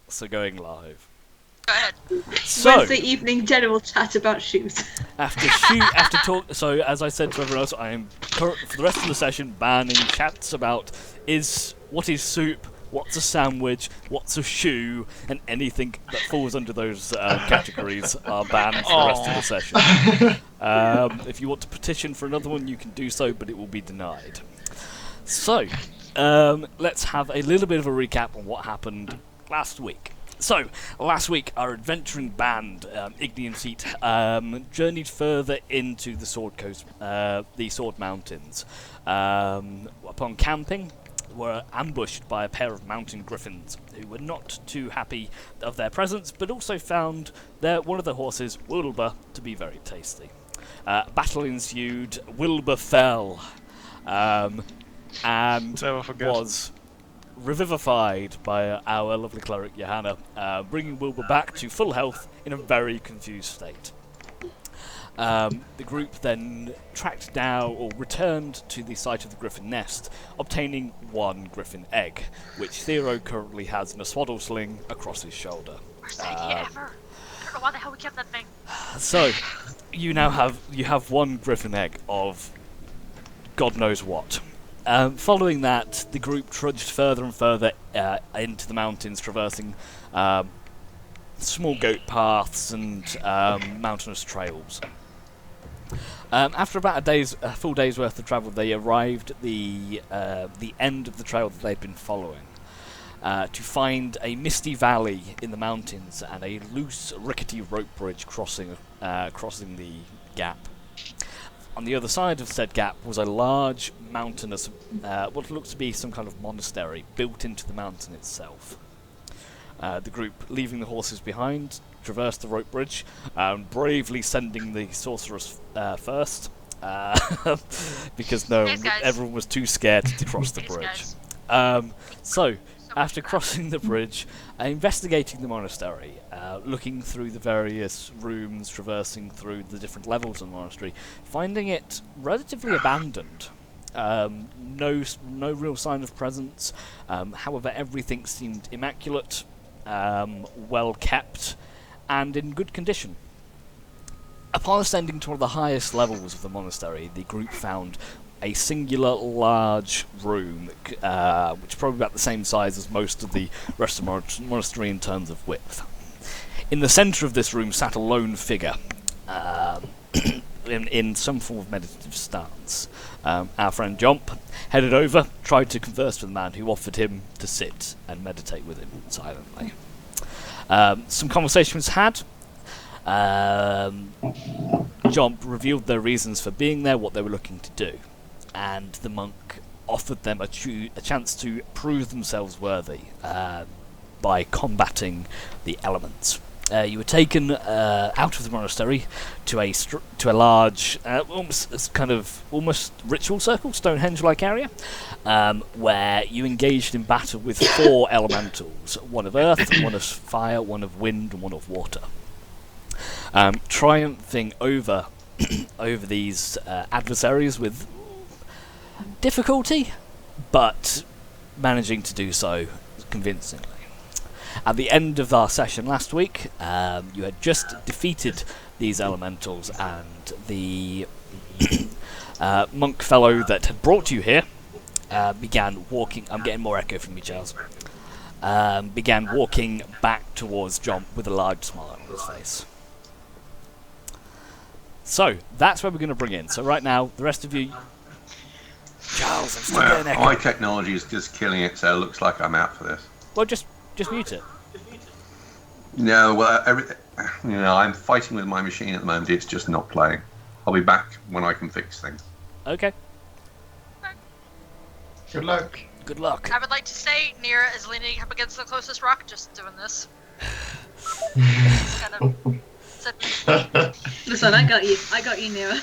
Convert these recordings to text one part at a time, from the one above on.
So going live. Go ahead. So Wednesday evening general chat about shoes. So as I said to everyone else, I am for the rest of the session banning chats about what is soup, what's a sandwich, what's a shoe, and anything that falls under those categories are banned for the rest of the session. If you want to petition for another one, you can do so, but it will be denied. So, let's have a little bit of a recap on what happened last week. So, last week, our adventuring band, Ignium and Cete, journeyed further into the the Sword Mountains. Upon camping, were ambushed by a pair of mountain griffins, who were not too happy of their presence, but also found one of their horses, Wilbur, to be very tasty. Battle ensued, Wilbur fell, and was revivified by our lovely cleric Johanna, bringing Wilbur back to full health in a very confused state. The group then tracked down or returned to the site of the griffin nest, obtaining one griffin egg, which Thero currently has in a swaddle sling across his shoulder. Worst idea ever. I don't know why the hell we kept that thing. So, you now have one griffin egg of God knows what. Following that, the group trudged further and further into the mountains, traversing small goat paths and mountainous trails. After about a full day's worth of travel, they arrived at the end of the trail that they'd been following, to find a misty valley in the mountains and a loose, rickety rope bridge crossing the gap. On the other side of said gap was a large mountainous, what looked to be some kind of monastery built into the mountain itself. The group, leaving the horses behind, traversed the rope bridge, bravely sending the sorceress first, because everyone was too scared to cross the bridge. So, after crossing the bridge, investigating the monastery, looking through the various rooms, traversing through the different levels of the monastery, finding it relatively abandoned. No real sign of presence. However, everything seemed immaculate, well kept, and in good condition. Upon ascending to one of the highest levels of the monastery, the group found a singular large room, which is probably about the same size as most of the rest of the monastery in terms of width. In the centre of this room sat a lone figure, in some form of meditative stance. Our friend Jomp headed over, tried to converse with the man, who offered him to sit and meditate with him silently. Some conversation was had. Jomp revealed their reasons for being there, what they were looking to do, and the monk offered them a chance to prove themselves worthy by combating the elements. You were taken out of the monastery to a large, almost ritual circle, Stonehenge-like area, where you engaged in battle with 4 elementals: one of earth, one of fire, one of wind, and one of water. Triumphing over these adversaries with difficulty, but managing to do so convincingly. At the end of our session last week, you had just defeated these elementals, and the monk fellow that had brought you here began walking. I'm getting more echo from you, Charles. Began walking back towards John with a large smile on his face. So that's where we're going to bring in. So right now, the rest of you, Charles, I'm still getting echo. My technology is just killing it, so it looks like I'm out for this. Well, just mute it. No, well, I'm fighting with my machine at the moment. It's just not playing. I'll be back when I can fix things. Okay. Good luck. Good luck. I would like to say Nira is leaning up against the closest rock, just doing this. kind of. Listen, I got you, Nira.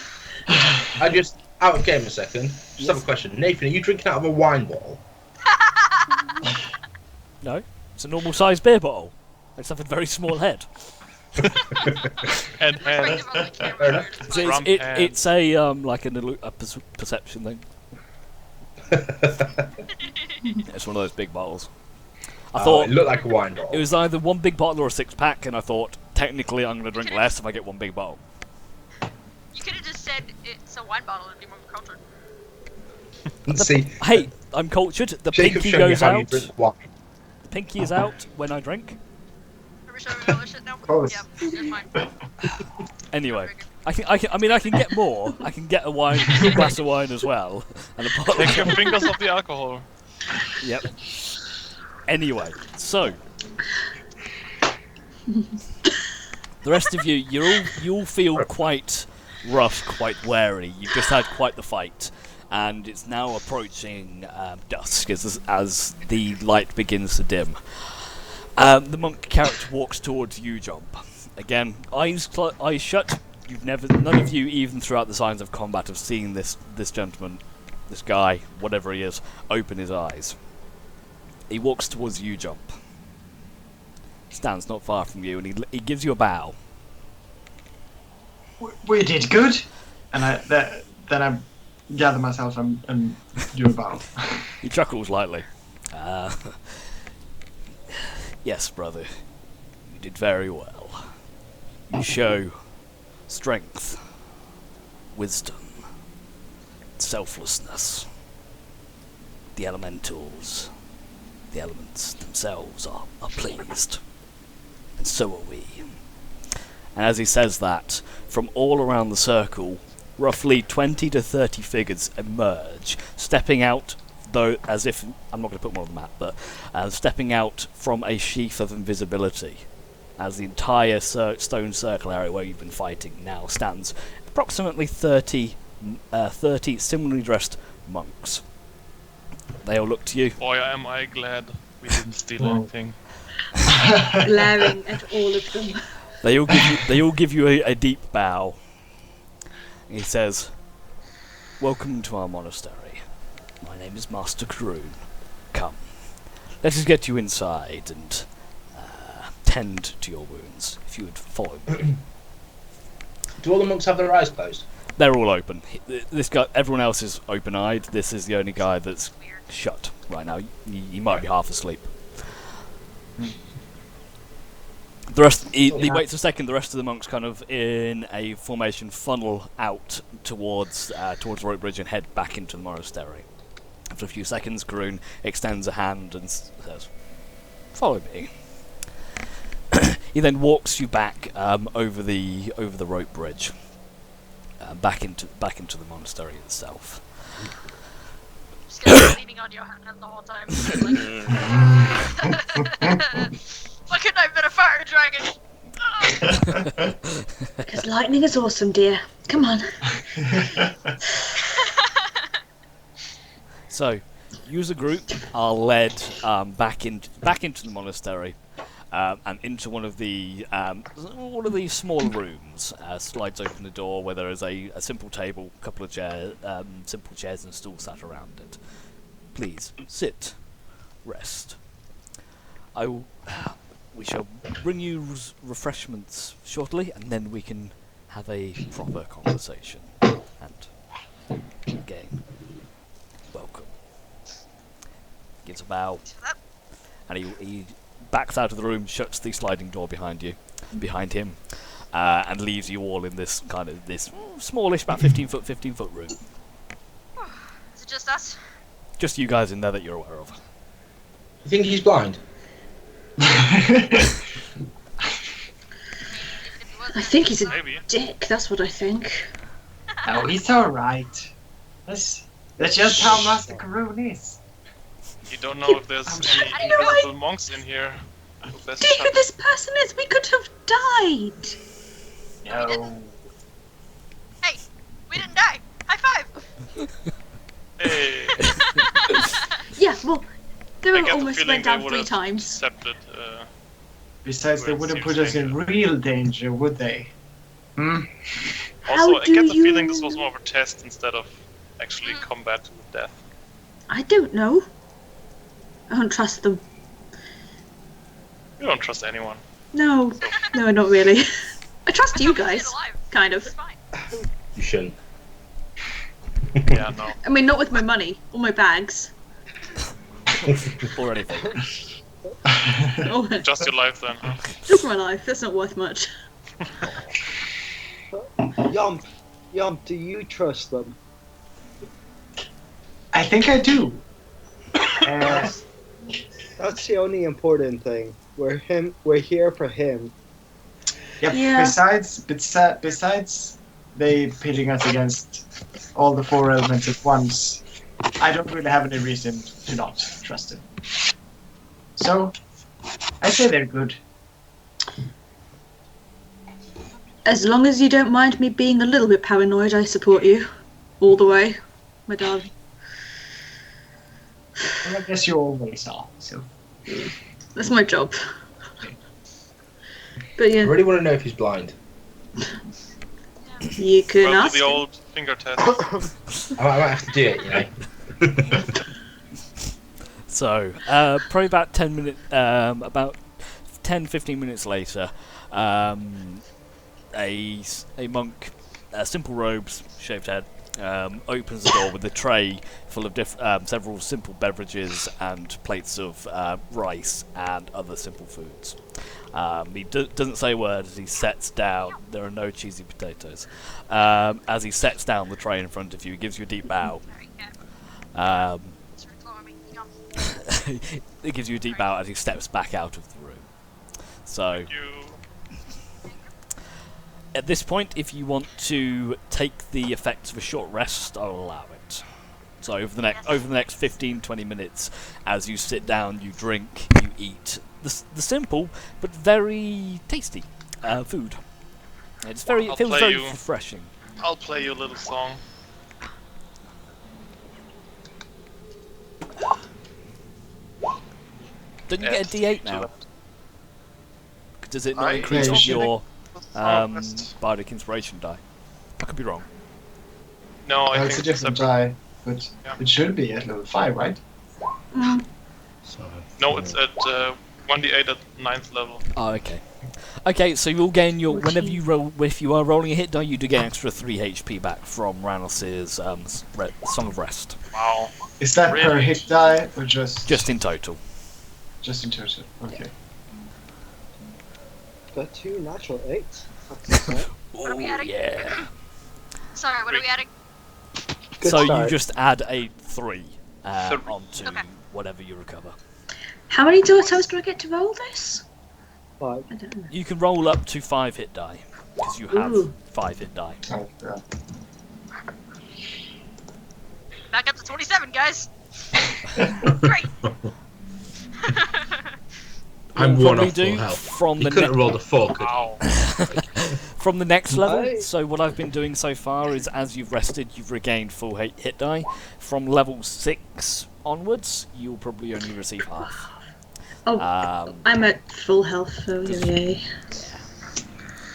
I just out of game a second. Just have a question, Nathan. Are you drinking out of a wine bottle? No, it's a normal sized beer bottle. I just have a very small head. It's a like a perception thing. It's one of those big bottles. I thought it looked like a wine bottle. it was either one big bottle or a 6-pack, and I thought technically I'm going to drink less if I get one big bottle. You could have just said it's a wine bottle and be more cultured. See, Hey, I'm cultured. The Jacob pinky showed you goes how you out. drink wine. The pinky is out when I drink. Are we showing all this shit now? Of course. Yeah, it's fine. Anyway, I can get more. I can get a glass of wine as well, and a bottle. Take your fingers off the alcohol. Yep. Anyway, so the rest of you, you all feel quite rough, quite wary. You've just had quite the fight, and it's now approaching dusk as the light begins to dim. The monk character walks towards you, Jump. Again, eyes shut. None of you, even throughout the signs of combat, have seen this gentleman, this guy, whatever he is, open his eyes. He walks towards you, Jump. Stands not far from you, and he gives you a bow. We did good. And then I gather myself and do a bow. He chuckles lightly. Yes, brother. You did very well. You show strength, wisdom, selflessness. The elementals, the elements themselves are pleased. And so are we. And as he says that, from all around the circle, roughly 20 to 30 figures emerge, stepping out, though as if, I'm not going to put more on the map, but stepping out from a sheath of invisibility, as the entire stone circle area where you've been fighting now stands approximately 30 similarly dressed monks. They all look to you. Boy, am I glad we didn't steal anything. Glaring at all of them. They all give you a deep bow. He says, "Welcome to our monastery. My name is Master Kroon. Come, let us get you inside and tend to your wounds. If you would follow me." Do all the monks have their eyes closed? They're all open. This guy, everyone else is open-eyed. This is the only guy that's shut right now. He might be half asleep. The rest, he waits a second. The rest of the monks, kind of in a formation, funnel out towards Rope Bridge and head back into the monastery. After a few seconds, Karun extends a hand and says, "Follow me." He then walks you back over the rope bridge, back into the monastery itself. Just gonna be leaning on your hand the whole time. Why couldn't I have been a fire dragon? Because lightning is awesome, dear. Come on. So, you as a group are led back into the monastery and into one of the smaller rooms. Slides open the door where there is a simple table, a couple of simple chairs and stools sat around it. Please sit, rest. We shall bring you refreshments shortly, and then we can have a proper conversation. And again, welcome. Gives a bow, and he backs out of the room, shuts the sliding door behind him, and leaves you all in this smallish, about 15 foot room. Is it just us? Just you guys in there that you're aware of. You think he's blind? If he was, I think he's a Maybe. dick, that's what I think. Oh, he's alright. That's just how Master Karun is. You don't know if there's any I know, invisible monks in here. I hope that's Dick, who this person is, we could have died. No. Hey, we didn't die. High five. Hey, Yeah, well, I they get the almost feeling went down they 3 would've times. accepted. Besides, they Well, it wouldn't seems put us in dangerous. real danger, would they? Hmm? Also, I do get the you- feeling this was more of a test instead of actually combat to the death. I don't know. I don't trust them. You don't trust anyone. No, no, not really. I trust you Stayed guys, alive. kind of. It's fine. You shouldn't. Yeah, no. I mean, not with my money or my bags. Or anything. Oh, Just your life then. just my life. That's not worth much. Yum, do you trust them? I think I do. That's the only important thing. We're here for him. Yep. Yeah. Besides, they pitting us against all the 4 elements at once. I don't really have any reason to not trust them. So, I say they're good. As long as you don't mind me being a little bit paranoid, I support you. All the way, my darling. Well, I guess you always are. So. That's my job. But I yeah, really want to know if he's blind. you can Well, ask. do the old finger test. I might have to do it, you know. So, probably about 10 minutes, about 10-15 minutes later, a monk, simple robes, shaved head, opens the door with a tray full of several simple beverages and plates of rice and other simple foods. He doesn't say a word as he sets down. There are no cheesy potatoes. As he sets down the tray in front of you, he gives you a deep bow. There you go. It's reclaiming. Yum. He gives you a deep bow as he steps back out of the room. So, You. at this point, if you want to take the effects of a short rest, I'll allow it. So over the next 15-20 minutes, as you sit down, you drink, you eat the simple but very tasty food. It feels very refreshing. I'll play you a little song. Don't you get a D8 now? Does it not I- increase Yeah, with you your Rest. bardic inspiration die? I could be wrong. No, I No, think it's a different die, but Yeah. it should be at level 5, right? Mm. No, it's at 1d8 at 9th level. Oh, okay. Okay, so you'll gain your whenever you roll. If you are rolling a hit die, you do get extra 3 HP back from Ranos's Song of Rest, Wow. Is that per Really? hit die or just in total. just in total? Okay. Got 2 natural 8s. That's okay. What are we Oh adding? yeah. Sorry, what are we adding? Good So start. you just add a 3 Three. onto Okay. whatever you recover. How many times do I get to roll this? 5. I don't know. You can roll up to 5 hit die because you have Ooh. 5 hit die. Oh, yeah. Back up to 27, guys. Great. I'm We'll one probably off full do health. from You the couldn't have rolled a 4, could you? Wow. From the next level. Right. So what I've been doing so far is, as you've rested, you've regained full hit die. From level 6 onwards, you'll probably only receive half. Oh, I'm at full health, so yay.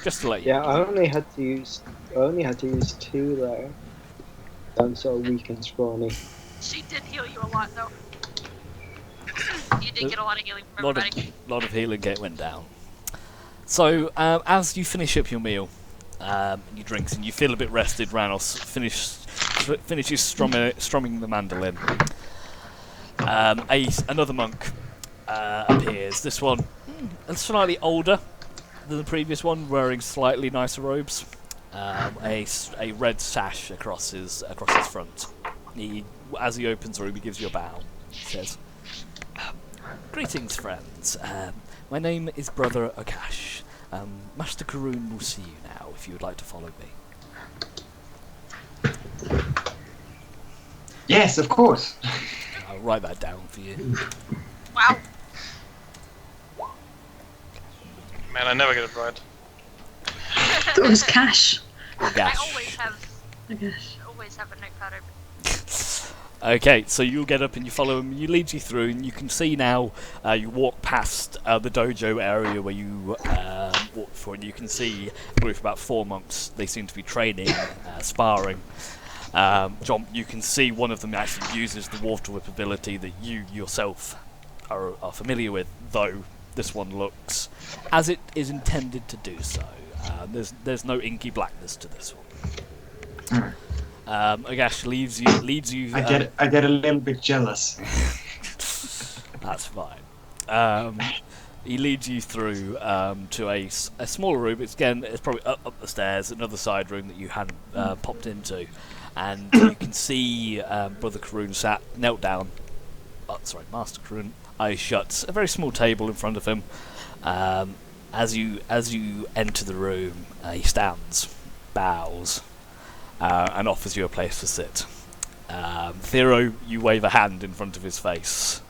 Just to let you. Yeah, I only had to use 2 there. I'm so weak and scrawny. She did heal you a lot, though. You did get a lot of healing from lot everybody. of healing went down. So as you finish up your meal, your drinks, and you feel a bit rested, Ranos finishes strumming the mandolin. Another monk appears. This one, slightly older than the previous one, wearing slightly nicer robes. A red sash across his front. As he opens the room, he gives you a bow. He says, "Greetings, friends. My name is Brother Akash. Master Karun will see you now if you would like to follow me." Yes, of course. I'll write that down for you. Wow. Man, I never get it right. I thought it was cash. I Gash. always have a notepad open. Okay, so you'll get up and you follow him. He leads you through, and you can see now. You walk past the dojo area where you walked before, and you can see a group of about 4 monks. They seem to be training, sparring. John, you can see one of them actually uses the water whip ability that you yourself are familiar with, though this one looks as it is intended to do so. There's no inky blackness to this one. Agash leads you. I get a little bit jealous. That's fine. He leads you through to a smaller room. It's probably up the stairs, another side room that you hadn't popped into, and you can see Brother Karun knelt down. Master Karun, eyes shut, a very small table in front of him. As you enter the room, he stands, bows, and offers you a place to sit. Thero, you wave a hand in front of his face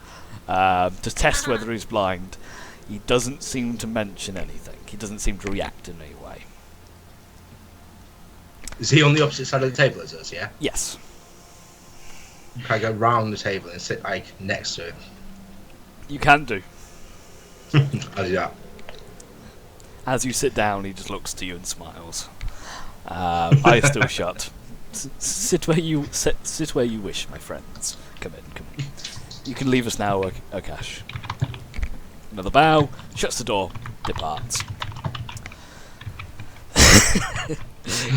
to test whether he's blind. He doesn't seem to mention anything. He doesn't seem to react in any way. Is he on the opposite side of the table as us, yeah? Yes. Can I go round the table and sit, like, next to him? You can do. I'll do that. As you sit down, he just looks to you and smiles. Eyes still shut. Sit where you wish, my friends. Come in. You can leave us now, Akash. Another bow, shuts the door, departs.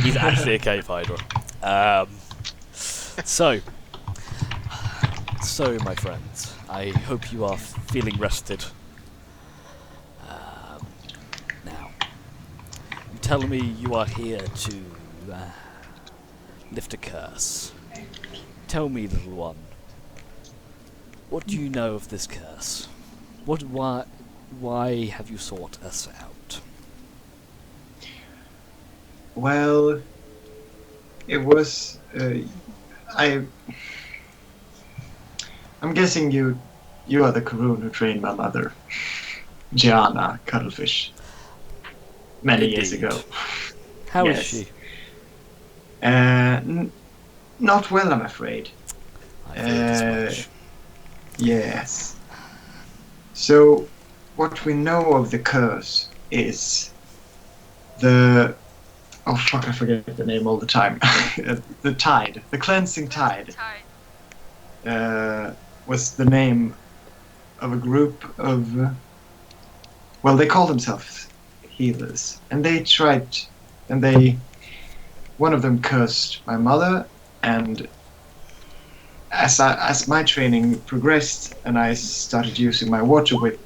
He's actually a cave hydra. So, my friends, I hope you are feeling rested. Now, you tell me you are here to lift a curse. Tell me, little one, what do you know of this curse? Why have you sought us out? Well, it was. I'm guessing you are the Karun who trained my mother, Gianna Cuttlefish, many years ago. How is Yes. she? Not well, I'm afraid. I feared as much. Yes. So, what we know of the curse is the... Oh fuck, I forget the name all the time. The tide. The cleansing tide. Was the name of a group of... Well, they call themselves healers. And they tried... One of them cursed my mother, and as my training progressed and I started using my water whip,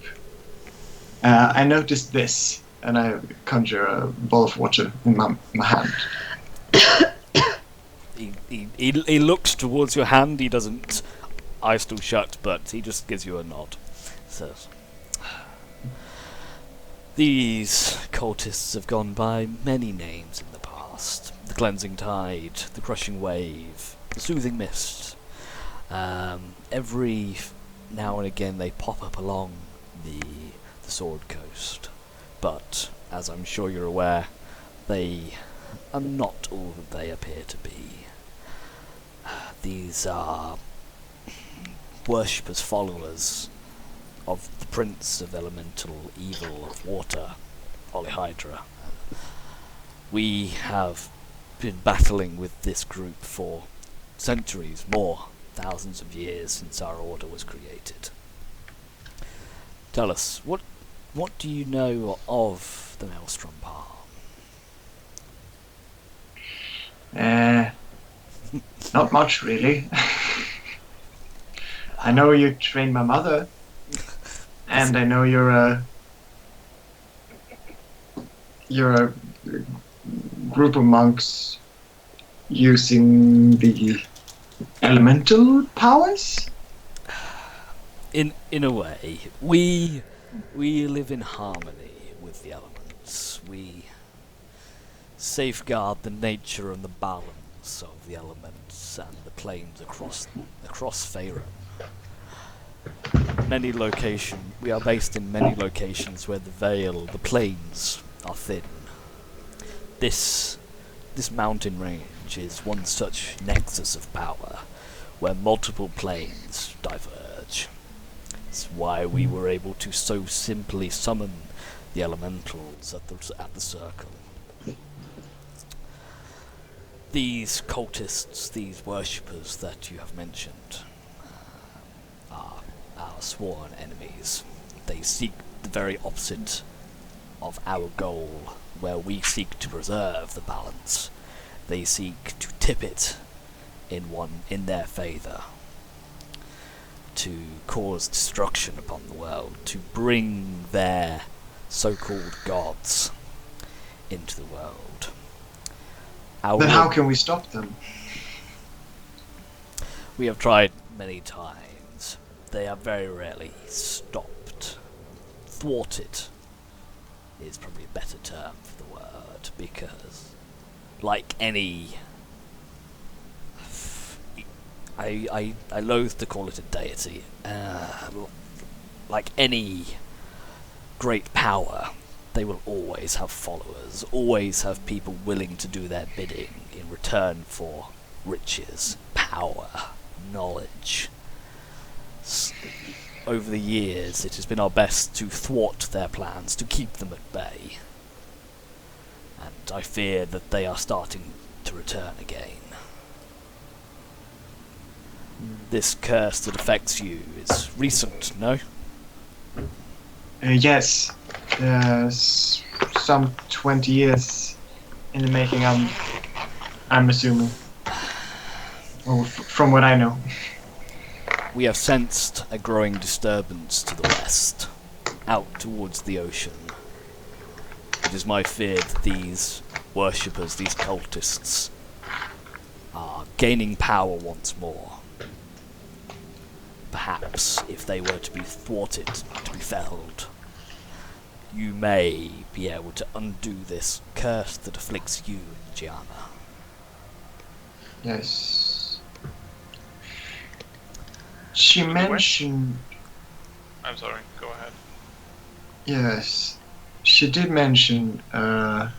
I noticed this, and I conjure a ball of water in my hand. He looks towards your hand. He doesn't, eyes still shut, but he just gives you a nod. Says, "These cultists have gone by many names in the past: the cleansing tide, the crushing wave, the soothing mist. Every now and again they pop up along the Sword Coast, but as I'm sure you're aware, they are not all that they appear to be. These are worshippers, followers of the Prince of Elemental Evil of Water, Polyhydra. We have been battling with this group for centuries, more, thousands of years since our order was created. Tell us, what do you know of the Maelstrom Palm?" Not much, really. I know you trained my mother, and I know you're a group of monks using the elemental powers? In a way, we live in harmony with the elements. We safeguard the nature and the balance of the elements and the planes across Faerun. We are based in many locations where the plains are thin. This mountain range is one such nexus of power where multiple planes diverge. It's why we were able to so simply summon the elementals at the circle. These cultists, these worshippers that you have mentioned, are our sworn enemies. They seek the very opposite of our goal, where we seek to preserve the balance. They seek to tip it in their favour. to cause destruction upon the world, to bring their so-called gods into the world. Then how can we stop them? We have tried many times. They are very rarely stopped. Thwarted is probably a better term for the word, because like any... I loathe to call it a deity. Like any great power, they will always have followers, always have people willing to do their bidding in return for riches, power, knowledge. Over the years, it has been our best to thwart their plans, to keep them at bay. And I fear that they are starting to return again. This curse that affects you is recent, no? Yes. Some 20 years in the making, I'm assuming. Well, from what I know. We have sensed a growing disturbance to the west, out towards the ocean. It is my fear that these worshippers, these cultists, are gaining power once more. Perhaps, if they were to be thwarted, to be felled, you may be able to undo this curse that afflicts you, Gianna. Yes. She mentioned... I'm sorry, go ahead. Yes. She did mention an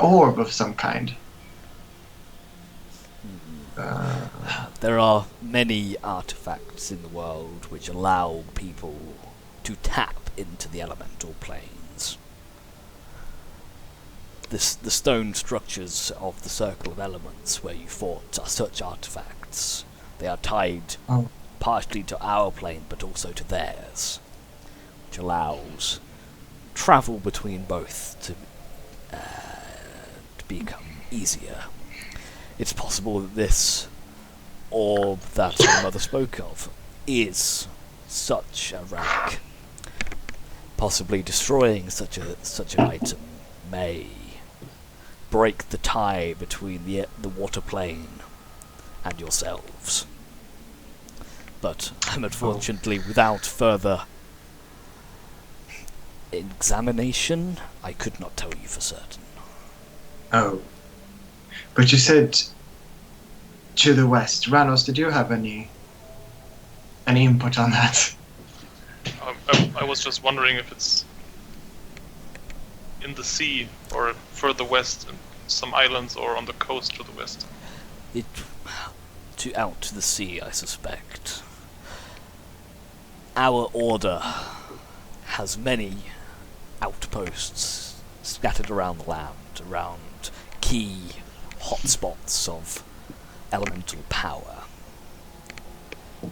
orb of some kind. There are many artifacts in the world which allow people to tap into the elemental planes. The stone structures of the Circle of Elements where you fought are such artifacts. They are tied partially to our plane but also to theirs, which allows travel between both to become easier. It's possible that this orb that your mother spoke of is such a rank. Possibly destroying such an item may break the tie between the water plane and yourselves. But unfortunately, without further examination, I could not tell you for certain. Oh. But you said to the west. Ranos, did you have any input on that? I was just wondering if it's in the sea or further west, in some islands, or on the coast to the west. Out to the sea, I suspect. Our order has many outposts scattered around the land, around key hotspots of elemental power.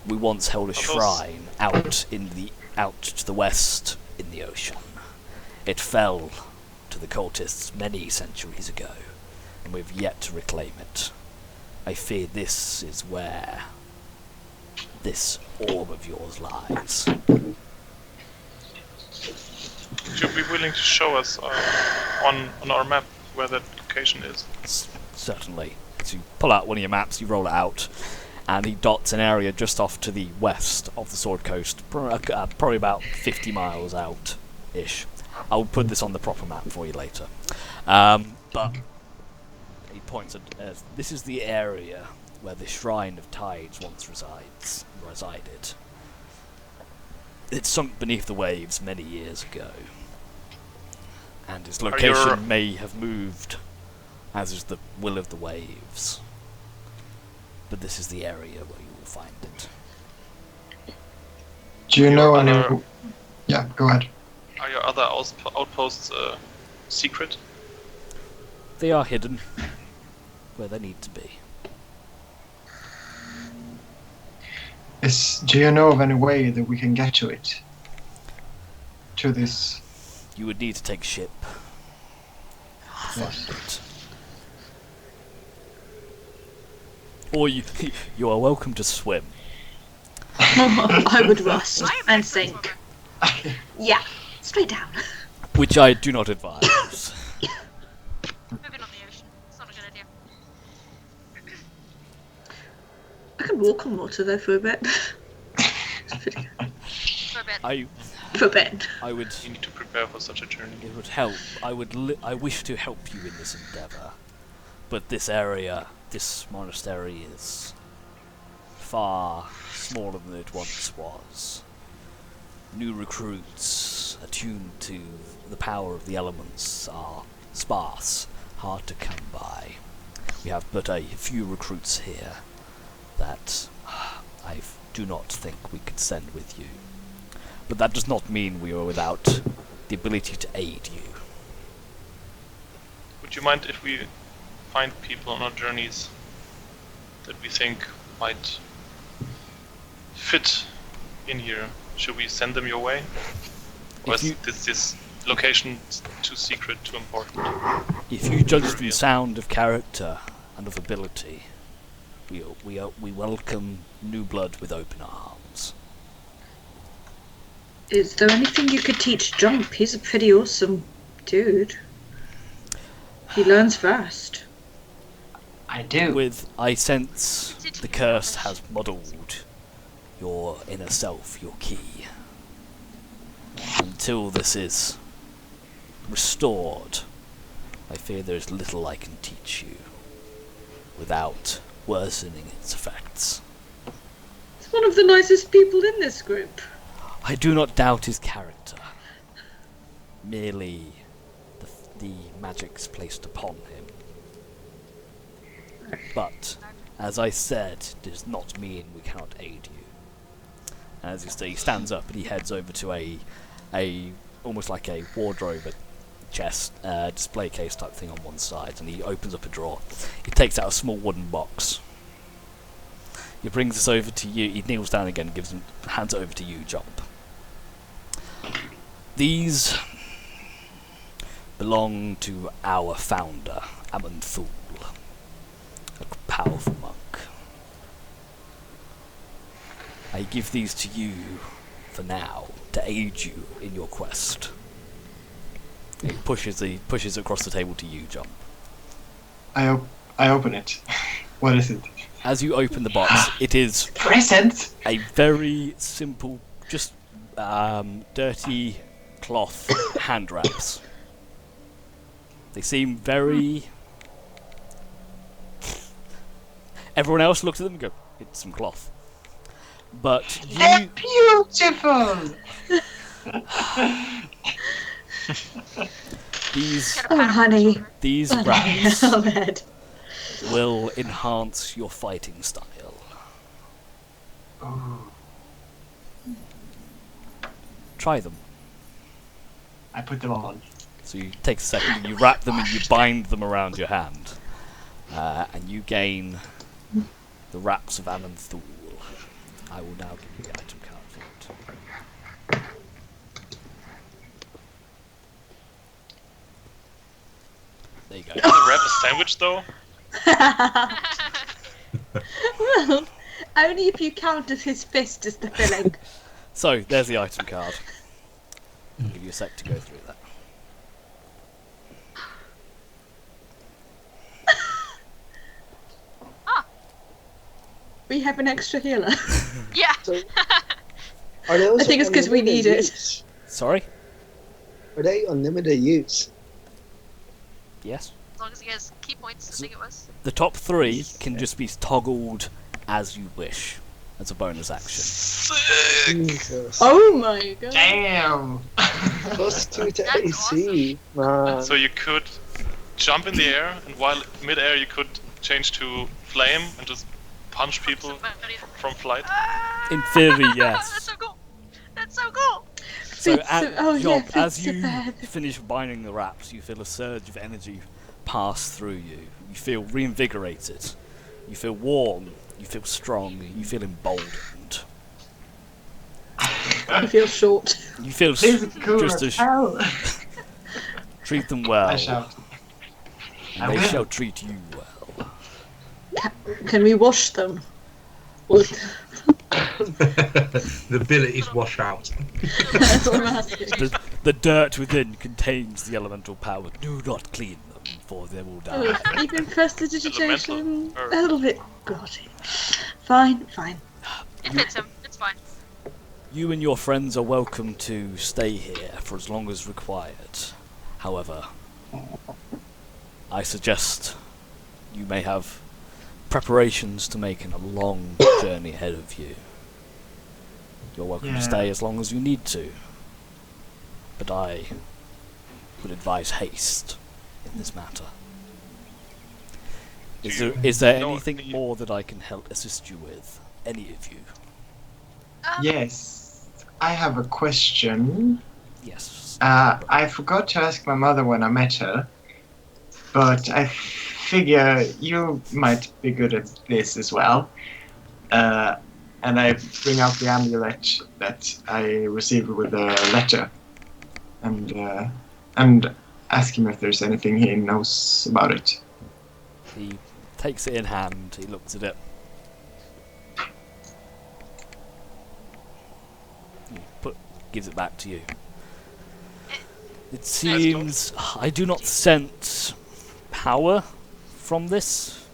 We once held a shrine out to the west in the ocean. It fell to the cultists many centuries ago, and we've yet to reclaim it. I fear this is where this orb of yours lies. Would you be willing to show us on our map where that location is? Certainly. So you pull out one of your maps, you roll it out, and he dots an area just off to the west of the Sword Coast, probably about 50 miles out-ish. I'll put this on the proper map for you later. But he points at this is the area where the Shrine of Tides once resided. It sunk beneath the waves many years ago, and its location may have moved, as is the will of the waves. But this is the area where you will find it. Do you know any... Yeah, go ahead. Are your other outposts secret? They are hidden where they need to be. Do you know of any way that we can get to it? To this? You would need to take ship. Yes. Find it. Or you are welcome to swim. I would rust I am and expert sink. swimmer. Yeah, straight down. Which I do not advise. Moving on the ocean. It's not a good idea. I can walk on water though for a bit. It's pretty good. For a bit. For a bit. I would. You need to prepare for such a journey. It would help. I wish to help you in this endeavour, but this area, this monastery, is far smaller than it once was. New recruits, attuned to the power of the elements, are sparse, hard to come by. We have but a few recruits here that I do not think we could send with you. But that does not mean we are without the ability to aid you. Would you mind if we find people on our journeys that we think might fit in here? Should we send them your way? Or If you- is this location too secret, too important? If you judge from sound of character and of ability, we welcome new blood with open arms. Is there anything you could teach Jump? He's a pretty awesome dude. He learns fast. I do. I sense the curse has muddled your inner self, your key. Until this is restored, I fear there is little I can teach you without worsening its effects. He's one of the nicest people in this group. I do not doubt his character. Merely the magic's placed upon him. But, as I said, does not mean we cannot aid you. As you see, he stands up and he heads over to a almost like a wardrobe chest display case type thing on one side, and he opens up a drawer. He takes out a small wooden box. He brings this over to you. He kneels down again and hands it over to you, Jump. These belong to our founder, Amanthul, a powerful monk. I give these to you for now to aid you in your quest. He pushes it across the table to you, Jump. I open it. What is it? As you open the box, it is Present. a very simple, just dirty cloth hand wraps. They seem very. Everyone else looks at them and go, "It's some cloth." But They're you, beautiful. these Get a Oh, pat on the honey. shoulder. these Oh, wraps Ed. will enhance your fighting style. Try them. I put them on. So you take a second and you wrap them and you bind them around your hand. And you gain the wraps of Amanthul. I will now give you the item card for it. There you go. Can I wrap a sandwich though? Well, only if you count as his fist as the filling. So, there's the item card. I'll give you a sec to go through that. We have an extra healer. Yeah. So, are they I also think it's 'cause we unlimited need it. use? Sorry? Are they unlimited use? Yes? As long as he has key points, I think it was. The top three can just be toggled as you wish, as a bonus action. Jesus. Oh my god. Damn. +2 to That's AC. Man. So you could jump in the air, and while mid-air you could change to flame and just punch people Somebody- from flight. In theory, That's yes. so cool. That's so cool. So, Fits oh, Job, yeah, as fits you the bed. finish binding the wraps, you feel a surge of energy pass through you. You feel reinvigorated. You feel warm. You feel strong. You feel emboldened. You feel short. You feel This is cool just as hell. treat them well, I shout. and I they will. shall treat you well. Can we wash them? Or- The abilities wash out. That's what I'm asking. The dirt within contains the elemental power. Do not clean them, for they will die. You can press the digitation Elemental. a little bit. Got it. Fine, fine. It fits him. It's fine. You and your friends are welcome to stay here for as long as required. However, I suggest you may have preparations to make in a long journey ahead of you. You're welcome to stay as long as you need to. But I would advise haste in this matter. Is there know anything the- more that I can help assist you with? Any of you? Yes, I have a question. Yes. I forgot to ask my mother when I met her, but I figure you might be good at this as well. And I bring out the amulet that I received with the letter, and ask him if there's anything he knows about it. He takes it in hand, he looks at it. Gives it back to you. It seems I do not sense power from this,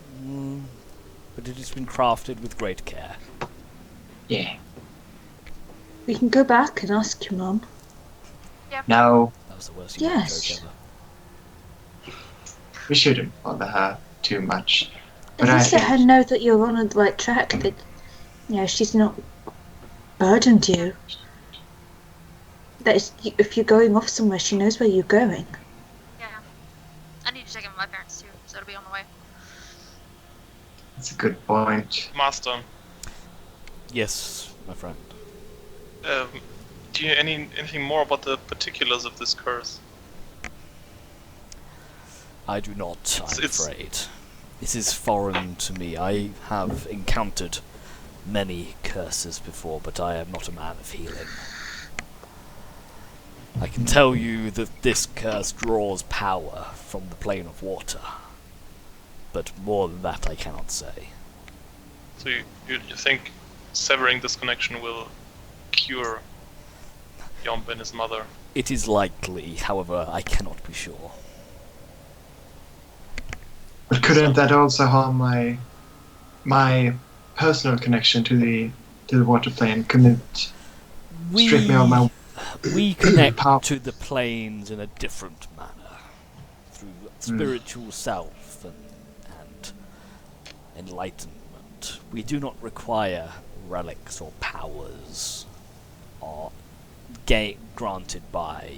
but it has been crafted with great care. Yeah. We can go back and ask your mum. No, That was the worst you Yes. joke ever. we shouldn't bother her too much. But At I least let her think know that you're on the right track, that she's not burdened you. That if you're going off somewhere, she knows where you're going. Yeah. I need to check in with my parents too, so it'll be on the way. it's a good point. Master, Yes, my friend. do you anything more about the particulars of this curse? I do not, I'm It's- afraid. This is foreign to me. I have encountered many curses before, but I am not a man of healing. I can tell you that this curse draws power from the plane of water, but more than that I cannot say. So you think severing this connection will cure Yomp and his mother? It is likely, however, I cannot be sure. But couldn't that also harm my personal connection to the water plane? Couldn't it strip me of my We connect power? to the planes in a different manner, through spiritual self and enlightenment. We do not require relics or powers or granted by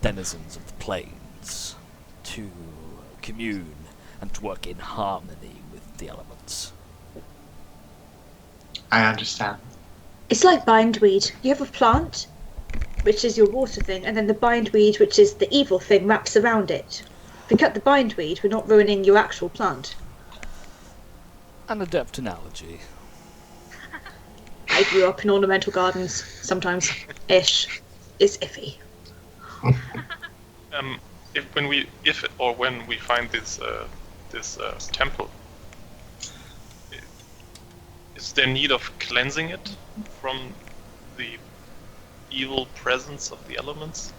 denizens of the plains to commune and to work in harmony with the elements. I understand. It's like bindweed. You have a plant, which is your water thing, and then the bindweed, which is the evil thing, wraps around it. If we cut the bindweed, we're not ruining your actual plant. An adept analogy. I grew up in ornamental gardens, sometimes. Ish. It's iffy. When we find this temple, is there need of cleansing it from the evil presence of the elements?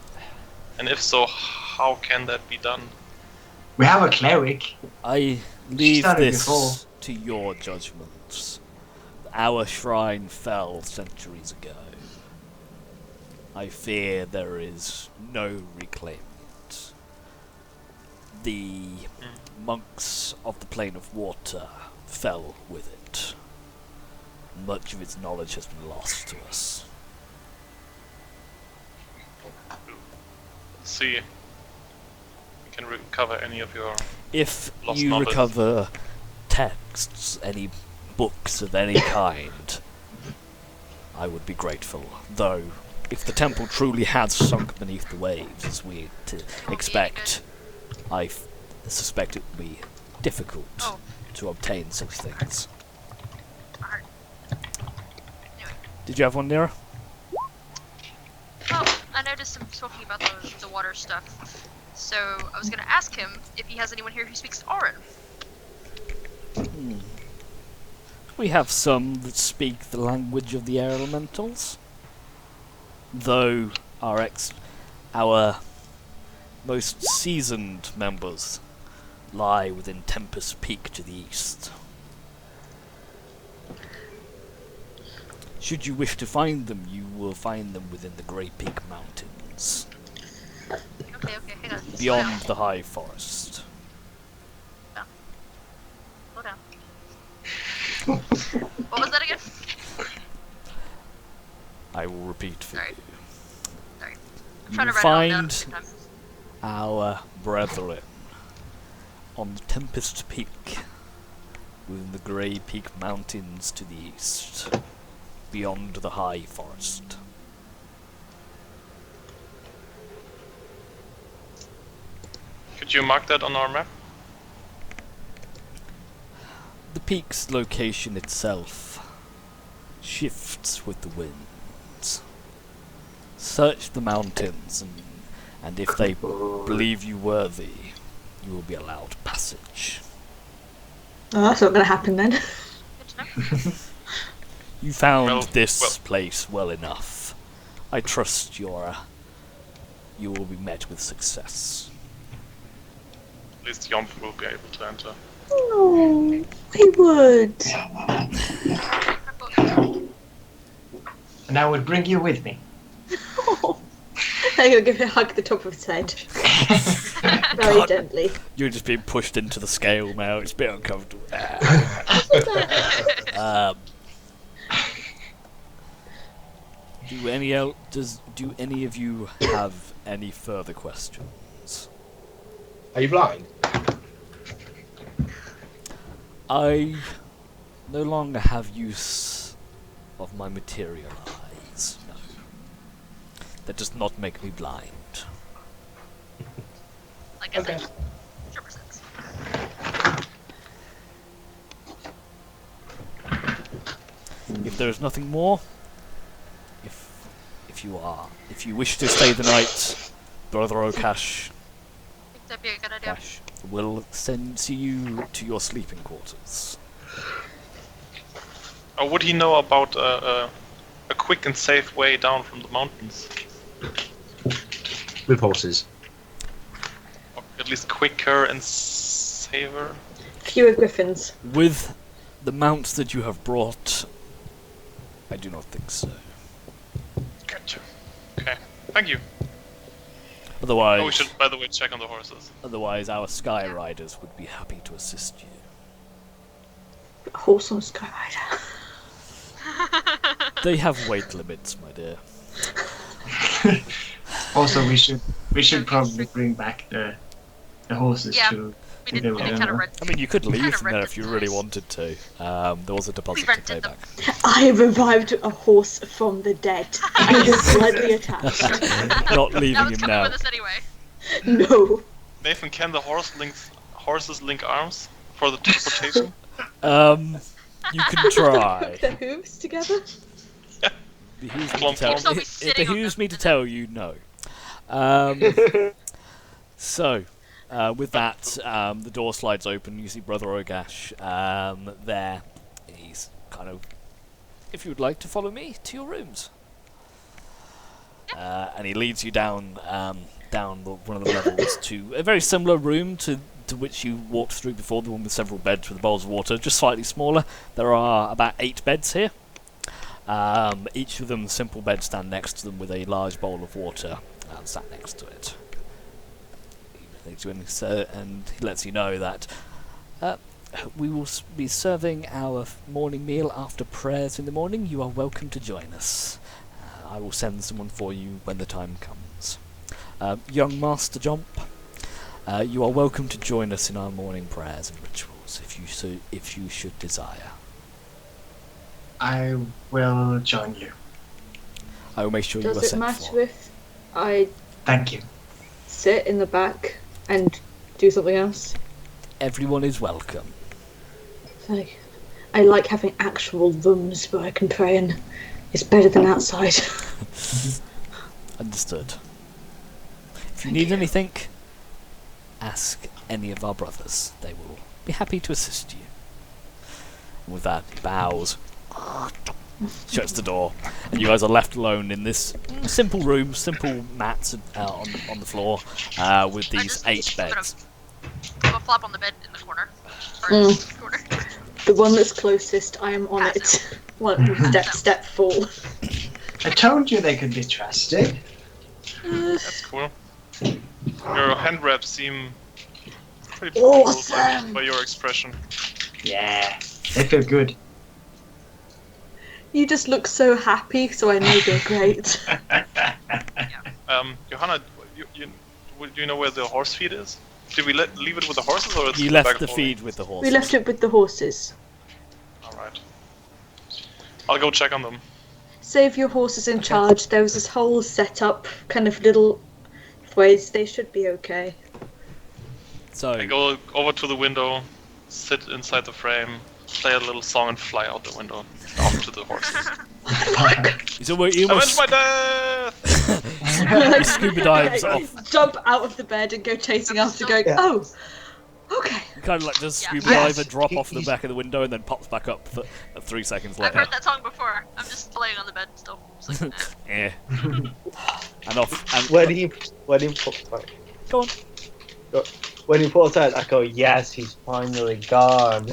And if so, how can that be done? We have a cleric. I leave done it this before. to your judgments. Our shrine fell centuries ago. I fear there is no reclaiming it. The monks of the plane of water fell with it. Much of its knowledge has been lost to us. See, we can recover any of your If lost you knowledge. recover texts, any books of any kind, I would be grateful. Though, if the temple truly has sunk beneath the waves, as we expect, I suspect it would be difficult to obtain such things. Alright. Anyway. Did you have one, Nira? Well, I noticed him talking about the water stuff. So I was gonna ask him if he has anyone here who speaks Auran. We have some that speak the language of the air elementals, though our most seasoned members lie within Tempest Peak to the east. Should you wish to find them, you will find them within the Grey Peak Mountains, Okay, hang on. beyond the High Forest. Slow down. What was that again? I will repeat for Sorry. you. Sorry. I'm You trying will to write it all down at find the same time. our brethren on the Tempest Peak, within the Grey Peak Mountains to the east, beyond the High Forest. Could you mark that on our map? The peak's location itself shifts with the winds. Search the mountains, and if they believe you worthy, you will be allowed passage. Oh, that's not going to happen then. Good to know. You found Well, this place well enough. I trust you will be met with success. At least Yomp will be able to enter. No, he would. And I would bring you with me. I'm going to give him a hug at the top of his head. Very God. gently. You're just being pushed into the scale now. It's a bit uncomfortable. Do any of you have any further questions? Are you blind? I no longer have use of my material eyes. No, that does not make me blind. Like I Okay. said, 100%. If there is nothing more, if you wish to stay the night, Brother Okash I think that'd be a good idea. will see you to your sleeping quarters. Or would he know about a quick and safe way down from the mountains? With horses. Or at least quicker and safer? Fewer griffins. With the mounts that you have brought, I do not think so. Gotcha. Okay. Thank you. Otherwise, Oh, we should, by the way, check on the horses. otherwise our Sky Riders would be happy to assist you. A horse on a skyrider. They have weight limits, my dear. Also, we should probably bring back the horses Yeah. to. We They did were kind there. of rent. I mean, you could We leave kinda them there rented if you the really horse. wanted to. There was a deposit to pay rented them. back. I revived a horse from the dead. I was slightly attached. Not That leaving was him coming now. with us anyway. No. Nathan, can the horses link arms for the teleportation? You can try. Hook their hooves together. Behooves me Plump, to tell, plump. They'll be it sitting on behooves them me to and tell you no. So, with that, the door slides open. You see Brother Ogash there. He's kind of, if you would like to follow me to your rooms. And he leads you down one of the levels to a very similar room to which you walked through before, the one with several beds with bowls of water, just slightly smaller. There are about 8 beds here. Each of them, simple beds stand next to them with a large bowl of water sat next to it. He leads you in, and he lets you know that we will be serving our morning meal after prayers in the morning. You are welcome to join us. I will send someone for you when the time comes. Young Master Jump, you are welcome to join us in our morning prayers and rituals if you should desire. I will join you. I will make sure you are Does it sent matter for. if I Thank you. sit in the back and do something else? Everyone is welcome. Like, I like having actual rooms where I can pray in. It's better than outside. Understood. If you need anything, ask any of our brothers. They will be happy to assist you. With that, he bows, shuts the door, and you guys are left alone in this simple room, simple mats on the floor, with these 8 beds. I'll flop on the bed in the corner. Or in the corner. The one that's closest, I am on Pass it. One step fall. I told you they could be trusted. That's cool. Your hand wraps seem pretty powerful Awesome. by your expression. Yeah, they feel good. You just look so happy, so I know they're great. Johanna, do you know where the horse feed is? Did we leave it with the horses, or it's You in left back the of feed with the horses. We left it with the horses. All right. I'll go check on them. Save your horses in charge. There was this whole setup, kind of little ways. They should be okay. So, I go over to the window, sit inside the frame, play a little song, and fly out the window off to the horses. so you Avenge almost my death! scuba dives Yeah, off. jump out of the bed and go chasing after, going, Yeah. oh, okay. Kind of like does Yeah. scuba Yes. dive and drop off the back of the window and then pops back up 3 seconds I've later. heard that song before. I'm just laying on the bed still. Just like, Yeah. And off. And When he put go on. when he pulls out, I go, yes, he's finally gone.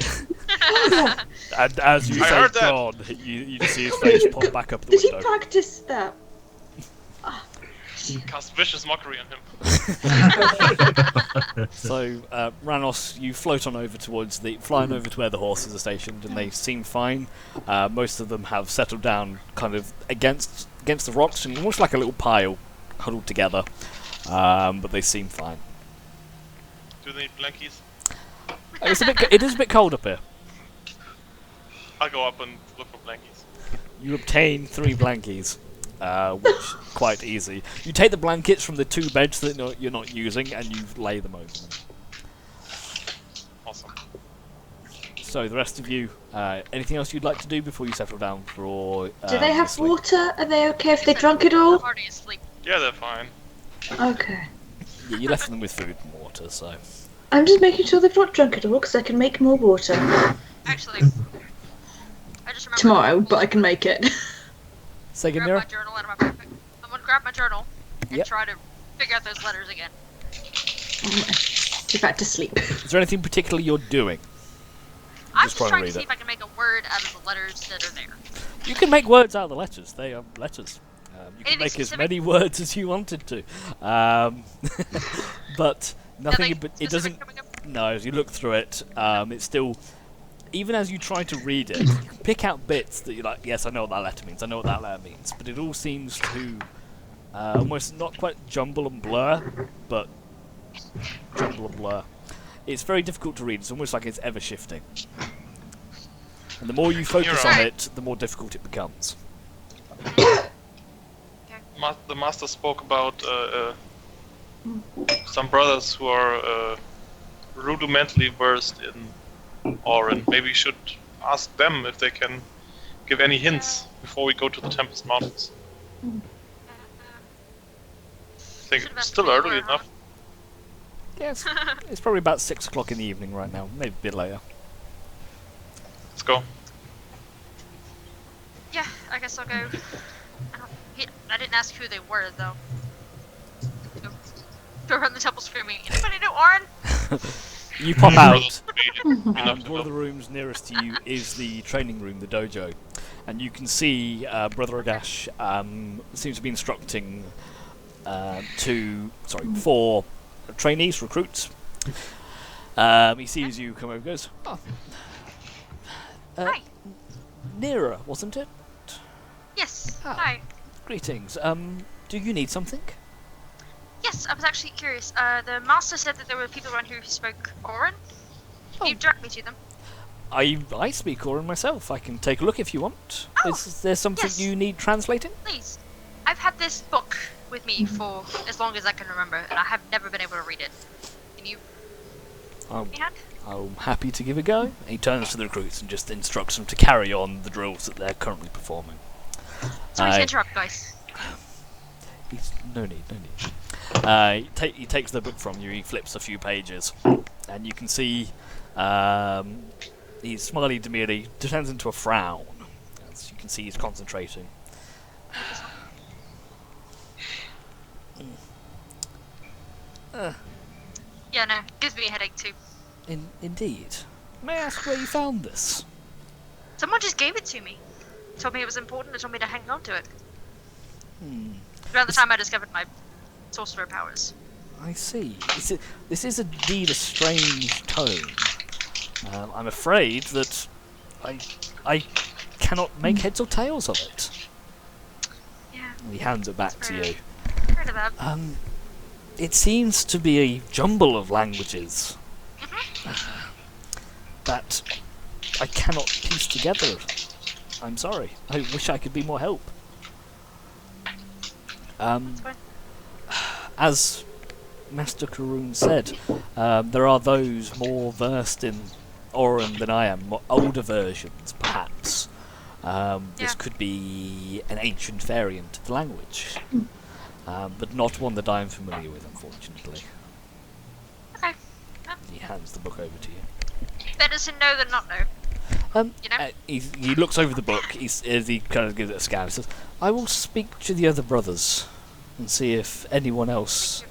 And as you I say heard that. God, you just see his face pop back up the Did he window. practice that? Cast vicious mockery on him. So, Ranos, you float on over flying over to where the horses are stationed, and they seem fine. Most of them have settled down kind of against the rocks, and almost like a little pile huddled together. But they seem fine. Do they need blankies? It is a bit cold up here. I'll go up and look for blankies. You obtain 3 blankies, which is quite easy. You take the blankets from the 2 beds that you're not using, and you lay them over them. Awesome. So the rest of you, anything else you'd like to do before you settle down for? Do they have sleep? water? Are they okay if they drunk it I'm all? already asleep. Yeah, they're fine. Okay. Yeah, you left them with food and water, so. I'm just making sure they've not drunk it all, because I can make more water. Actually, I just remembered. Tomorrow, but I can make it. Say again, Grab my Mira? journal out of my backpack. I'm gonna grab my journal and Yep. try to figure out those letters again. Get back to sleep. Is there anything particular you're doing? I'm Just just trying to trying to read see it. if I can make a word out of the letters that are there. You can make words out of the letters. They are letters. You can Anything make as specific? many words as you wanted to. But nothing. Nothing It doesn't. specific coming up? No, as you look through it, it's still. Even as you try to read it, you can pick out bits that you're like, yes, I know what that letter means. I know what that letter means. But it all seems to almost not quite jumble and blur, but jumble and blur. It's very difficult to read. It's almost like it's ever shifting. And the more you focus on right. it, the more difficult it becomes. The master spoke about some brothers who are rudimentally versed in Orin. Maybe we should ask them if they can give any hints before we go to the Tempest Mountains. I think Should it's still early investigate more, enough. Yes, it's probably about 6 o'clock in the evening right now, maybe a bit later. Let's go. Yeah, I guess I'll go. I didn't ask who they were, though. Go around the temple screaming, anybody know Orin? You pop out. Enough And to one of the know. rooms nearest to you is the training room, the dojo, and you can see Brother Agash seems to be instructing 4 trainees, recruits. He sees you come over, and goes, "Oh, Hi. Nira, wasn't it? Yes. Ah. Hi. Greetings. Do you need something? Yes, I was actually curious. The master said that there were people around here who spoke Orin. Can you direct me to them? I speak Orin myself. I can take a look if you want. Oh, Is there something yes. you need translating? Please. I've had this book with me for as long as I can remember, and I have never been able to read it. Can you Um, give me a hand? I'm happy to give it a go. He turns to the recruits and just instructs them to carry on the drills that they're currently performing. Sorry to I- interrupt, guys. No need. He takes the book from you. He flips a few pages, and you can see He's smiling demurely, descends into a frown. As you can see, he's concentrating. Yeah, no, gives me a headache too. Indeed. May I ask where you found this? Someone just gave it to me. Told me it was important and told me to hang on to it. Hmm. Around the time I discovered my sorcerer powers. I see. This is indeed a strange tome. I'm afraid that I cannot make heads or tails of it. Yeah. He hands it back to you. Heard of that. It seems to be a jumble of languages that I cannot piece together. I'm sorry. I wish I could be more help. That's fine. As Master Karoon said, there are those more versed in Auran than I am, more older versions, perhaps. This could be an ancient variant of the language, but not one that I am familiar with, unfortunately. Okay. He hands the book over to you. Better to know than not know. You know? He looks over the book, as he kind of gives it a scan. He says, I will speak to the other brothers and see if anyone else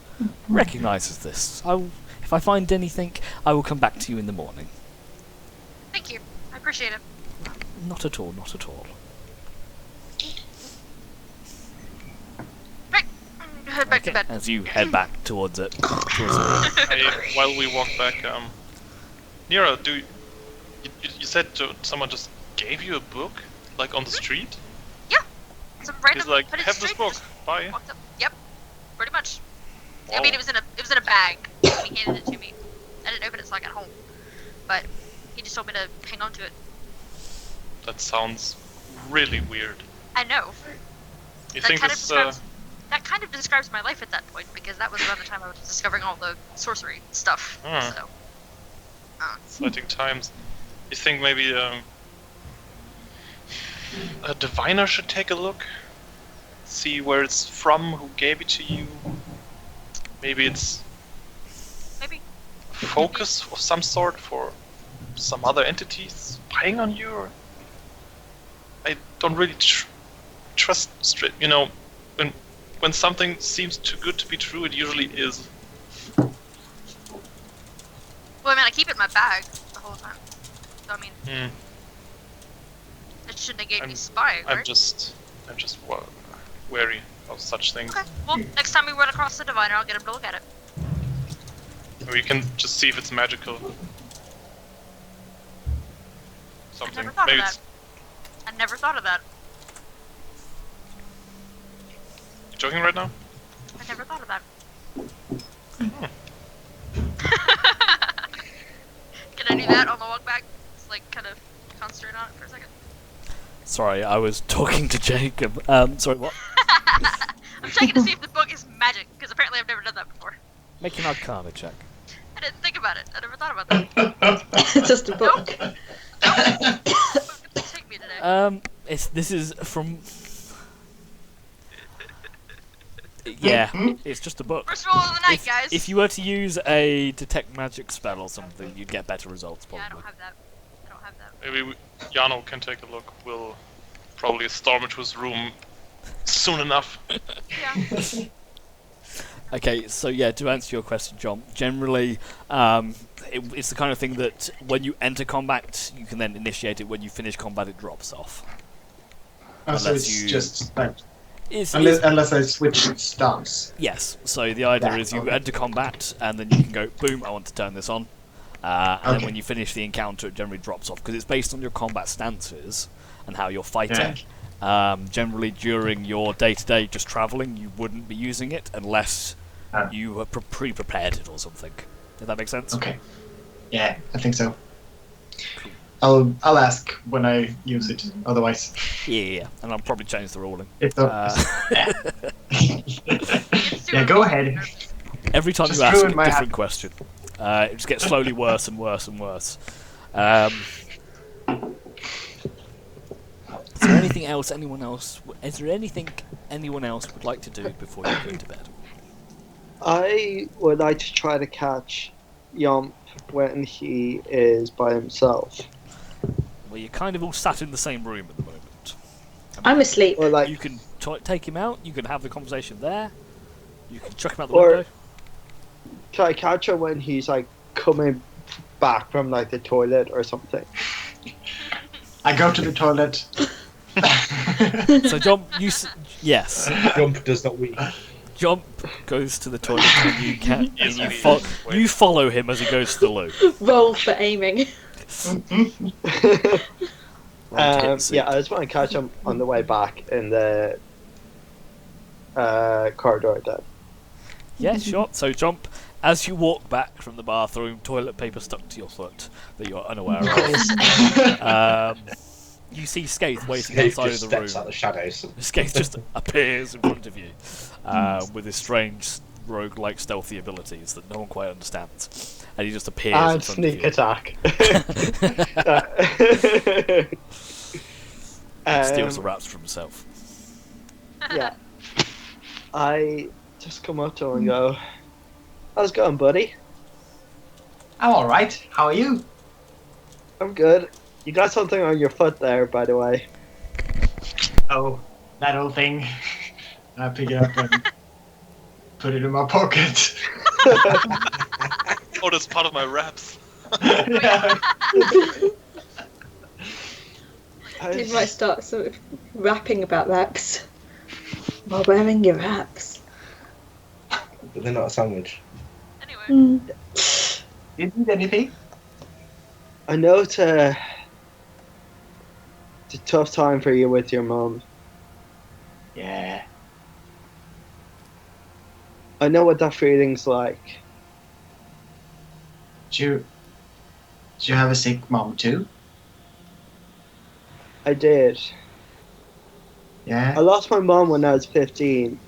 recognises this. If I find anything, I will come back to you in the morning. Thank you. I appreciate it. Not at all, not at all. Right. Head back to bed. As you head back towards it. While we walk back, Nira, you said someone just gave you a book, like on the street? Yeah. Some random. He's like, put it have straight, this book. just Bye. walked up. Yep. Pretty much. I Wow. mean, it was in a bag. He handed it to me. I didn't open it, so I got home. But he just told me to hang on to it. That sounds really weird. I know. You That think kind of this? That describes my life at that point, because that was around the time I was discovering all the sorcery stuff. So. Exciting times. You think maybe a diviner should take a look? See where it's from, who gave it to you? Maybe it's Maybe. focus of some sort for some other entities spying on you? Or I don't really trust straight. You know, when something seems too good to be true, it usually is. Well, I mean, I keep it in my bag the whole time. So, I mean, it shouldn't have gave me spying, right? I'm just wary of such things. Okay. Well, next time we run across the diviner, I'll get him to look at it. We can just see if it's magical. I Something. never thought Maybe of it's that. I never thought of that. You joking right now? I never thought of that. Can I do that on the walk back? Just like kind of concentrate on it for a second. Sorry, I was talking to Jacob. Sorry, what? I'm checking to see if the book is magic, because apparently I've never done that before. Make an Arcana check. I didn't think about it. I never thought about that. It's just a book. Take me today. This is from. Yeah, it's just a book. First roll of the night, guys. If you were to use a detect magic spell or something, you'd get better results Yeah, I probably. don't have that. I don't have that. Maybe Jano can take a look. We'll probably storm into his room soon enough. Yeah. Okay, so yeah, to answer your question, John, generally, it's the kind of thing that when you enter combat, you can then initiate it. When you finish combat, it drops off. Oh, so Unless it's you- just like It's, unless I switch stance. yes, so the idea Yeah, is you okay. enter combat, and then you can go, boom, I want to turn this on. And then Okay. when you finish the encounter, it generally drops off, because it's based on your combat stances and how you're fighting. Generally, during your day-to-day just travelling, you wouldn't be using it unless you were pre-prepared it or something. Does that make sense? Okay. Yeah, I think so. I'll ask when I use it. Otherwise, Yeah, and I'll probably change the ruling. if the yeah, go ahead. Every time Just you ask a ruin my different question, it just gets slowly worse and worse and worse. Is there anything else? Is there anything anyone else would like to do before you go to bed? I would like to try to catch Yomp when he is by himself. where you're kind of all sat in the same room at the moment. I'm asleep. Or like, You can take him out. You can have the conversation there. You can chuck him out the Or- window. can I catch him when he's like coming back from like the toilet or something? I go to the toilet. So Jump, yes, Jump does not weep. Jump goes to the toilet, and you can and Yes, you, please. you follow him as he goes to the loo. Roll for aiming. Roll to hit the seat. Yeah, I just want to catch him on the way back in the corridor then. Yeah, sure. So Jump, as you walk back from the bathroom, toilet paper stuck to your foot that you're unaware of. You see Skaith waiting Snape outside just of the steps out room. the shadows. Skaith just appears in front of you with his strange rogue-like stealthy abilities that no one quite understands. And he just appears in And front sneak of attack. you. Steals the wraps from himself. Yeah. I just come up to him and go, "How's it going, buddy? I'm alright. How are you? I'm good. You got something on your foot there, by the way." Oh, that old thing. I pick it up and put it in my pocket. Oh, that's part of my wraps. Yeah. You might start sort of rapping about wraps while wearing your wraps. But they're not a sandwich. Anyway. You need anything? I know it's a tough time for you with your mum. Yeah. I know what that feeling's like. Do you have a sick mom too? I did. Yeah. I lost my mum when I was 15.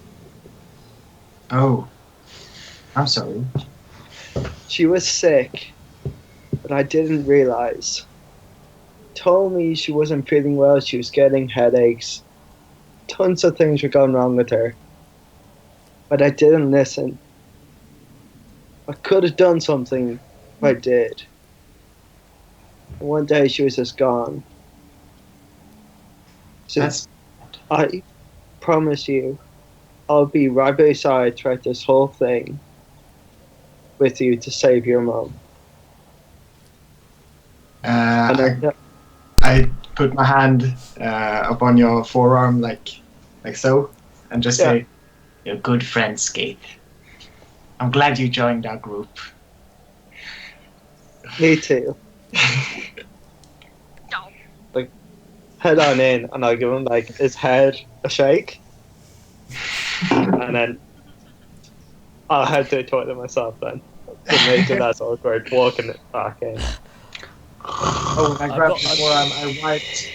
Oh. I'm sorry. She was sick, but I didn't realize. Told me she wasn't feeling well, she was getting headaches. Tons of things were going wrong with her. But I didn't listen. I could have done something if I did. One day she was just gone. Since I promise you, I'll be right by your side throughout this whole thing with you to save your mum. And I put my hand upon your forearm like so, and just say, "You're a good friend, Skate. I'm glad you joined our group." Me too. No. Head on in, and I'll give him like his head a shake, and then I'll head to the toilet myself. Then to make it less awkward walking it back in. Oh, I grabbed your forearm.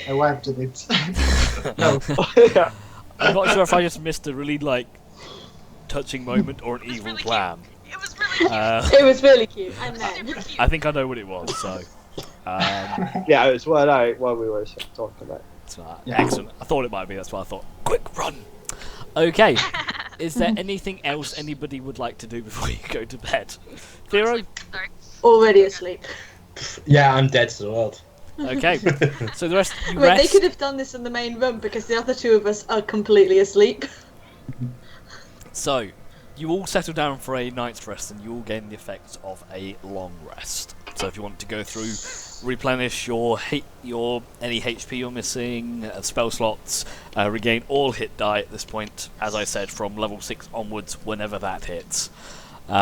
I wiped it. No. Yeah. I'm not sure if I just missed a really touching moment or an It was evil really plan. It was really cute. It was really cute. And then Super cute. I think I know what it was. So, Yeah, it was what we were talking about. so Yeah. excellent. I thought it might be. That's why I thought, quick run. Okay. Is there anything else anybody would like to do before you go to bed? Theo? Sorry. already asleep. Yeah, I'm dead to the world. Okay. So the rest, you Wait, they rest. could have done this in the main room because the other two of us are completely asleep. So, you all settle down for a night's rest and you all gain the effects of a long rest. So if you want to go through, replenish your any HP you're missing, spell slots, regain all hit die at this point, as I said, from level 6 onwards, whenever that hits. You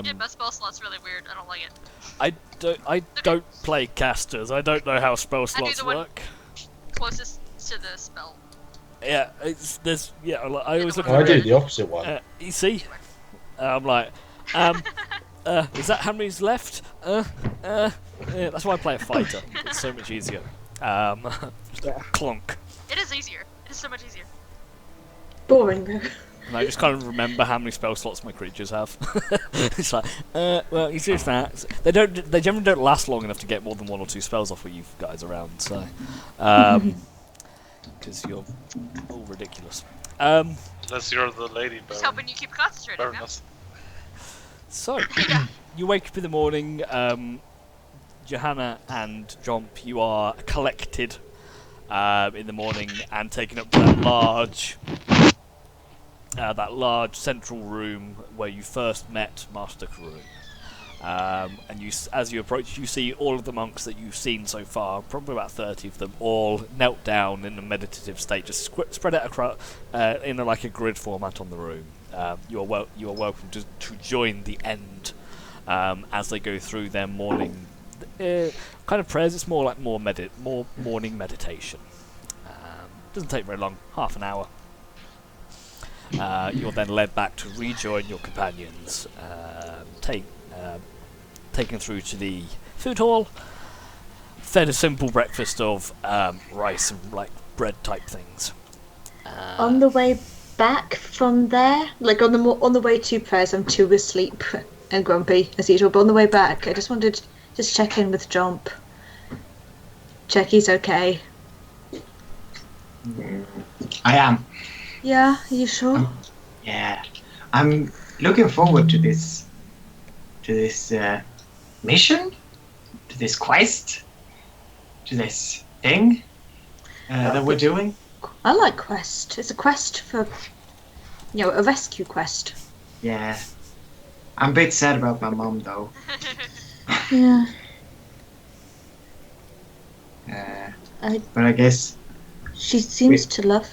did my spell slot's really weird. I don't like it. I don't play casters. I don't know how spell slots the one- work. Closest to the spell. Yeah, I always look Oh, I at do it. the opposite one. You see, I'm like, is that how many's left? Yeah, that's why I play a fighter. It's so much easier. Clunk. It is easier. It is so much easier. Boring though. And I just kind of remember how many spell slots my creatures have. It's like, well, you see that. They generally don't last long enough to get more than 1 or 2 spells off with you guys around, so. Because you're all ridiculous. Unless you're the lady Just baron. hoping you keep concentrating. Man. Baroness. So, you wake up in the morning, Johanna and Jomp, you are collected in the morning and taken up to that large central room where you first met Master Karun. And as you approach, you see all of the monks that you've seen so far, probably about 30 of them, all knelt down in a meditative state, just spread out across in a grid format on the room. You are welcome to join the end as they go through their morning kind of prayers. It's more morning meditation. Doesn't take very long, half an hour. You're then led back to rejoin your companions, taken through to the food hall, fed a simple breakfast of rice and bread type things. On the way back from there, on the way to prayers, I'm too asleep and grumpy as usual. But on the way back, I just wanted to just check in with Jomp. Check he's okay. I am. Yeah, are you sure? Yeah. I'm looking forward to this mission, to this quest, to this thing that we're doing. I like quest. It's a quest for, a rescue quest. Yeah. I'm a bit sad about my mom, though. Yeah. But I guess she seems to love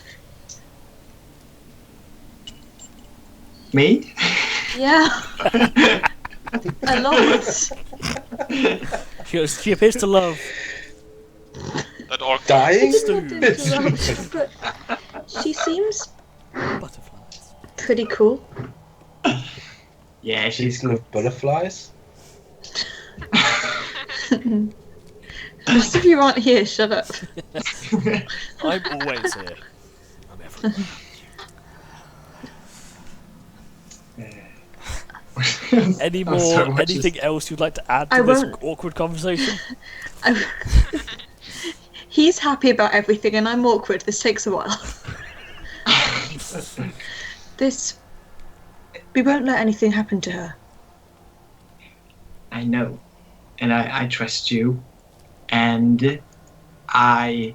me. Yeah. A lot. She appears to love That orc Dying? But she seems butterflies. pretty cool. Yeah, she's Speaking of butterflies, Most of you aren't here, shut up. I'm always here. I'm everywhere. Anything else you'd like to add to this awkward conversation? He's happy about everything and I'm awkward. This takes a while. We won't let anything happen to her. I know. And I trust you. And I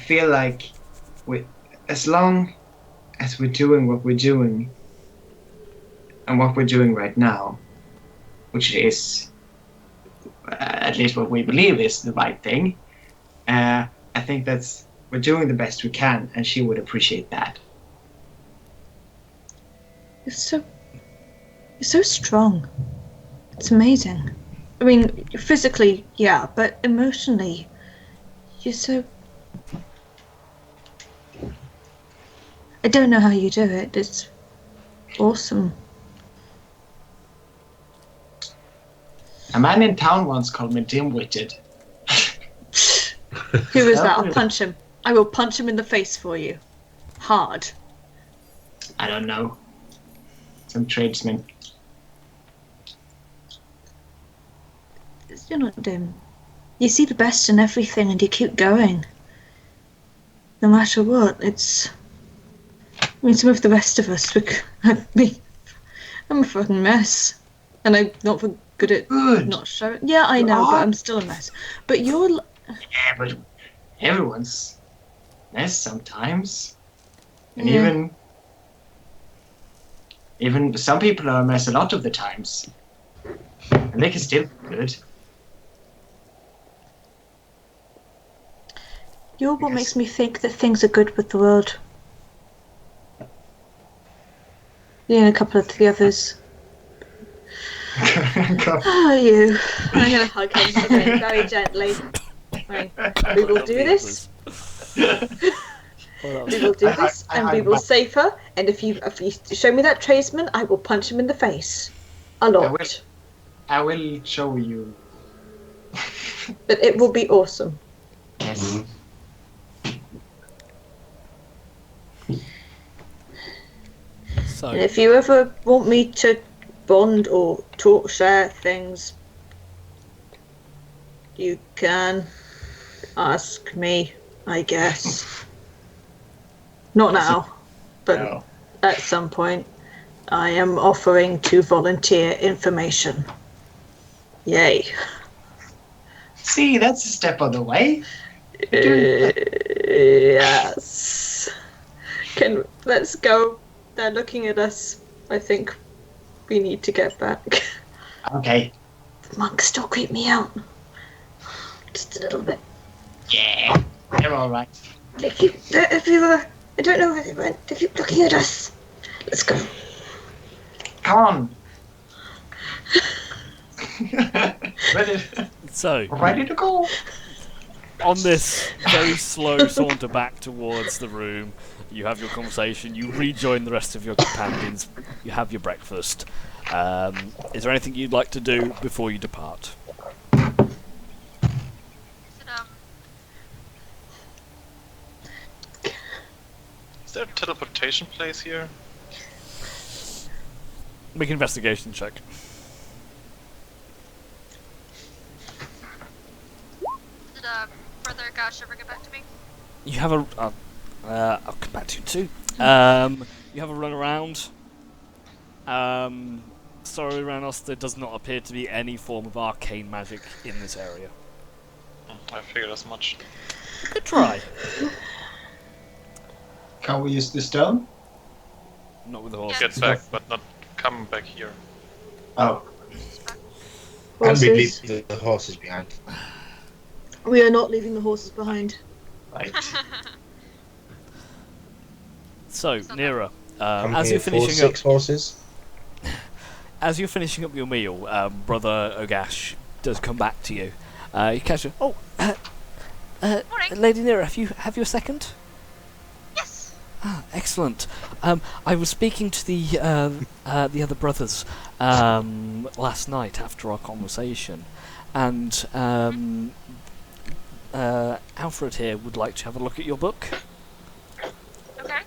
feel like as long as we're doing what we're doing, and what we're doing right now, which is at least what we believe is the right thing, I think we're doing the best we can, and she would appreciate that. You're so strong. It's amazing. I mean, physically, yeah, but emotionally, you're so... I don't know how you do it. It's awesome. A man in town once called me dim-witted. Who is that? I'll punch him. I will punch him in the face for you. Hard. I don't know. Some tradesman. You're not dim. You see the best in everything and you keep going. No matter what, some of the rest of us, I'm a fucking mess. And I'm not good at not showing. Yeah, I know, but I'm still a mess. But you're... Yeah, but everyone's a mess sometimes. And even some people are a mess a lot of the times. And they can still be good. You're what makes me think that things are good with the world. You and a couple of the others. Oh, you. I'm going to hug him today, very gently. Right. We will do this. We will do this, and we will save her. And if you show me that tradesman, I will punch him in the face. A lot. I will show you. But it will be awesome. Yes. So, And if you ever want me to bond or share things, you can ask me, I guess. Not now, but at some point. I am offering to volunteer information. Yay. See, that's a step on the way. Yes. Let's go. They're looking at us. I think we need to get back. Okay. The monks still creep me out. Just a little bit. Yeah. They're all right. I don't know where they went. They keep looking at us. Let's go. Come on. So, Ready to go. on this very slow saunter back towards the room, you have your conversation, you rejoin the rest of your companions, you have your breakfast. Is there anything you'd like to do before you depart? Is there a teleportation place here? Make an investigation check. Did Brother Gash ever get back to me? You have a... I'll come back to you too. You have a run around. Sorry, Ranos, there does not appear to be any form of arcane magic in this area. I figured as much. Good try. Can we use the stone? Not with the horse. Get back, but not come back here. Oh. And we Horses. leave the horses behind. We are not leaving the horses behind. Right. So, Nira, I'm as here you're for finishing 6 horses. As you're finishing up your meal, Brother Ogash does come back to you. You catch her. Oh, Morning. Lady Nira, have you a second? Yes. Ah, excellent. I was speaking to the other brothers last night after our conversation, and Alfred here would like to have a look at your book. Okay.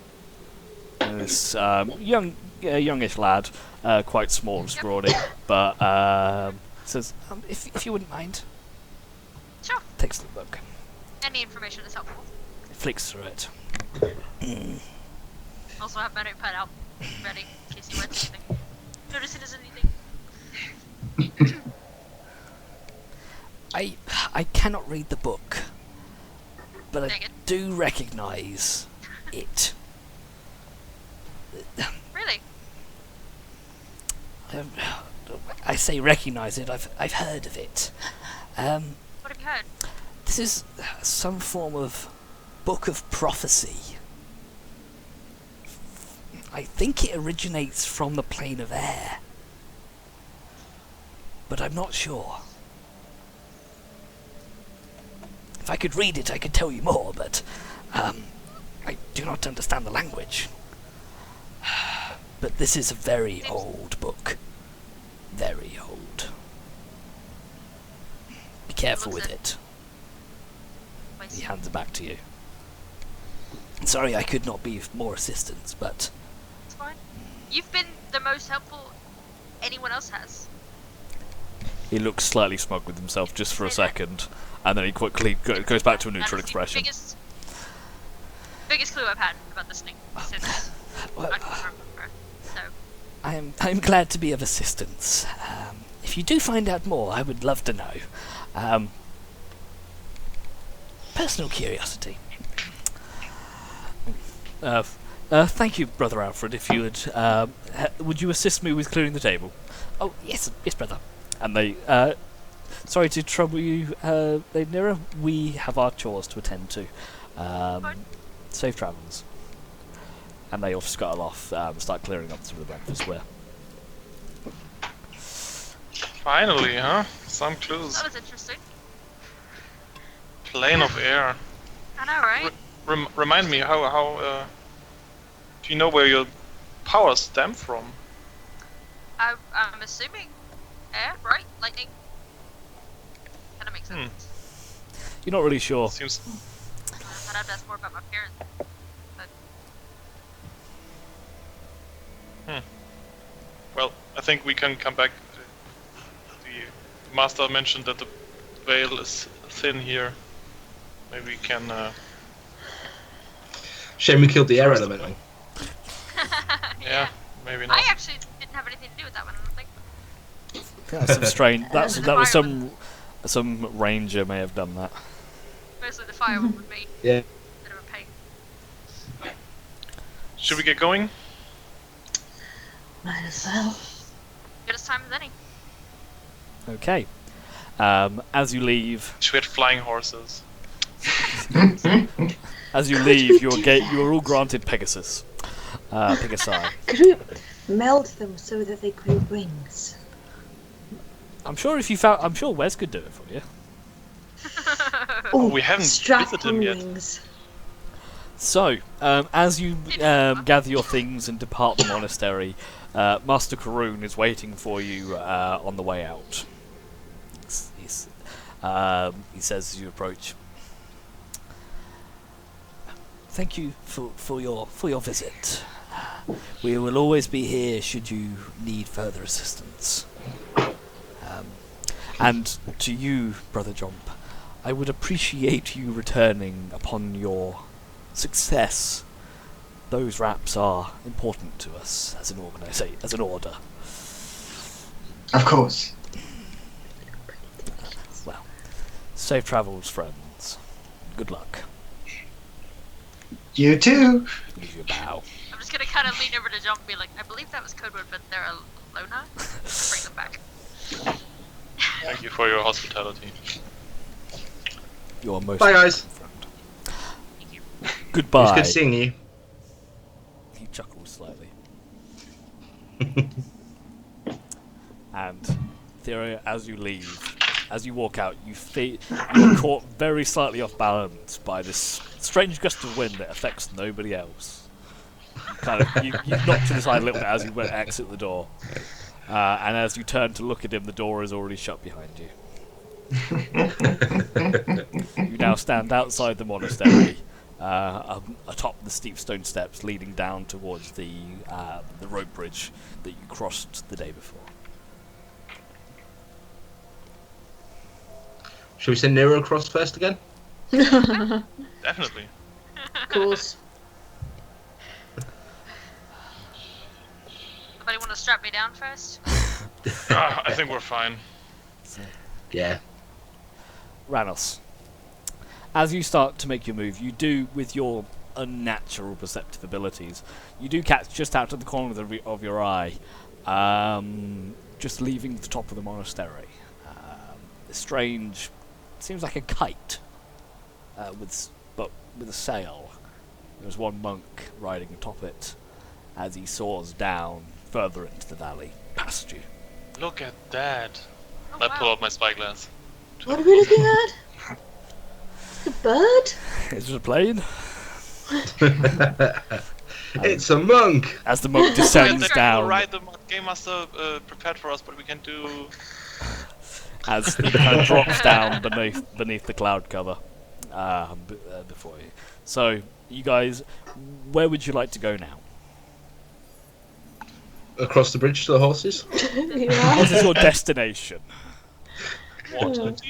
This youngish lad, quite small and scrawny, but says, if you wouldn't mind. Sure. Takes the book, Any information is helpful. flicks through it. Also have my notepad out, ready in case he writes anything. Notice it isn't anything. I cannot read the book, but I Dang it. do recognise it. Really? I say recognise it. I've heard of it. What have you heard? This is some form of book of prophecy. I think it originates from the plane of air, but I'm not sure. If I could read it, I could tell you more, but I do not understand the language. But this is a very old book. Very old. Be careful with it. He hands it back to you. Sorry I could not be of more assistance, but... It's fine. You've been the most helpful anyone else has. He looks slightly smug with himself just for a second, and then he quickly goes back to a neutral That's expression. the biggest clue I've had about this thing since Well, I can remember. So, I'm glad to be of assistance. If you do find out more, I would love to know. Personal curiosity. Thank you, Brother Alfred. If you would you assist me with clearing the table? Oh, yes, brother. And they, sorry to trouble you, Lady Nira. We have our chores to attend to. Safe travels. And they all scuttle off, start clearing up some of the breakfast ware. Finally, huh? Some clues. that was interesting. Plane of air. I know, right? Remind me, how do you know where your powers stem from? I'm assuming air, right? Lightning. Kinda makes sense. You're not really sure. Seems I'd have to ask more about my parents. But well. I think we can come back. The master mentioned that the veil is thin here. Maybe we can. Shame we killed the air elemental. Yeah, maybe not. I actually didn't have anything to do with that one, I don't think. That's some strange. That was some Some ranger may have done that. Mostly the fire one would be. Yeah. Bit of a pain. Should we get going? Might as well. Good as time as any. Okay. As you leave, Should we have flying horses? you're all granted Pegasus. Pegasi. Could we meld them so that they grew wings? I'm sure Wes could do it for you. Oh, we haven't strap visited him on yet. wings. So, as you gather your things and depart the monastery, Master Karoon is waiting for you on the way out. He says as you approach, "Thank you for your visit. We will always be here should you need further assistance. And to you, Brother Jomp, I would appreciate you returning upon your success. Those raps are important to us as an organisation, as an order." Of course. Well, safe travels, friends. Good luck. You too. Give you a bow. I'm just gonna kind of lean over to Jump and be like, I believe that was code word, but they're a loner. Bring them back. Thank you for your hospitality. You're most Bye, guys. welcome, friend. Thank you. Goodbye. It's good seeing you. He chuckles slightly. And Theo, as you leave, as you walk out, you're caught very slightly off balance by this strange gust of wind that affects nobody else. You knock to the side a little bit as you exit the door, and as you turn to look at him, the door is already shut behind you. You now stand outside the monastery, atop the steep stone steps leading down towards the road bridge that you crossed the day before. Should we send Nero across first again? Definitely. Of course. Anybody want to strap me down first? I think we're fine. Yeah. Ranos, as you start to make your move, you do, with your unnatural perceptive abilities, you do catch just out of the corner of your eye, just leaving the top of the monastery, a strange, seems like a kite, with a sail. There's one monk riding atop it as he soars down further into the valley past you. Look at that. Oh, I pull wow. out my spyglass. What are we looking at? A bird? Is it a plane? It's a monk. As the monk We descends had down, right, the game master prepared for us, but we can do. as he kind of drops down beneath the cloud cover before you. So, you guys, where would you like to go now? Across the bridge to the horses. Yeah. What is your destination? Waterdeep?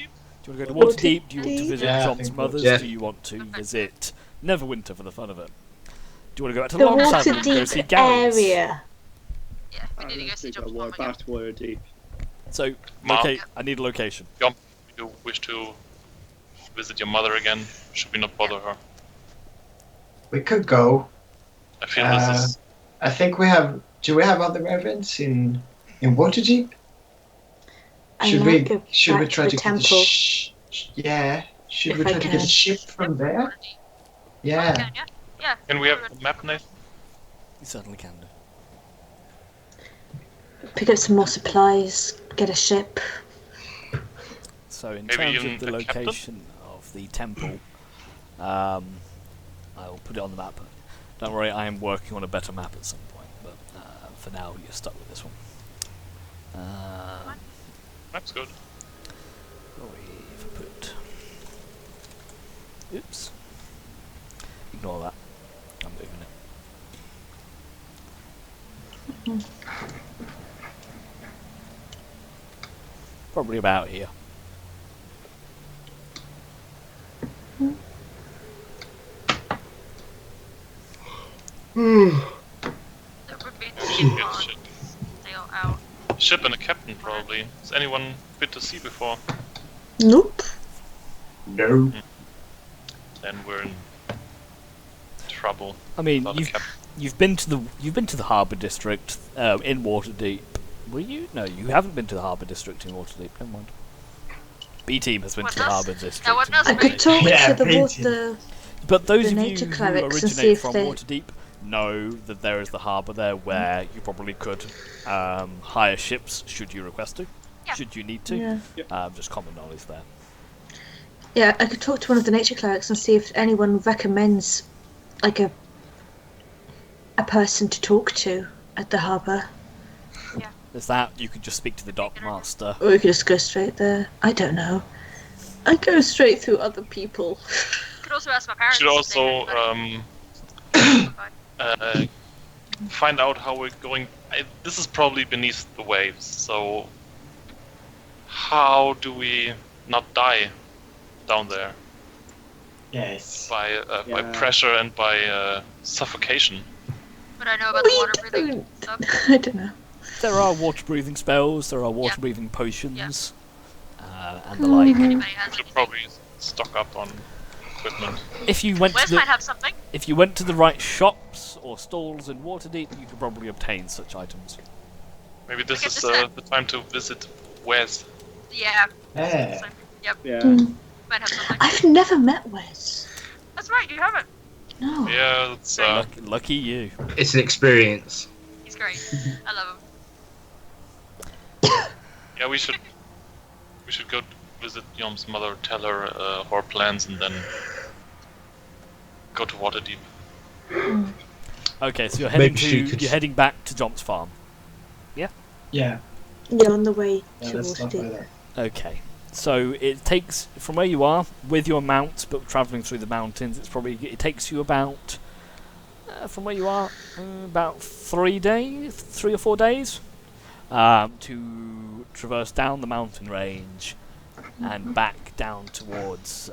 Do you want to go to Waterdeep? Do you want to visit Yeah, I John's think mother's? yeah. Do you want to visit Neverwinter for the fun of it? Do you want to go back to The Longsaddle and go see Waterdeep Gary's? area. Yeah, we need to go see Jump's mom again. back to Waterdeep. So, Mom. okay, I need a location. Do you wish to visit your mother again? Should we not bother her? We could go. I feel this is. I think we have. Do we have other events in Waterdeep? I Should might we go should we back try to to the get a temple. yeah? Should we If I try to get a can. ship from there? Waterdeep. Yeah. Okay, yeah. Can we have a map, Nathan? You certainly can do. Pick up some more supplies. Get a ship. So, in Maybe terms even of the the captain? location of the temple, I will put it on the map. Don't worry, I am working on a better map at some point, but for now, you're stuck with this one. Map's good. We've put. Oops. Ignore that. I'm moving it. Probably about here. There would be Should two be a on ship. sail out. Ship and a captain, probably. Has anyone been to sea before? Nope. No. Then we're in trouble. I mean, Without a captain. you've been to the harbour district in Waterdeep. Were you? No, you haven't been to the harbour district in Waterdeep. Never mind. B team has been What to the else? harbour district. Now what in else I Waterdeep. could talk Yeah, to the painting. water. But those the of you nature who clerics and see originate if from they- Waterdeep know that there is the harbour there where you probably could hire ships should you request to, Yeah. should you need to. Yeah. Just common knowledge there. Yeah, I could talk to one of the nature clerics and see if anyone recommends like a person to talk to at the harbour. There's that. You could just speak to the dock master. Or we could just go straight there. I don't know. I go straight through other people. You could also ask my parents. Should if they also had money. find out how we're going. This is probably beneath the waves, so how do we not die down there Yes. by Yeah. pressure and by suffocation? But I know about the water breathing don't. stuff. I don't know. There are water breathing spells. There are water Yeah. breathing potions, Mm-hmm. and the like. If anybody has We should anything. probably stock up on equipment. If you went Wes to might the have something. if you went to the right shops or stalls in Waterdeep, you could probably obtain such items. Maybe this Okay, is this the time to visit Wes. Yeah. Yeah. So, yep. Yeah. Might have something. I've never met Wes. That's right. You haven't. No. Yeah, it's Lucky you. It's an experience. He's great. I love him. yeah. We should go visit Yom's mother, tell her our plans, and then go to Waterdeep. Okay, so you're heading Maybe she to could- you're heading back to Jomp's farm. Yeah. You're on the way Yeah, to let's stop by Waterdeep. there. Okay, so it takes from where you are with your mount, but travelling through the mountains. It takes you about from where you are about 3 or 4 days to traverse down the mountain range and back down towards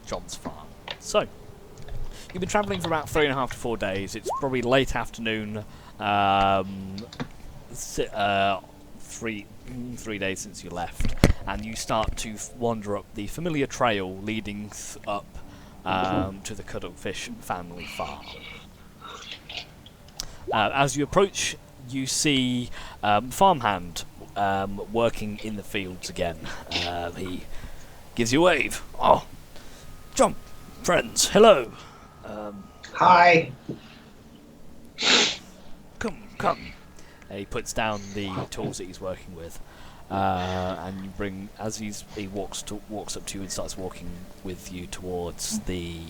John's farm. So you've been travelling for about 3.5 to 4 days. It's probably late afternoon. 3 days since you left, and you start to wander up the familiar trail leading up to the Cuttlefish family farm. As you approach, you see farmhand working in the fields again. He gives you a wave. Oh, John, friends, hello. Hi. Come. He puts down the tools that he's working with, and you bring as he walks up to you and starts walking with you towards the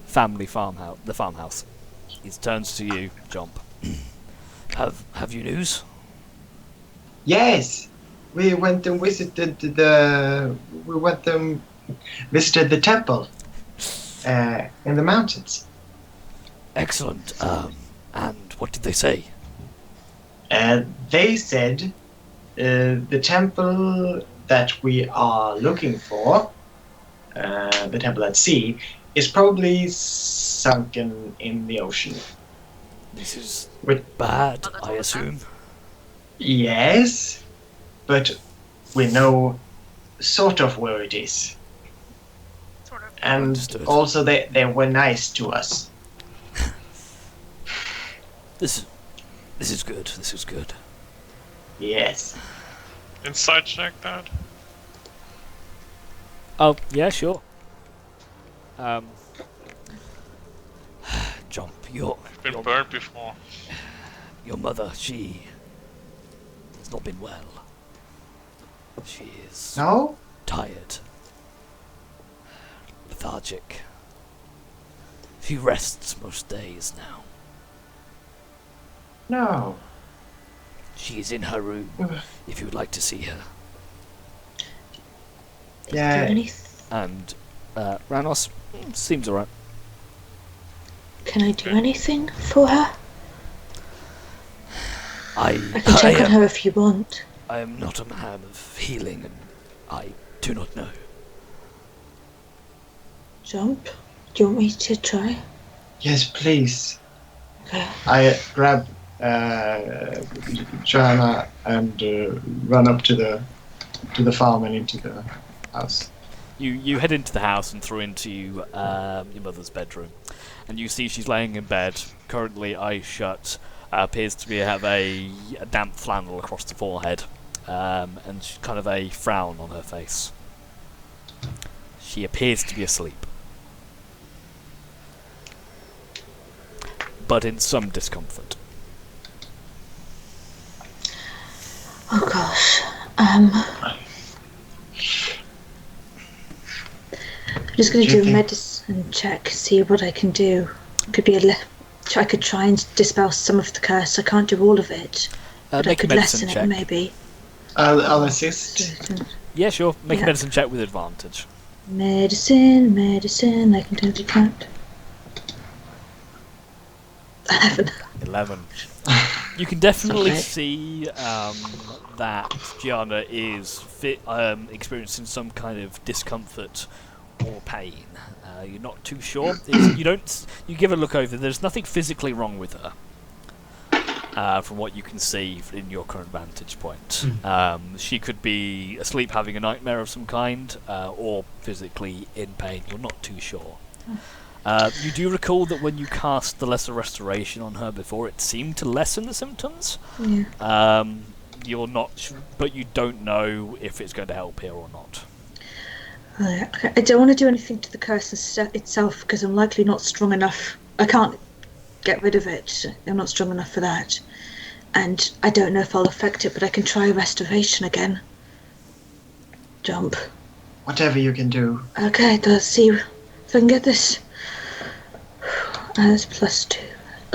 family farmhouse. The farmhouse. He turns to you, Jump. Have you news? Yes. We went and visited visited the temple in the mountains. Excellent. And what did they say? They said the temple that we are looking for, the temple at sea, is probably sunken in the ocean. This is Wait. bad, Oh, that's I all assume. Yes, but we know sort of where it is. Sort of. And Understood. also they were nice to us. This is good. This is good. Yes. Inside check that. Oh, yeah, sure. Jump, Been burned before. your mother, she has not been well. She is No? tired, lethargic. She rests most days now. No. She is in her room, if you would like to see her. Is Yeah. there any... And Ranos seems alright. Can I do anything for her? I I can check on am, her if you want. I am not a man of healing, and I do not know. Jump? Do you want me to try? Yes, please. Okay. I grab Joanna and run up to the to the farm and into the house. You head into the house and through into your mother's bedroom, and you see she's laying in bed, currently eyes shut, appears to have a damp flannel across the forehead, and kind of a frown on her face. She appears to be asleep, but in some discomfort. Oh gosh. I'm just going to do a medicine check, see what I can do. Could be I could try and dispel some of the curse. I can't do all of it, but I could lessen it maybe. I'll assist. Yeah, sure. Make a medicine check with advantage. Medicine. I can totally count. 11. You can definitely see that Gianna is experiencing some kind of discomfort or pain. You're not too sure. You give a look over. There's nothing physically wrong with her, from what you can see in your current vantage point. She could be asleep, having a nightmare of some kind, or physically in pain. You're not too sure. You do recall that when you cast the Lesser Restoration on her before, it seemed to lessen the symptoms. Yeah. You're not, but you don't know if it's going to help here or not. I don't want to do anything to the curse itself because I'm likely not strong enough. I can't get rid of it. I'm not strong enough for that. And I don't know if I'll affect it, but I can try restoration again. Jump. Whatever you can do. Okay, let's see if I can get this. That's +2.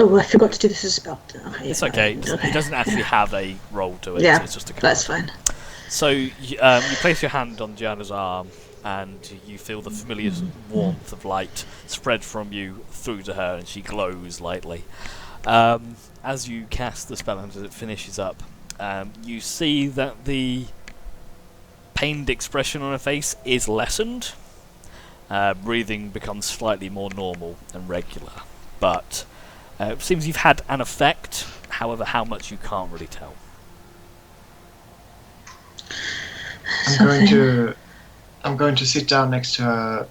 Oh, I forgot to do this as a spell. Okay, it's okay. It doesn't actually have a roll to it. Yeah, it's just a card. That's fine. So you place your hand on Gianna's arm, and you feel the familiar warmth of light spread from you through to her, and she glows lightly. As you cast the spell and as it finishes up, you see that the pained expression on her face is lessened. Breathing becomes slightly more normal and regular, but it seems you've had an effect. However, how much you can't really tell. I'm going to sit down next to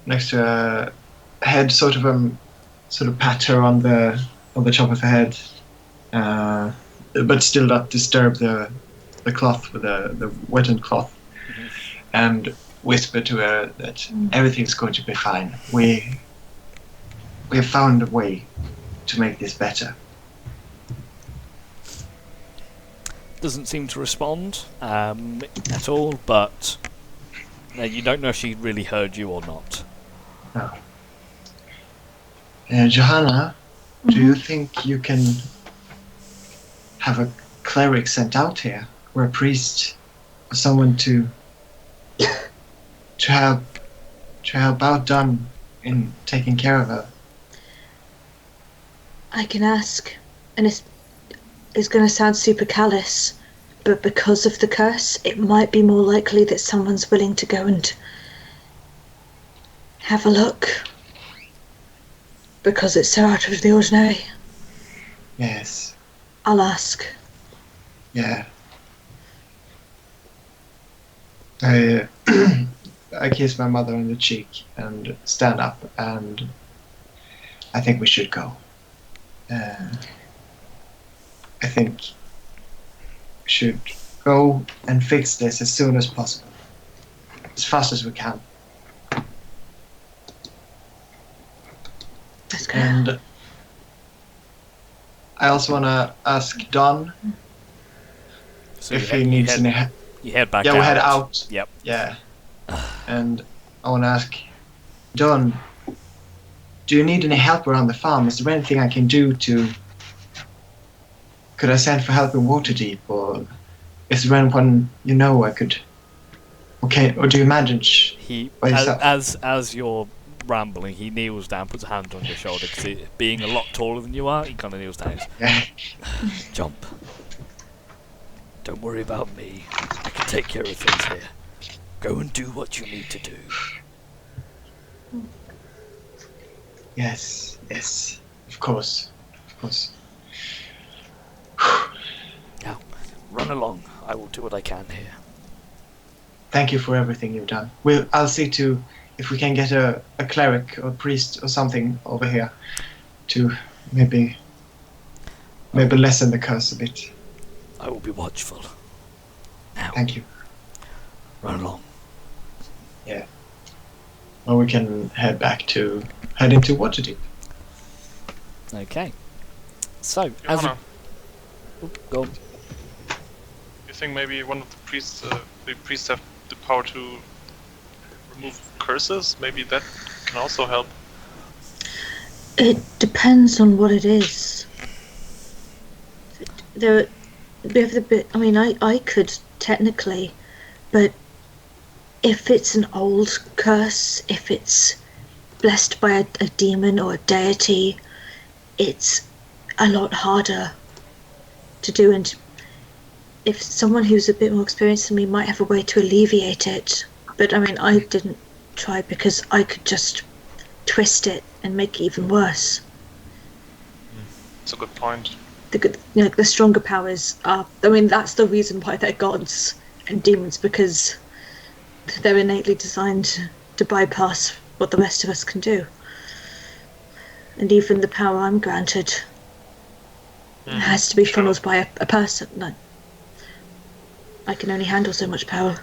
her head, sort of pat her on the top of her head, but still not disturb the cloth with the wetted cloth, and whisper to her that everything's going to be fine. We have found a way to make this better. Doesn't seem to respond at all, but you don't know if she really heard you or not. No. Johanna, do you think you can have a cleric sent out here, or a priest, or someone to help out Dunn in taking care of her? I can ask, and it's going to sound super callous, but because of the curse, it might be more likely that someone's willing to go and have a look. Because it's so out of the ordinary. Yes. I'll ask. Yeah. I kiss my mother on the cheek and stand up, and I think we should go. I think we should go and fix this as soon as possible. As fast as we can. Let's go. And I also want to ask Don if he needs any help. You head back out. Yeah, we head out. Yep. Yeah. And I want to ask Don, do you need any help around the farm? Is there anything I can do to... Could I send for help in Waterdeep, or is there anyone I could... Okay, or do you manage by yourself? As you're rambling, he kneels down, puts a hand on your shoulder, because being a lot taller than you are, he kind of kneels down. Yeah. Jump. Don't worry about me. I can take care of things here. Go and do what you need to do. Yes, of course. Now, run along. I will do what I can here. thank you for everything you've done. I'll see to if we can get a cleric or priest or something over here to maybe lessen the curse a bit. I will be watchful. Now, Thank you. run along. Yeah. Or we can head into Waterdeep. Okay. So, as Johanna, go on. you think maybe one of the priests have the power to remove curses? Maybe that can also help. It depends on what it is. We have the bit. I mean, I could technically, but if it's an old curse, if it's blessed by a demon or a deity, it's a lot harder to do. And if someone who's a bit more experienced than me might have a way to alleviate it, but I mean, I didn't try because I could just twist it and make it even worse. That's a good point. The stronger powers are. I mean, that's the reason why they're gods and demons, because they're innately designed to bypass what the rest of us can do. And even the power I'm granted has to be funneled by a person. Like, I can only handle so much power.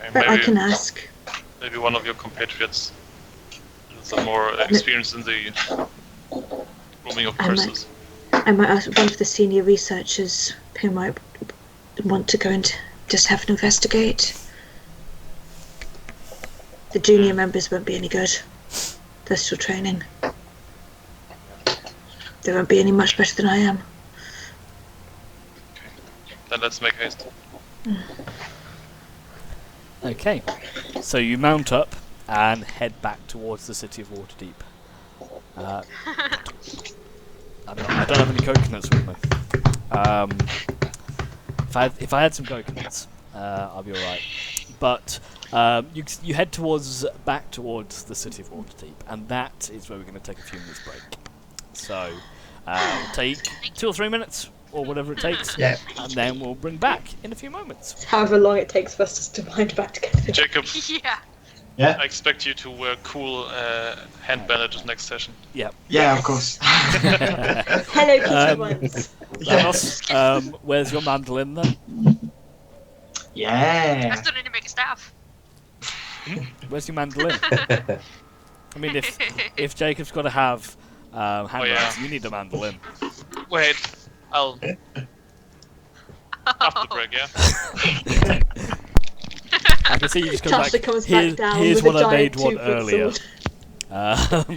Okay, But I can ask. Maybe one of your compatriots is more experienced in the rooming of curses. I might ask one of the senior researchers who might want to go and just have an investigate. The junior members won't be any good. They're still training. They won't be any much better than I am. Then let's make haste. Okay. So you mount up and head back towards the city of Waterdeep. I don't have any coconuts with me. If I had some coconuts, I'll be alright. But you head back towards the city of Waterdeep, and that is where we're going to take a few minutes break. So we'll take 2 or 3 minutes, or whatever it takes, Yeah. and then we'll bring back in a few moments. However long it takes for us to bind back together. Jacob, Yeah. Yeah? I expect you to wear cool hand bandages next session. Yeah. Yeah, of course. Hello Kitty ones. Thanos, where's your mandolin then? I Yeah. still need to make a staff. Where's your mandolin? I mean, if Jacob's got to have handguns, you need a mandolin. Wait, I'll... After the break, yeah? I can see you just come Tasha back. comes back down Here's with what a I made giant one earlier. sword.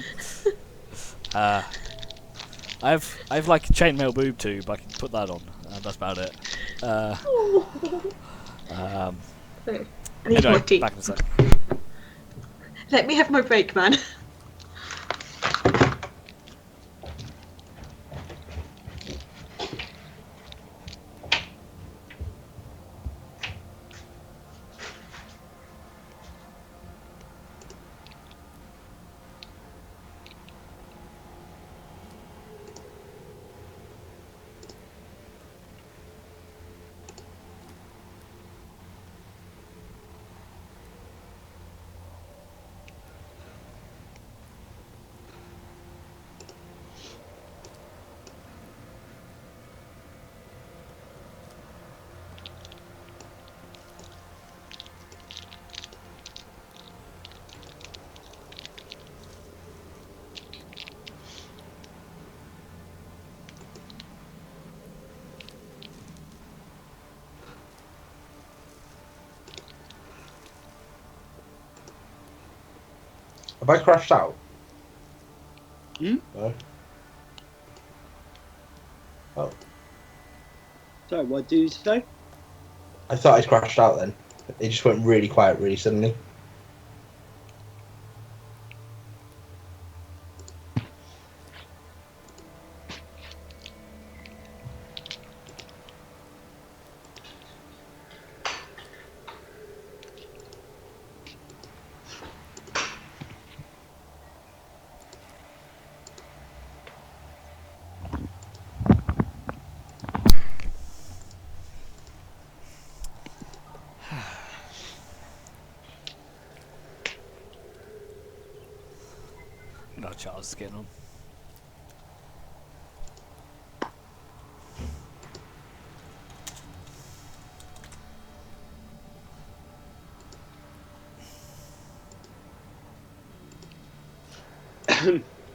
I've like a chainmail boob tube. I can put that on. That's about it. I need Anyway, more tea. back in a sec. Let me have my break, man. Have I crashed out? Hmm? No. Oh. Sorry, what did you say? I thought I'd crashed out then. It just went really quiet really suddenly. No, Charles is getting on.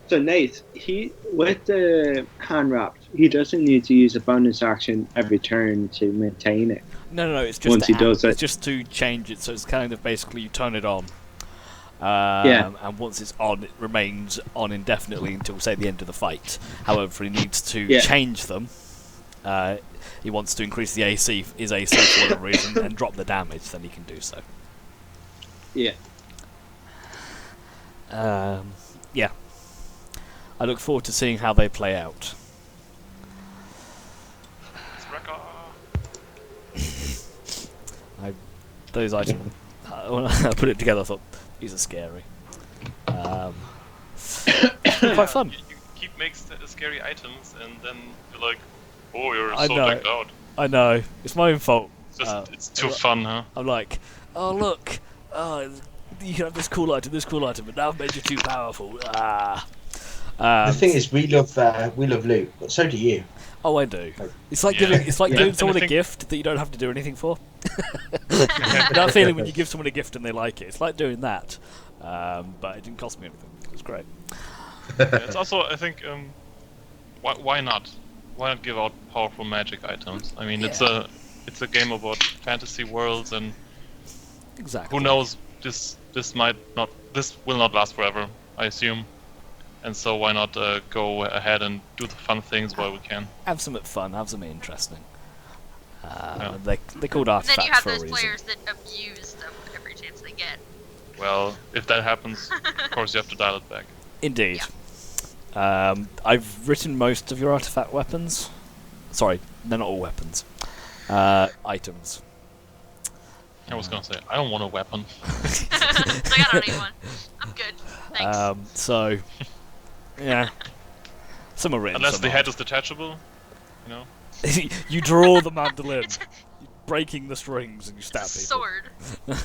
So Nate, he with the hand wrapped, he doesn't need to use a bonus action every turn to maintain it. No, it's just Once he does it's it. just to change it, so it's kind of basically you turn it on. Yeah. And once it's on, it remains on indefinitely until, say, the end of the fight. However, he needs to Yeah. change them. He wants to increase the AC, his AC for whatever reason, and drop the damage, then he can do so. Yeah. Yeah. I look forward to seeing how they play out. Those items, when I put it together, I thought, these are scary. Quite fun. You keep making scary items, and then you're like, oh, you're I so know. decked out. I know, it's my own fault. It's just, it's too fun, huh? I'm like, oh look, you can have this cool item, but now I've made you too powerful. The thing is, we love loot, but so do you. Oh, I do. It's like Yeah. giving someone a Anything- gift that you don't have to do anything for. That feeling when you give someone a gift and they like it. It's like doing that, but it didn't cost me anything. It was great. Yeah, it's also, I think, why not? Why not give out powerful magic items? I mean, it's a game about fantasy worlds, and Exactly. who knows? This will not last forever, I assume. And so why not go ahead and do the fun things while we can? Have something fun. Have something interesting. Yeah. They called Then artifacts you have for a those reason. players that abuse them every chance they get. Well, if that happens, of course you have to dial it back. Indeed. I've written most of your artifact weapons. Sorry, they're not all weapons. Items. I was gonna say, I don't want a weapon. It's like, I don't need one. I'm good. Thanks. So, yeah. Some are written. Unless some the head aren't. is detachable, you know. You draw the mandolin, breaking the strings, and you stab It's a people. sword.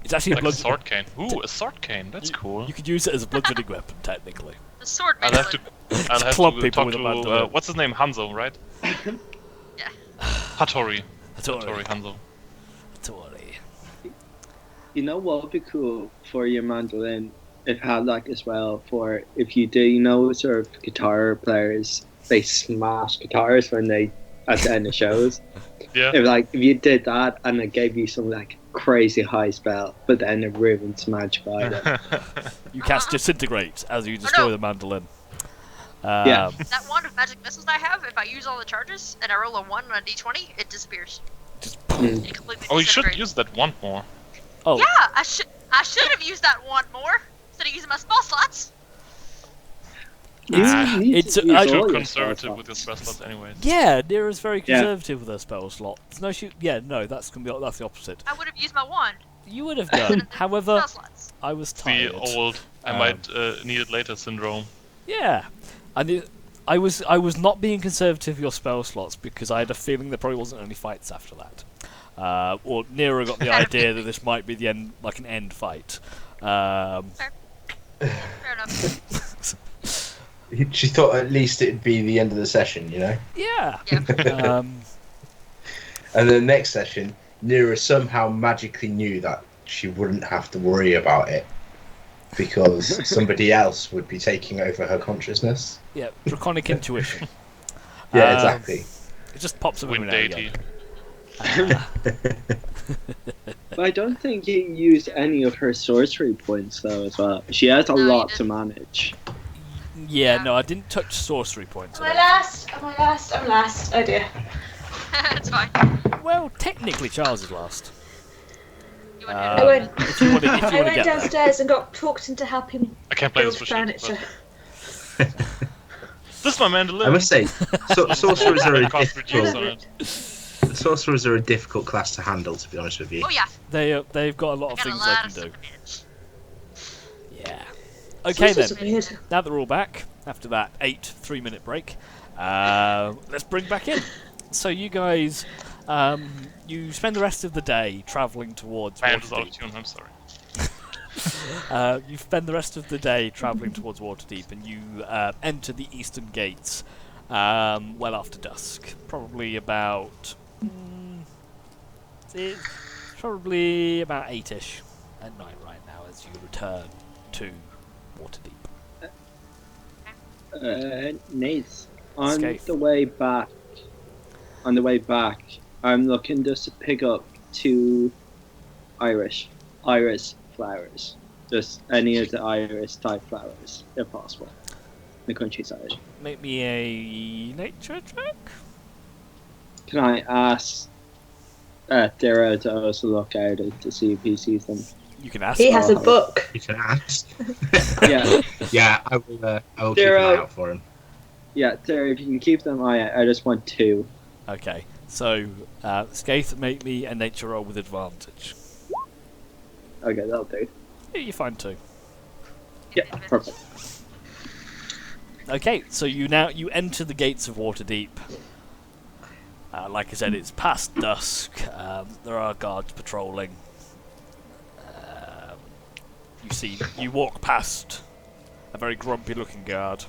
It's actually Like a a blood. sword cane. Ooh, a sword cane. That's cool. You could use it as a bludgeoning weapon, technically. The sword I'll have to. mandolin. I'll have club to people talk with a to mandolin. what's his name? Hanzo, right? Yeah. Hattori. Hattori. Hattori Hanzo. Hattori. You know what would be cool for your mandolin? If it had like as well for if you do, you know, sort of guitar players, they smash guitars when they at the end of shows. Yeah. If you did that and it gave you some like crazy high spell, but then it ruins magic item. You cast Disintegrate as you destroy no. the mandolin. Yeah. That wand of magic missiles I have, if I use all the charges and I roll a 1 on a d20, it disappears. Just It completely Oh, you should disintegrates. use that one more. oh, Yeah, I should have used that wand more instead of using my spell slots. it's to use I- all Too your conservative spell with your slots. spell slots, anyways. yeah, Nira's very Yeah. conservative with her spell slots. No, that's the opposite. I would have used my wand. You would have done. However, Spell slots. I was The tired. old I might need it later syndrome. Yeah, and I was not being conservative with your spell slots because I had a feeling there probably wasn't any fights after that. Or Nira got the idea that this might be the end, like an end fight. Fair enough. She thought at least it'd be the end of the session, you know? Yeah. Yeah. And the next session, Nira somehow magically knew that she wouldn't have to worry about it because somebody else would be taking over her consciousness. Yeah, draconic intuition. Yeah, exactly. It just pops up every Win now and deity. again. But I don't think you used any of her sorcery points though as well. She has a No, you lot to didn't. manage. Yeah, Yeah. no, I didn't touch sorcery points. Am I last? Am I last? I'm last. Oh dear. It's fine. Well, technically, Charles is last. You went I went. If you want to I get went there. downstairs and got talked into helping I can't play build this for shit. furniture. but- This is my mandolin. I must say, sorcerers are a Cost reduced on difficult. it. Sorcerers are a difficult class to handle, to be honest with you. Oh yeah. They've got a lot I of got a things they lot can of do. stuff. Yeah. Okay then. Sorcerers are weird. Now that we're all back after that 3-minute break, let's bring back in. So you guys, you spend the rest of the day travelling towards Band is out of Waterdeep. tune, I'm sorry. You spend the rest of the day travelling towards Waterdeep, and you enter the eastern gates well after dusk. Probably about... it's probably about 8ish at night right now as you return to Waterdeep. Nate, on Scaife. the way back, I'm looking just to pick up 2 iris flowers. Just any of the iris type flowers, if possible. In the countryside. Make me a nature check. Can I ask Dara to also look out to see if he sees them? You can ask. He has a book. You can ask. Yeah. Yeah, I will keep an eye out for him. Yeah, Dara, if you can keep them eye out, I just want 2. Okay, so Scaife, make me a nature roll with advantage. Okay, that'll do. Yeah, you find 2. Yeah, perfect. Okay, so you enter the gates of Waterdeep. Like I said, it's past dusk. There are guards patrolling. You walk past a very grumpy-looking guard.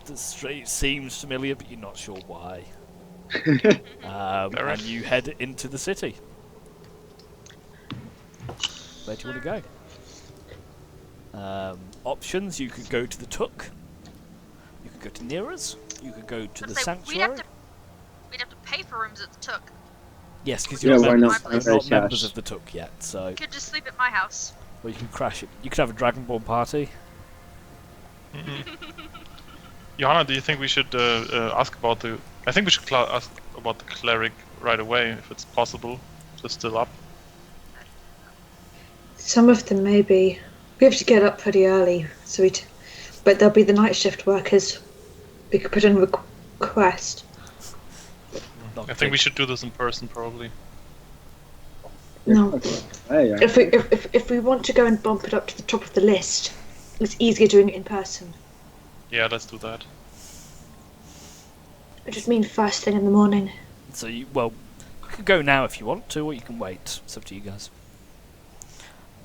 The street seems familiar, but you're not sure why. And you head into the city. Where do you want to go? Options: you could go to the Took. You could go to Neera's. You could go to the Sanctuary. We'd have to pay for rooms at the Took. Yes, because Yeah, you're why not not? members of the Took yet, so... You could just sleep at my house. Or you can crash it. You could have a Dragonborn party. Johanna, do you think we should ask about the... I think we should ask about the cleric right away, if it's possible. If it's still up. Some of them may be. We have to get up pretty early, so but they'll be the night shift workers. We could put in a request. I think we should do this in person, probably. No. Hey, If we want to go and bump it up to the top of the list, it's easier doing it in person. Yeah, let's do that. I just mean first thing in the morning. So you could go now if you want to, or you can wait. It's up to you guys.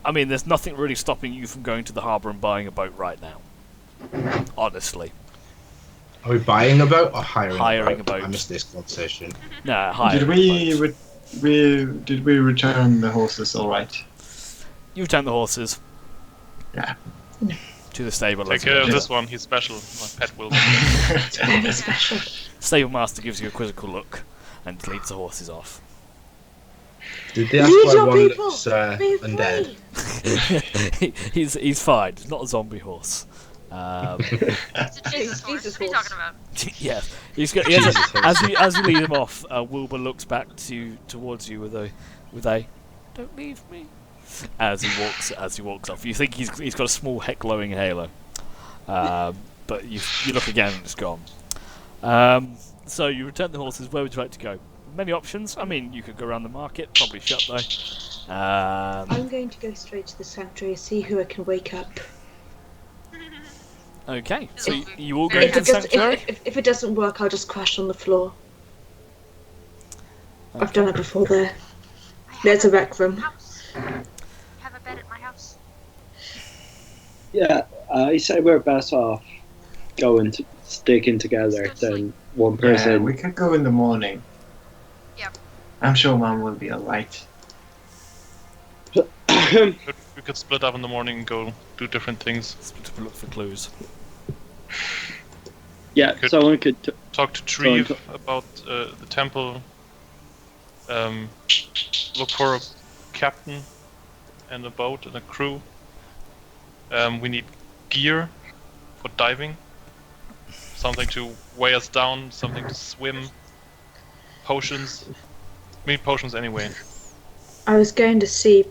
I mean, there's nothing really stopping you from going to the harbour and buying a boat right now. Honestly. Are we buying a boat or hiring Hiring a a boat? boat. I missed this conversation. No, hiring Did a boat. did we return the horses all right? You return the horses. Yeah. To the stable. Take as care of well. this one, he's special. My pet will. It's very special. Stable master gives you a quizzical look and leads the horses off. Did they ask Lead why your one people! looks Be free! undead? he's fine. He's not a zombie horse. It's a Jesus horse. Jesus What are you horse. talking about? Yeah, he has as you lead him off, Wilbur looks back towards you with a "Don't leave me" as he walks off. You think he's got a small glowing halo, but you look again and it's gone. So you return the horses. Where would you like to go? Many options. I mean, you could go around the market. Probably shut though. I'm going to go straight to the sanctuary, see who I can wake up. Okay, so you all go Very to the sanctuary. If it doesn't work, I'll just crash on the floor. I've done it before there. There's a rec room. House. Have a bed at my house. Yeah, I say we're best off sticking together than one Yeah, person. we could go in the morning. Yep. I'm sure Mom will be alright. We could split up in the morning and go do different things. Split up and look for clues. Yeah, Could- someone could. Talk to Treve about the temple. Look for a captain and a boat and a crew. We need gear for diving. Something to weigh us down, something to swim. Potions. We need potions anyway. I was going to see.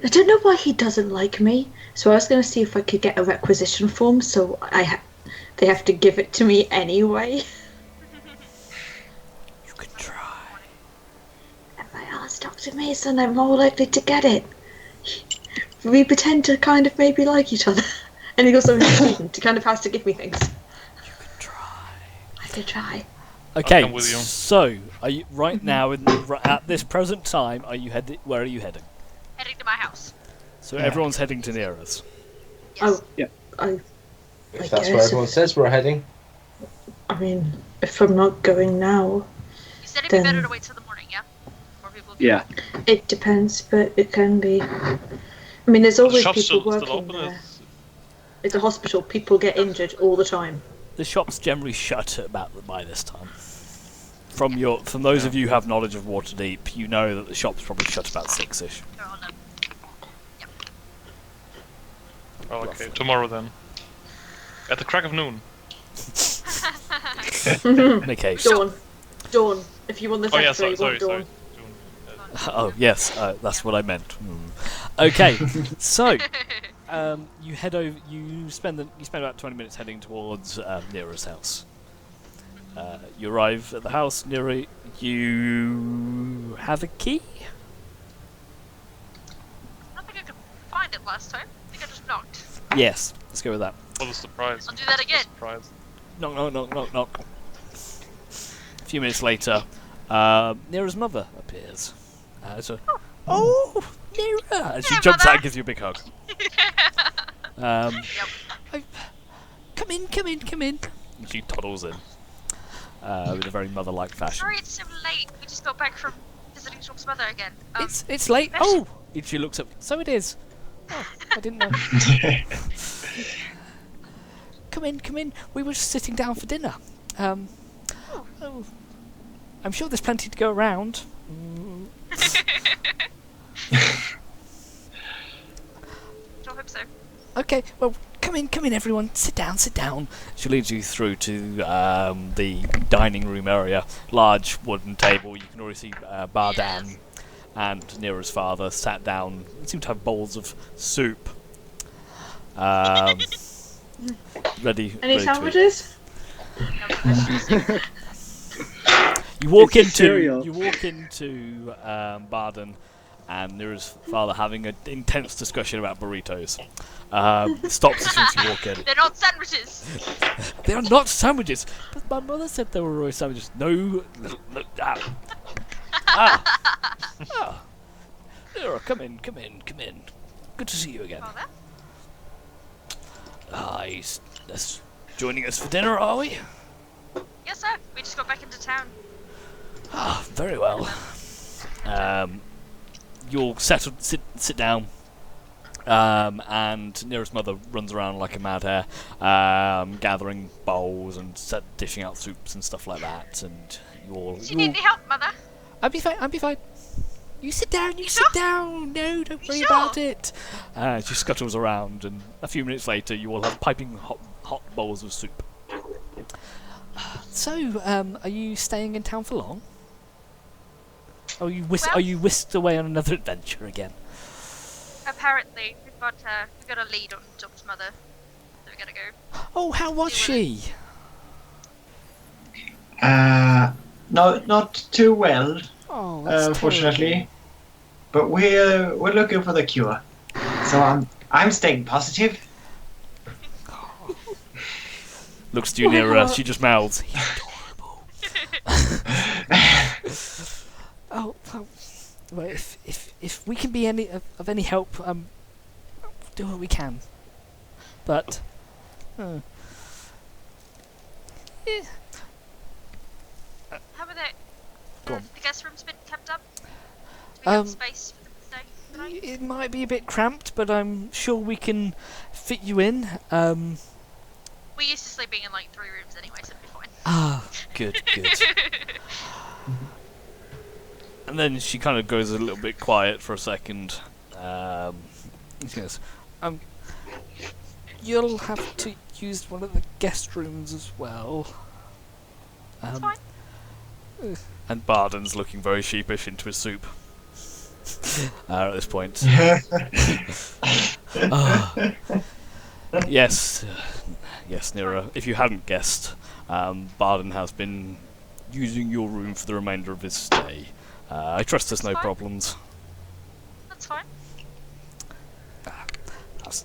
I don't know why he doesn't like me, so I was going to see if I could get a requisition form, so they have to give it to me anyway. You can try. If I ask Dr. Mason, I'm more likely to get it. We pretend to kind of maybe like each other, and he goes over to the student. He kind of has to give me things. You can try. I could try. Okay, come with you. so are you right now at this present time? Where are you heading? Heading to my house. So everyone's heading to Neera's. Yes. I If that's where guess everyone says we're heading. I mean, if I'm not going now, You said it'd be better Then- to wait till the morning, yeah? More people will be Yeah. it depends, but it can be. I mean, there's always shop's people still working open. there. It's a hospital. People get injured all the time. The shop's generally shut at about by this time. From those of you who have knowledge of Waterdeep, you know that the shop's probably shut about 6ish. They're all done. Oh, okay. Tomorrow then. At the crack of noon. In a case. Dawn. If you want the Oh yeah, secretary, sorry. you want Dawn. Oh yes, that's what I meant. Okay, so you head over. You spend about 20 minutes heading towards Neera's house. You arrive at the house. Neera, you have a key. I don't think I could find it last time. I think I just knocked. Yes, let's go with that. What a surprise. I'll do that again. Surprise. Knock, knock, knock, knock, knock. A few minutes later, Neera's mother appears. Oh, Neera! And she Hey, jumps Mother. out and gives you a big hug. Come in. And she toddles in with a very mother-like fashion. Sorry it's so late. We just got back from visiting Shop's mother again. It's late. Oh! And she looks up. So it is. Oh, I didn't know. Come in. We were just sitting down for dinner. I'm sure there's plenty to go around. Don't hope so. Okay, well, come in, everyone. Sit down. She leads you through to the dining room area. Large wooden table. You can already see Bardan and Neera's father sat down. They seem to have bowls of soup. Ready. Any ready to eat. sandwiches? You walk It's a into cereal. Barden and Neera's father having an intense discussion about burritos. Stops as soon as you walk in. They're not sandwiches. They are not sandwiches. But my mother said they were always sandwiches. No. Neera, come in. Good to see you again. Father? He's joining us for dinner, are we? Yes, sir. We just got back into town. Very well. You'll sit down, and Neera's mother runs around like a mad hare, gathering bowls and dishing out soups and stuff like that. And Do you need any help, Mother? I'll be fine. You sit down. sure? No, don't worry sure? about it. She scuttles around, and a few minutes later, you will have piping hot bowls of soup. So, are you staying in town for long? Are you whisked away on another adventure again? Apparently, we've got a lead on Shop's mother. So we gotta go. Oh, how was she? No, not too well, Oh, that's unfortunately. terrible. But we're looking for the cure. So I'm staying positive. Looks to you, Neera. She just mouths. He's adorable. Well, if we can be of any help, do what we can. But, yeah. How about that? Go on. The guest room's been kept up. Do we have space for the stay tonight? It might be a bit cramped, but I'm sure we can fit you in. We're used to sleeping in like 3 rooms anyway, so it'll be fine. Good. And then she kind of goes a little bit quiet for a second. She goes, you'll have to use one of the guest rooms as well. It's fine. And Barden's looking very sheepish into his soup at this point. Yes, Neera. If you hadn't guessed, Barden has been using your room for the remainder of his stay. I trust there's no That's fine. problems. That's fine.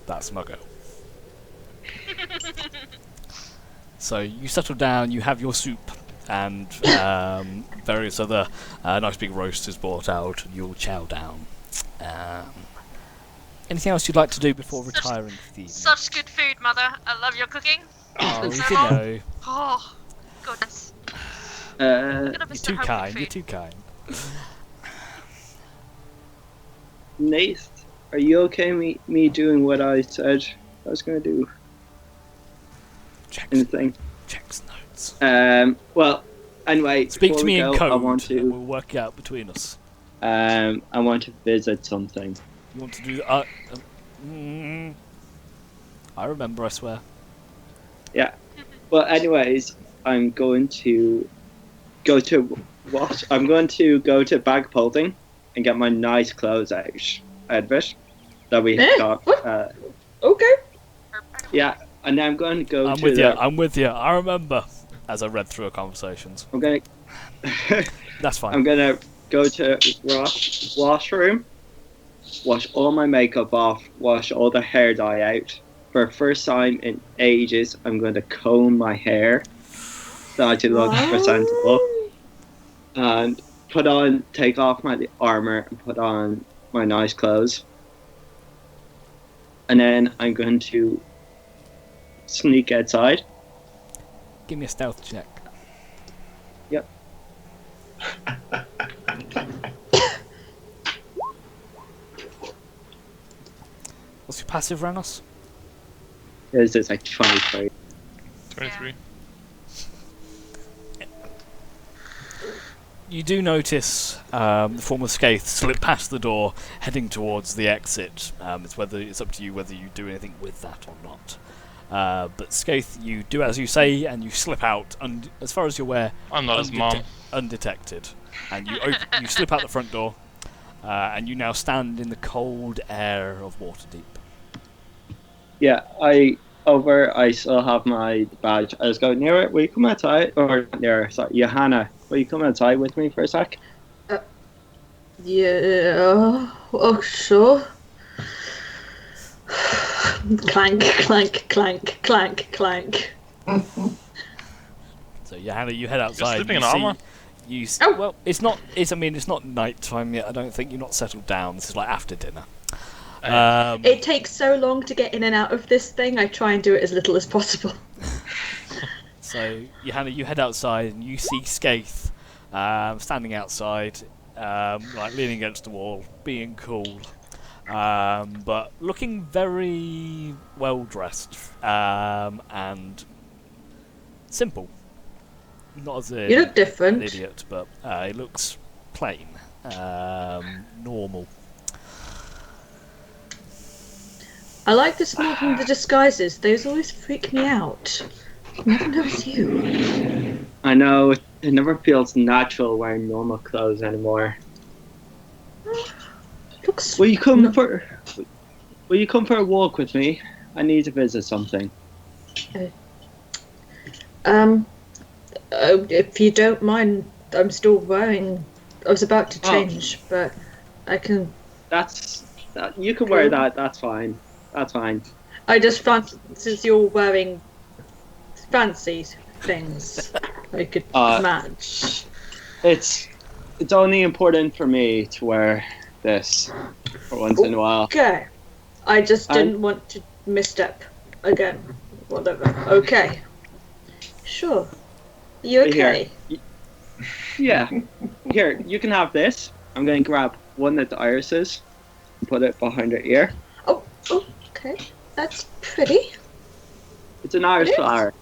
That's my go. So you settle down, you have your soup, and various other nice big roast is brought out, and you'll chow down. Anything else you'd like to do before retiring for the evening? Such good food, Mother. I love your cooking. Oh, So you long. know. Oh, goodness. Uh, Gonna You're miss too the home kind. cooked You're food. too kind. Nate, are you okay me doing what I said I was going to do? Checks, Anything? checks notes. Well, anyway, Speak before to we me in go, code, I want and to we'll work it out between us. I want to visit something. You want to do? I remember. I swear. Yeah. Well, anyways, I'm going to go to what? I'm going to go to Bagpolting and get my nice clothes out of it that we got. Okay. Yeah, and then I'm going to go I'm to with you. the. I'm with you. I remember. As I read through our conversations. I'm gonna. That's fine. I'm gonna go to washroom, wash all my makeup off, wash all the hair dye out. For the first time in ages, I'm going to comb my hair so I can look presentable, and take off my armor and put on my nice clothes. And then I'm going to sneak outside. Give me a stealth check. Yep. What's your passive, Ranos? It's like 23. 23. You do notice the form of Skaith slip past the door, heading towards the exit. It's up to you whether you do anything with that or not. But Skaith, you do as you say, and you slip out. And as far as you're aware, I'm not his mom. undetected. And you you slip out the front door, and you now stand in the cold air of Waterdeep. Yeah, I still have my badge. I just go, Nira, will you come outside? Or Nira, sorry, Johanna, will you come outside with me for a sec? Yeah. Oh, sure. Clank, clank, clank, clank, clank. So Johanna, you head outside. You're sleeping in you see- armor? You s- Oh. Well, it's not. It's not night time yet. I don't think you're not settled down. This is like after dinner. It takes so long to get in and out of this thing, I try and do it as little as possible. So, Johanna, you head outside and you see Skaith standing outside, like leaning against the wall, being cool, but looking very well dressed and simple. Not as You look an different. idiot, but he looks plain, normal. I like this more than the disguises. Those always freak me out. I never know it's you. I know, it never feels natural wearing normal clothes anymore. Looks. Will you come for a walk with me? I need to visit something. If you don't mind, I'm still wearing. I was about to change, but I can. You can wear that. That's fine. That's fine. I just fancy, since you're wearing fancy things, I could match. It's only important for me to wear this for once in a while. Okay. I just didn't want to misstep again. Whatever. Okay. Sure. You okay? Yeah. Here, you can have this. I'm going to grab one of the irises and put it behind her ear. Oh, okay. That's pretty. It's an iris It is. flower.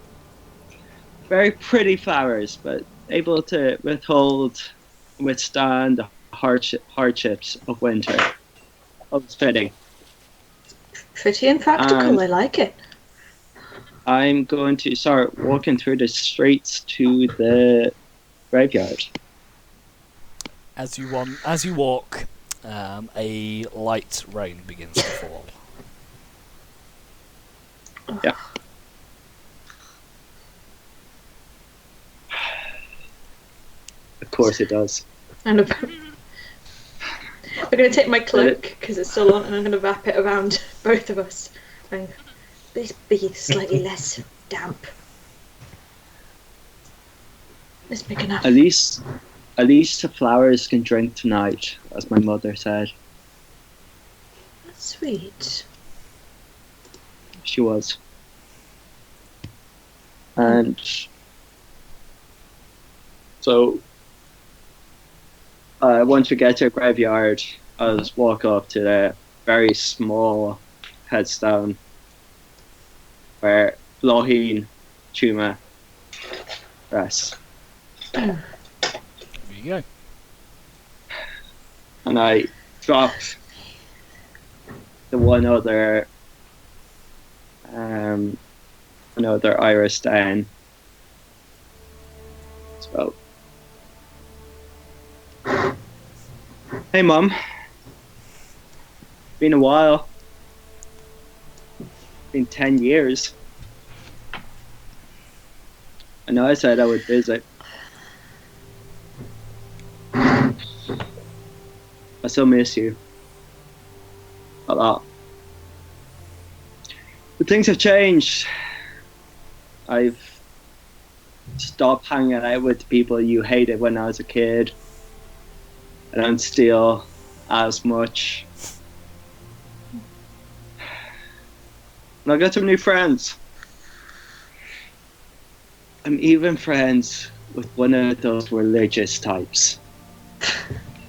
Very pretty flowers, but able to withstand the hardships of winter. Oh, it's fitting. Pretty and practical. I like it. I'm going to start walking through the streets to the graveyard. As you walk, a light rain begins to fall. Yeah. Of course it does. And I'm going to take my cloak because it's still on, and I'm going to wrap it around both of us. And please be slightly less damp. It's big enough. At least the flowers can drink tonight, as my mother said. Sweet. She was. And so once we get to a graveyard, I'll just walk up to the very small headstone where Lohin Chuma rests. There you go. And I drop the one other iris down. So, hey Mum, been a while. Been 10 years. I know I said I would visit. I still miss you a lot. But things have changed. I've stopped hanging out with the people you hated when I was a kid. I don't steal as much. And I got some new friends. I'm even friends with one of those religious types.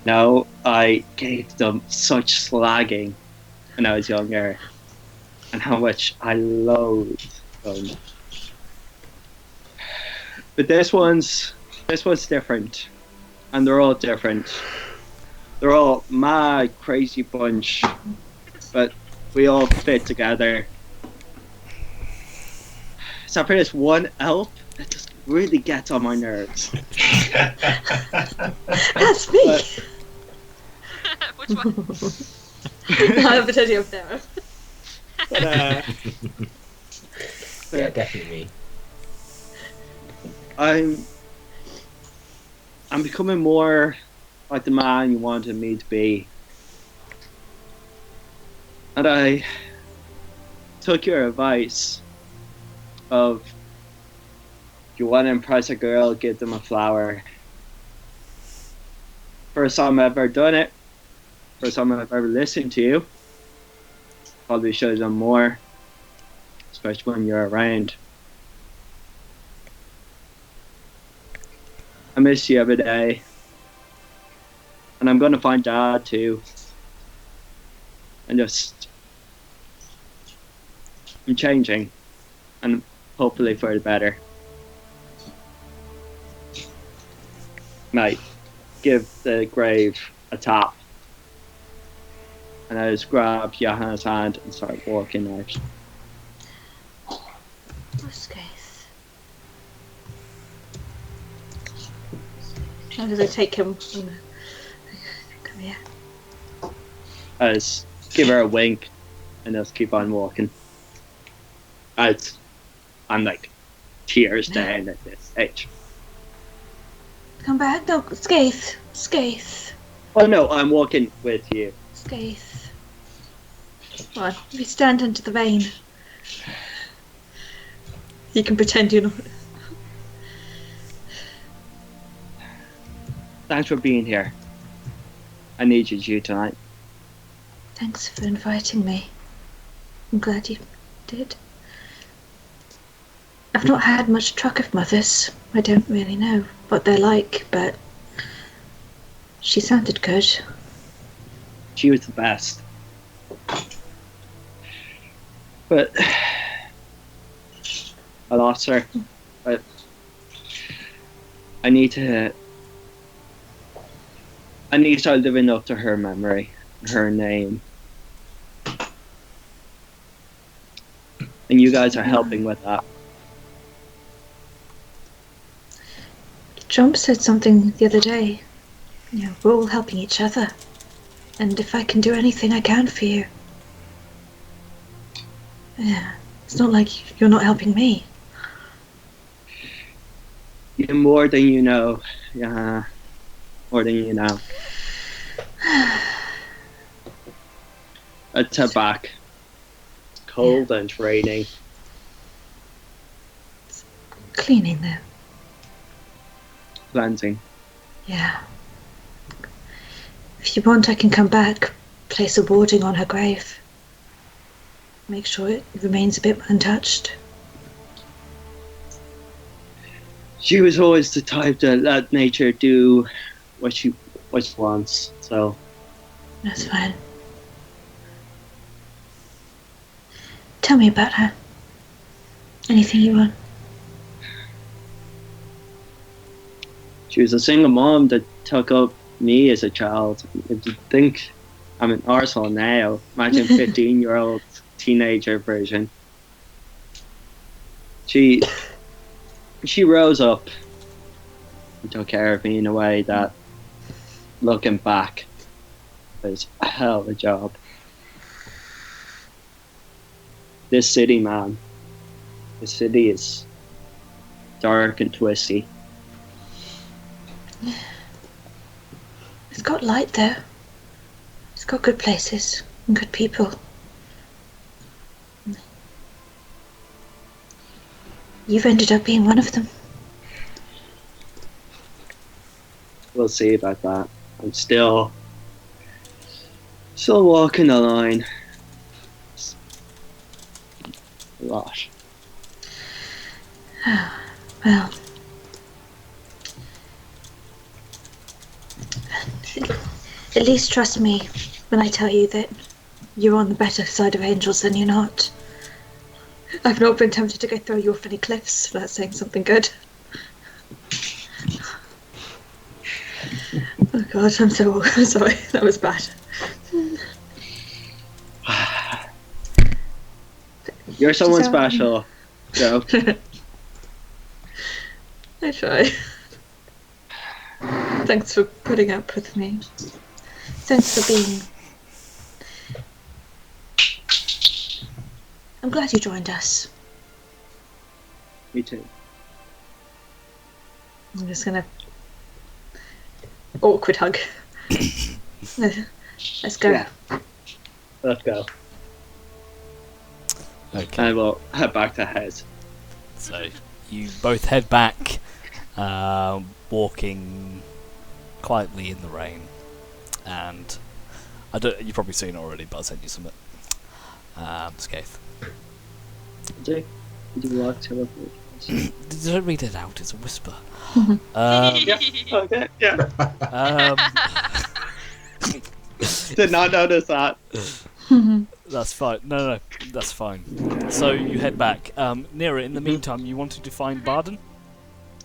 Now, I gave them such slagging when I was younger, and how much I loathe them. But this one's different, and they're all different. They're all mad, crazy bunch, but we all fit together. Except for this one elf that just really gets on my nerves. That's me. Which one? I'm potentially up there. But, Yeah, definitely me. I'm becoming more like the man you wanted me to be. And I took your advice of, if you want to impress a girl, give them a flower. First time I've ever done it. First time I've ever listened to you. Probably should have done more, especially when you're around. I miss you every day. And I'm going to find Dad too. And I'm changing. And hopefully for the better. Might give the grave a tap. And I just grab Johanna's hand and start walking out. Skaith. How does I take him? Come here. I just give her a wink and just keep on walking. I'm like tears down at this age. Come back, no, Skaith. Skaith. Oh no, I'm walking with you. Skaith. Come on, if you stand into the vein. You can pretend you're not. Thanks for being here. I needed you tonight. Thanks for inviting me. I'm glad you did. I've not had much truck of mothers. I don't really know what they're like, but she sounded good. She was the best. But I lost her. But I need to start living up to her memory, her name. And you guys are helping with that. Trump said something the other day. You know, we're all helping each other. And if I can do anything I can for you. Yeah, it's not like you're not helping me. You're more than you know. Yeah, more than you know. Let's head back. It's cold and it's raining. Cleaning though. Cleansing. Yeah. If you want, I can come back, place a warding on her grave. make sure it remains a bit untouched. She was always the type to let nature do what she wants. So That's fine. Tell me about her. Anything you want. she was a single mom that took up me as a child. If you think I'm an arsehole now, imagine 15-year-old teenager version. She rose up and took care of me in a way that, looking back, was a hell of a job. This city, man. This city is dark and twisty. It's got light there. It's got good places and good people. You've ended up being one of them. We'll see about that. I'm still walking the line. It's a lot. Well, at least trust me when I tell you that you're on the better side of angels than you're not. I've not been tempted to go throw you off any cliffs for that saying something good. Oh God, I'm so sorry. That was bad. You're someone special, Joe. I try. Thanks for putting up with me. Thanks for being... I'm glad you joined us. Me too. I'm just gonna... Awkward hug. Let's go. Yeah. Let's go. Okay. I will head back to Hez. So you both head back, walking quietly in the rain, and you've probably seen it already, but I sent you some. Skaith. Did you walk to Don't read it out. It's a whisper. Yeah. Okay. Yeah. Did not notice that. That's fine. No, that's fine. So you head back. Nira, in the meantime, you wanted to find Barden?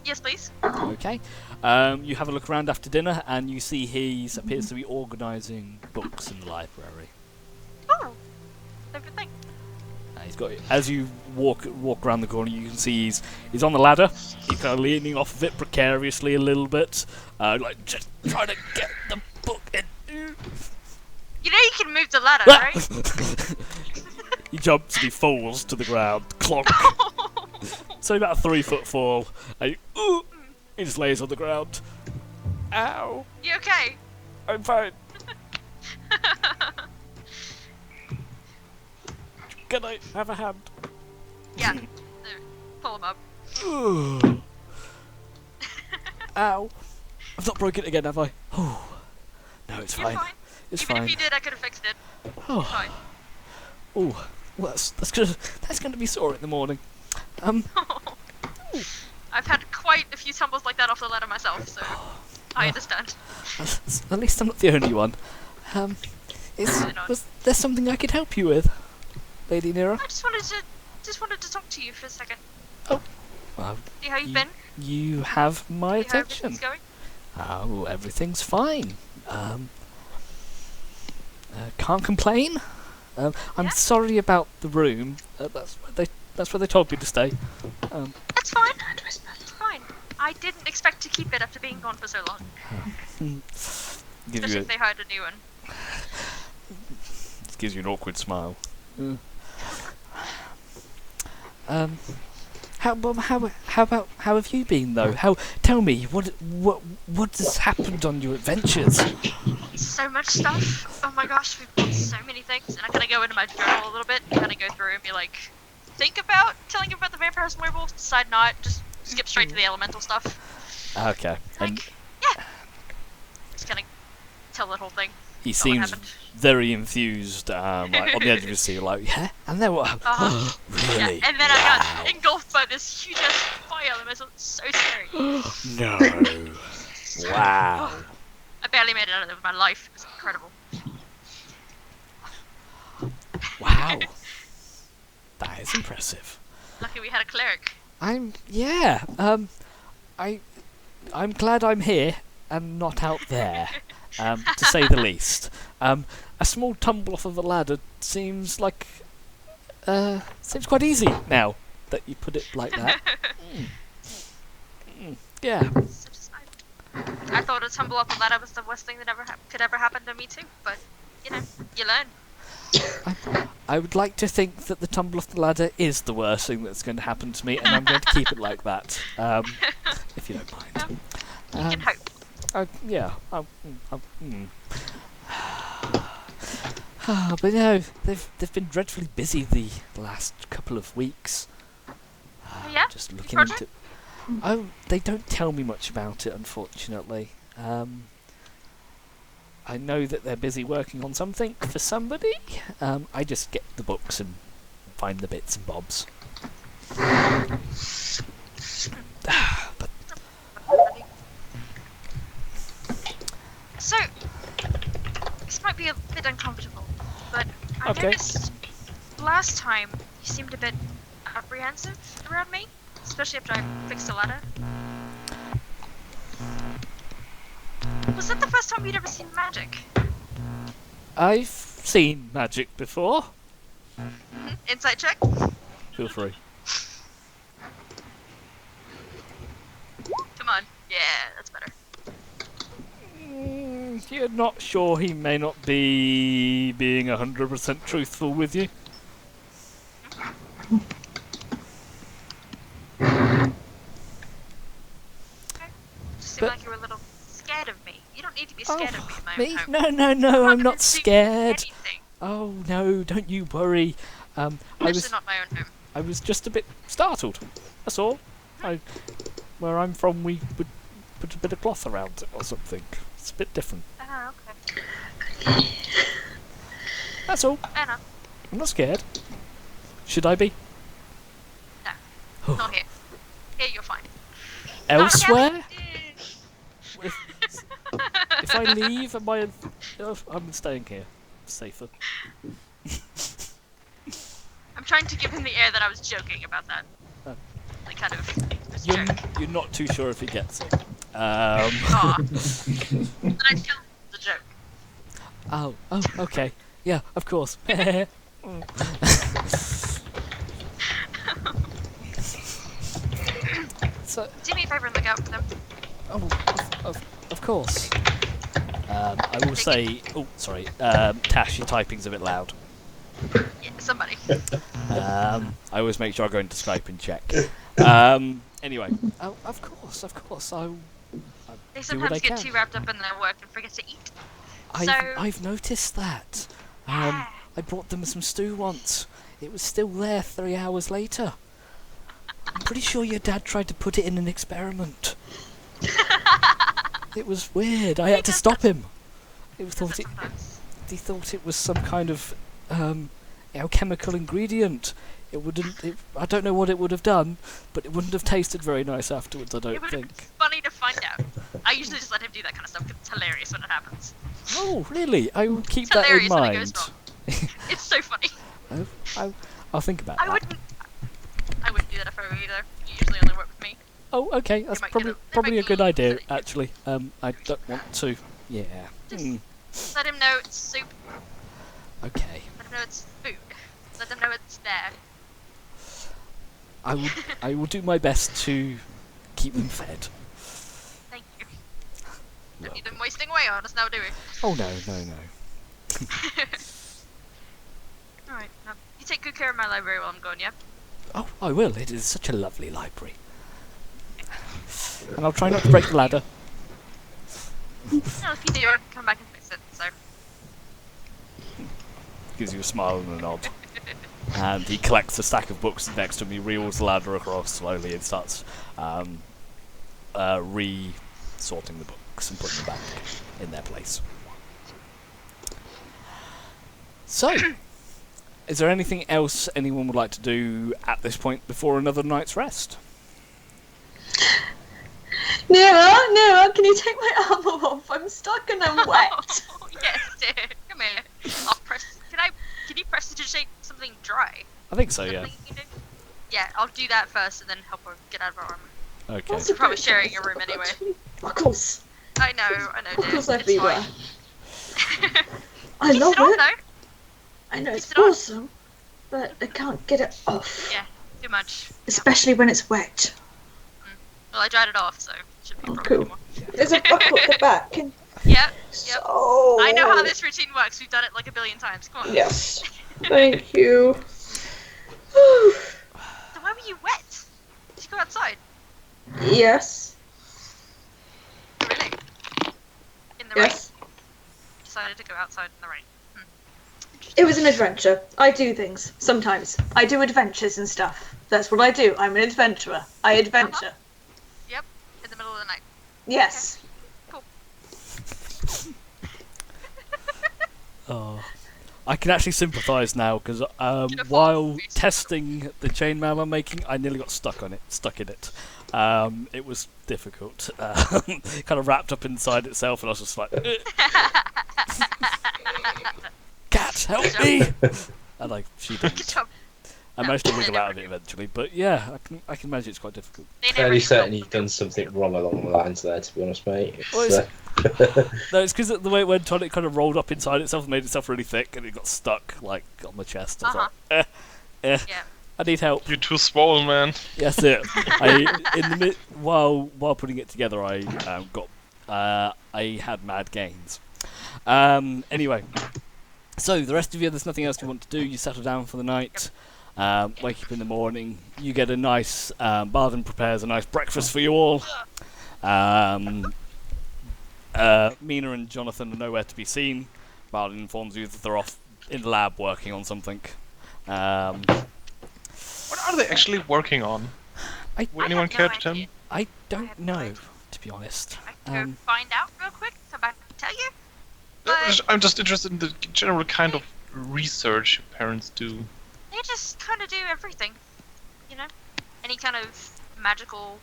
Yes, please. Okay. You have a look around after dinner, and you see he appears to be organising books in the library. Oh, no good thing. He's got. As you walk around the corner, you can see he's on the ladder. He's kind of leaning off of it precariously a little bit, like just trying to get the book in. You know you can move the ladder, right? He jumps and he falls to the ground. Clonk. So about a 3-foot fall. And he just lays on the ground. Ow. You okay? I'm fine. Can I have a hand? Yeah. There. Pull him up. Ow. I've not broken it again, have I? No, it's You're fine. fine. It's Even fine. if you did, I could have fixed it. Oh. It's fine. Oh, well, that's gonna be sore in the morning. I've had quite a few tumbles like that off the ladder myself, so I understand. At least I'm not the only one. Was there something I could help you with, Lady Nira? I just wanted to talk to you for a second. Well, See how you've been? You have my See how attention. everything's going? Oh, everything's fine. Can't complain. I'm Yeah? sorry about the room. That's where they told me to stay. That's fine. It's fine. I didn't expect to keep it after being gone for so long. Especially if they hired a new one. It gives you an awkward smile. How have you been though? Tell me what has happened on your adventures? So much stuff. Oh my gosh, we've got so many things. And I kind of go into my journal a little bit and kind of go through and be like, think about telling him about the vampires and werewolves, decide not, just skip straight to the elemental stuff. Okay. Like, yeah. Just kind of tell that whole thing. he what seems happened? very enthused, like on the edge of his seat, like, yeah, and then what? Really? Yeah, and then I got engulfed by this huge ass fire elemental. It's so scary. No. Wow. I barely made it out of there with my life. It was incredible. Wow. That is impressive. Lucky we had a cleric. I'm glad I'm here and not out there, to say the least. A small tumble off of a ladder seems like seems quite easy now that you put it like that. Yeah. I thought a tumble off a ladder was the worst thing that could ever happen to me too, but you know, you learn. I would like to think that the tumble off the ladder is the worst thing that's going to happen to me, and I'm going to keep it like that, if you don't mind. You can hope. Yeah. But no, they've been dreadfully busy the last couple of weeks. Yeah? Just looking Project? into. Oh, they don't tell me much about it, unfortunately. I know that they're busy working on something for somebody. I just get the books and find the bits and bobs. But So, this might be a bit uncomfortable, but I Okay. noticed last time you seemed a bit apprehensive around me, especially after I fixed the ladder. Was that the first time you'd ever seen magic? I've seen magic before. Insight check? Feel free. Come on. Yeah, that's better. You're not sure he may not be being 100% truthful with you? Just seemed But- like you were a little scared of me. You don't need to be scared of me in my Me? own home. No, I'm gonna not do scared. anything, Oh no, don't you worry. I especially was not my own home. I was just a bit startled. That's all. Where I'm from, we would put a bit of cloth around it or something. It's a bit different. Ah, okay. That's all. Fair enough. I'm not scared. Should I be? Not here. Here you're fine. Elsewhere? No, If I leave, am I? I'm staying here. Safer. I'm trying to give him the air that I was joking about that. Oh. Like, kind of. Just You're joke. you're not too sure if he gets it. Aw. Then I tell him the joke. Oh, okay. Yeah, of course. So, Do me a favor and look out for them. of course. I will say. Oh, sorry. Tash, your typing's a bit loud. Yeah, somebody. I always make sure I go into Skype and check. Anyway. Oh, of course. I'll They do what I sometimes get can. too wrapped up in their work and forget to eat. I've noticed that. Yeah. I brought them some stew once. It was still there 3 hours later. I'm pretty sure your dad tried to put it in an experiment. It was weird. I had to stop him. He thought it was some kind of alchemical ingredient. It wouldn't. I don't know what it would have done, but it wouldn't have tasted very nice afterwards. I It don't would think. be funny to find out. I usually just let him do that kind of stuff because it's hilarious when it happens. Oh, really? I will keep It's that in hilarious when it mind. goes wrong. It's so funny. I'll think about I that. wouldn't do that if I were you though. You usually only work with me. Oh, okay. That's might probably get a- they probably might a good be idea, upset at actually. I don't want to. Yeah. Hmm. Let him know it's soup. Okay. Let him know it's food. Let them know it's there. I will do my best to keep them fed. Thank you. Don't need them wasting away on us now, do we? Oh no. Alright, now you take good care of my library while I'm gone, yeah? Oh, I will. It is such a lovely library. And I'll try not to break the ladder. No, if you do, I can come back and fix it, so. Gives you a smile and a nod. And he collects a stack of books next to him. He reels the ladder across slowly and starts re-sorting the books and putting them back in their place. So, is there anything else anyone would like to do at this point before another night's rest? Nira, can you take my armor off? I'm stuck and I'm wet. Yes, dear. Come here. Can you prestidigitate something dry? I think so, Is that yeah. something you can do? Yeah, I'll do that first and then help her get out of her armor. Okay. What's We're probably the sharing a point? room I've got anyway. too many buckles. I know, dear. Buckles It's everywhere. fine. I Keeps love it on, it. though. I know it's Keeps it on. awesome, but I can't get it off. Yeah, too much. Yeah. Especially when it's wet. Well, I dried it off, so it shouldn't be a Oh, problem cool. anymore. There's a buckle at the back. And Yep. so... I know how this routine works. We've done it like a billion times. Come on. Yes. Thank you. Whew. So why were you wet? Did you go outside? Yes. Really? In the rain? Yes. Decided to go outside in the rain. It was an adventure. I do things. Sometimes. I do adventures and stuff. That's what I do. I'm an adventurer. I adventure. Yep. In the middle of the night. Yes. Cool. Oh, I can actually sympathise now because fall, while basically. testing the chainmail I'm making, I nearly got stuck in it. It was difficult. Kind of wrapped up inside itself, and I was just like, "Cat, help me!" And she Good didn't. job. I managed to wiggle out of it eventually, but yeah, I can imagine it's quite difficult. They never Fairly even certain help you've done something wrong along the lines there, to be honest, mate. Well, It's, No, it's because the way it went on, it kind of rolled up inside itself and made itself really thick, and it got stuck on my chest. I was like, Yeah. I need help. You're too swollen, man. Yes, it. While putting it together, I had mad gains. Anyway, so the rest of you, there's nothing else you want to do. You settle down for the night. Wake up in the morning. You get a nice Barden prepares a nice breakfast for you all. Mina and Jonathan are nowhere to be seen. Barden informs you that they're off in the lab working on something. What are they actually working on? Would anyone care to tell me? I don't have no know, idea. to be honest. I can go find out real quick, come back and tell you. I'm just interested in the general kind of research your parents do. They just kind of do everything, you know? Any kind of magical,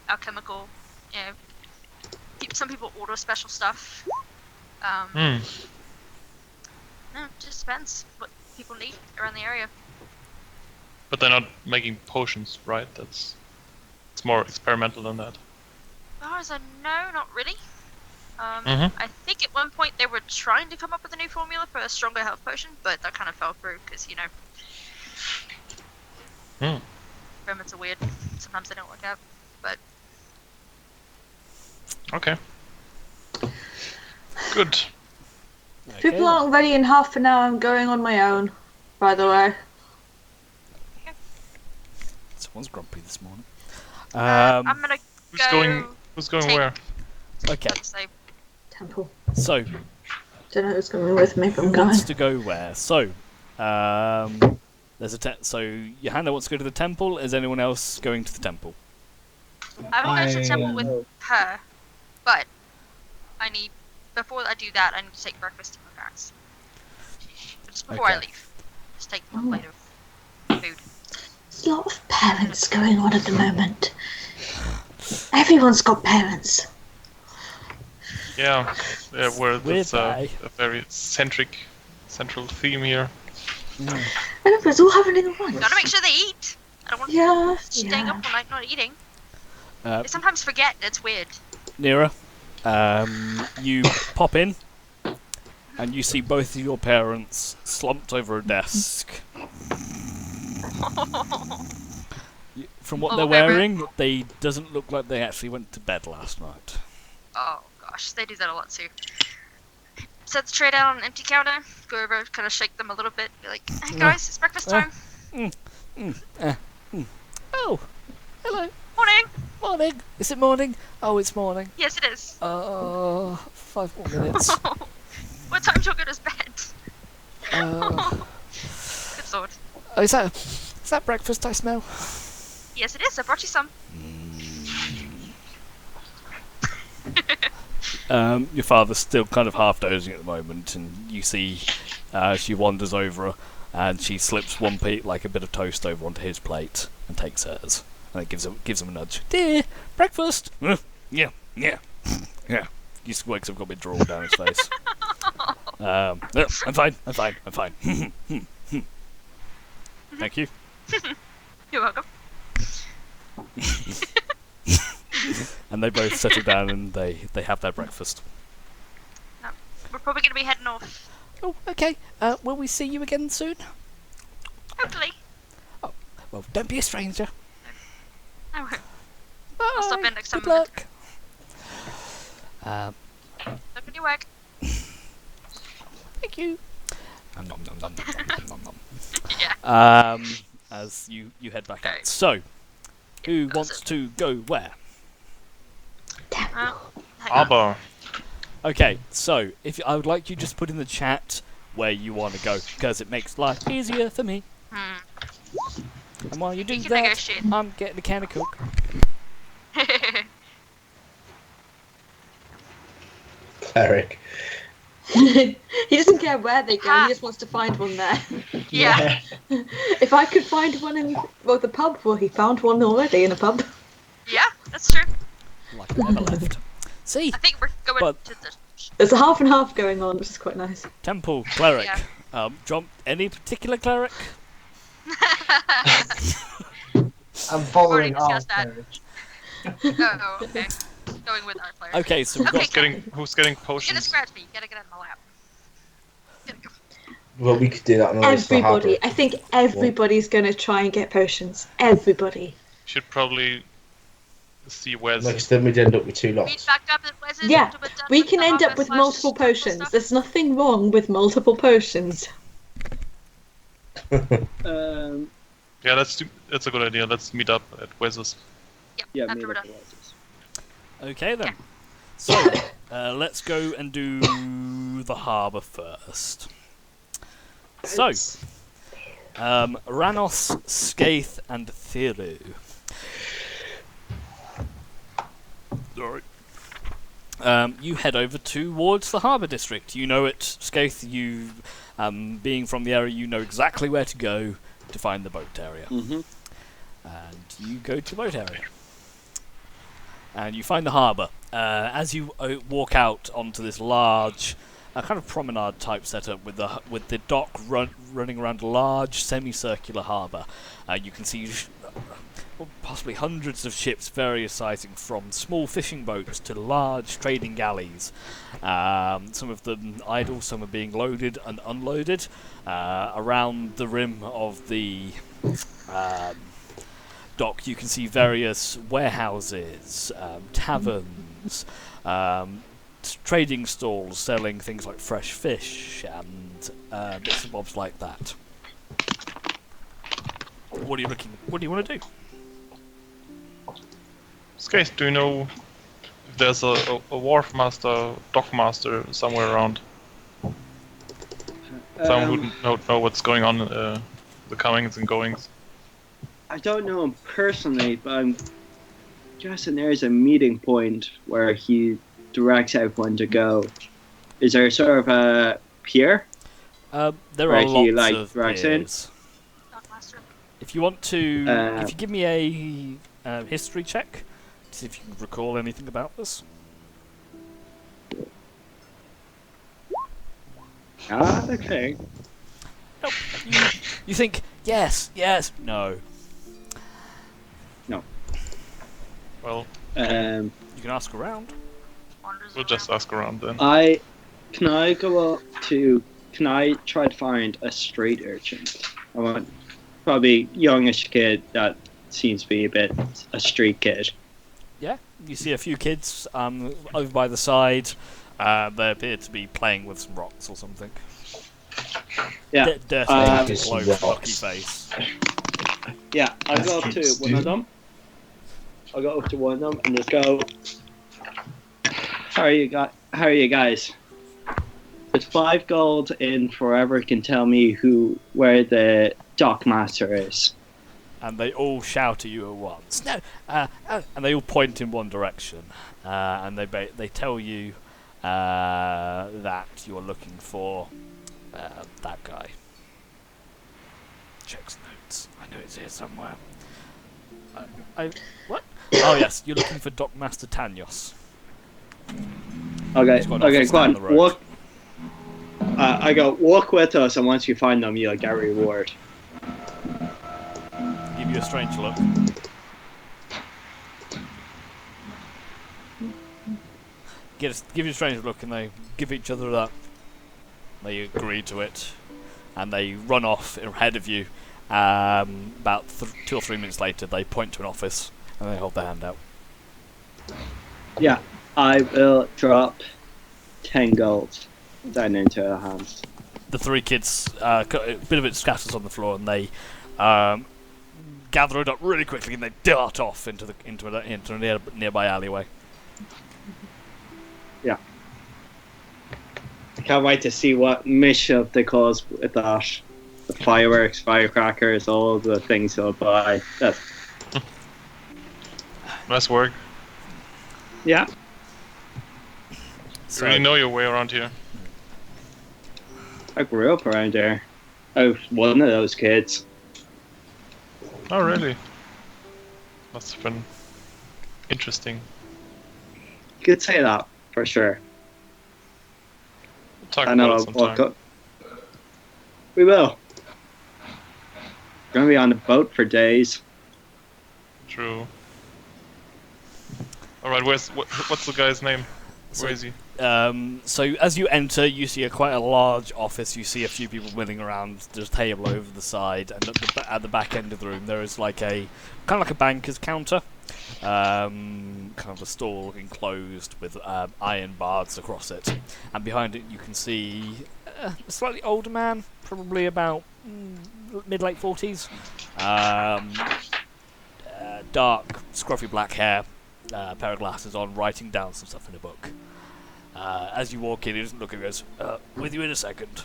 alchemical, you know. Some people order special stuff. No, it just depends what people need around the area. But they're not making potions, right? It's more experimental than that. As far as I know, not really. Mhm. I think at one point they were trying to come up with a new formula for a stronger health potion, but that kind of fell through because, you know, experiments are weird. Sometimes they don't work out. But Okay. Good. People aren't ready in half an hour. I'm going on my own, by the way. Someone's grumpy this morning. I'm gonna Who's going take- where? Okay, let's say Temple. so Don't know who's coming with me, but I'm who going. wants to go where? So, there's a so Johanna wants to go to the temple. Is anyone else going to the temple? I will go to the temple with No. her, but before I do that, I need to take breakfast to my parents. Just before I Okay. leave. Just take them a plate of food. There's a lot of parents going on at the moment. Everyone's got parents. Yeah, where there's Whereby? a very central theme here. I know, but it's all happening at once. Gotta make sure they eat. I don't want Yeah, them staying up all night not eating. They sometimes forget, it's weird. Nira, you pop in, and you see both of your parents slumped over a desk. From what they're wearing, they doesn't look like they actually went to bed last night. Oh gosh, they do that a lot too. Set the tray down on an empty counter, go over, kind of shake them a little bit, be like, hey guys, it's breakfast time. Oh, hello. Morning! Morning. Is it morning? Oh, it's morning. Yes, it is. 5 more minutes. What time do you go to bed? Good lord. Oh, is that breakfast I smell? Yes, it is. I brought you some. Your father's still kind of half dozing at the moment, and you see she wanders over and she slips one like a bit of toast over onto his plate and takes hers, and it gives him a nudge. Dear, breakfast. Yeah. He just wakes up, got a bit drool down his face. No, I'm fine. Thank you. You're welcome. And they both settle down and they have their breakfast. We're probably going to be heading off. Oh, okay. Will we see you again soon? Hopefully. Oh, well, don't be a stranger. I won't. Bye. I'll stop in next time. Good luck. Look at your work. Thank you. Nom, nom, nom, nom, nom, nom, nom. Yeah. As you head back Okay. out. So, who That's wants to go where? Hang on. Aber. Okay, so if I would like you just put in the chat where you want to go, because it makes life easier for me. And while you do can that, negotiate. I'm getting a can of Coke. Eric. He doesn't care where they go, he just wants to find one there. Yeah. If I could find one in the pub, well, he found one already in a pub. Yeah, that's true. Like I never left. See? I think we're going But- to the... There's a half and half going on, which is quite nice. Temple, cleric. Yeah. John, any particular cleric? I'm following already all discussed that. players. Oh, okay. Going with our player. Okay, so we've Okay. got... Who's getting You gotta potions? scratch me. You gotta get out of my lap. Gotta go. Well, we could do that on the list for Everybody. Harper. I think everybody's going to try and get potions. Everybody. Should probably see where's. Because then we'd end up with two Meet lots. back up at Wes's Yeah, after we're done we with can the end up harvest with slash multiple temple potions. stuff. There's nothing wrong with multiple potions. Yeah, that's a good idea. Let's meet up at Wes's. Yep, Yeah, after me we're and done. Okay then. So, let's go and do the harbour first. So, Ranos, Skaith, and Thiru. Alright. You head over towards the harbour district. You know it, Skaith. You, being from the area, you know exactly where to go to find the boat area. Mm-hmm. And you go to the boat area. And you find the harbour. As you walk out onto this large, kind of promenade type setup with the dock running around a large semicircular harbour, you can see possibly hundreds of ships, various sizing, from small fishing boats to large trading galleys. Some of them idle, some are being loaded and unloaded. Around the rim of the dock, you can see various warehouses, taverns, trading stalls selling things like fresh fish and bits and bobs like that. What do you want to do? Skaith, do you know if there's a wharf master, dock master somewhere around? Someone who don't know what's going on, the comings and goings. I don't know him personally, but I'm guessing there's a meeting point where he directs everyone to go. Is there sort of a pier? There Where are he, lots like, of drags in? piers. Dockmaster. If you want to, if Uh, you give me a history check, to see if you can recall anything about this. Ah, okay. Nope. You think yes, no. Well, Um, You can ask around. Wanders we'll just around. ask around then. can I try to find a street urchin? I want probably youngish kid that seems to be a street kid. Yeah, you see a few kids over by the side. They appear to be playing with some rocks or something. Yeah. Dirty, Just clothes, rocks. blocky face. Yeah, I'll go up to That's one of them. I'll go up to one of them and just go. How are you guys? With 5 gold in forever can tell me where the dock master is. And they all shout at you at once. No, and they all point in one direction. And they tell you that you're looking for that guy. Checks notes. I know it's here somewhere. What? Oh yes, you're looking for Dockmaster Tanyos. Okay, He's got an okay, office go down on. the road. Walk. I go, walk with us, and once you find them, you'll get a reward. Give you a strange look. Give you a strange look, and they give each other that. They agree to it, and they run off ahead of you. About 2 or 3 minutes later, they point to an office, and they hold their hand out. Yeah, I will drop 10 gold down into her hands. The 3 kids, a bit of it scatters on the floor, and they gather it up really quickly, and they dart off into a nearby alleyway. Yeah. I can't wait to see what mischief they cause with that. The fireworks, firecrackers, all the things they'll buy. Nice work. Yeah. You really know your way around here. I grew up around there. I was one of those kids. Oh, really? Must have been interesting. You could say that, for sure. We'll talk I know, about it sometime. We will. We're going to be on the boat for days. True. Alright, what's the guy's name? Where is he? So as you enter, you see quite a large office. You see a few people milling around. There's a table over the side, and at the back end of the room, there is kind of like a banker's counter, kind of a stall enclosed with iron bars across it. And behind it, you can see a slightly older man, probably about mid-late 40s, dark, scruffy black hair, pair of glasses on, writing down some stuff in a book. As you walk in, he doesn't look and goes, with you in a second.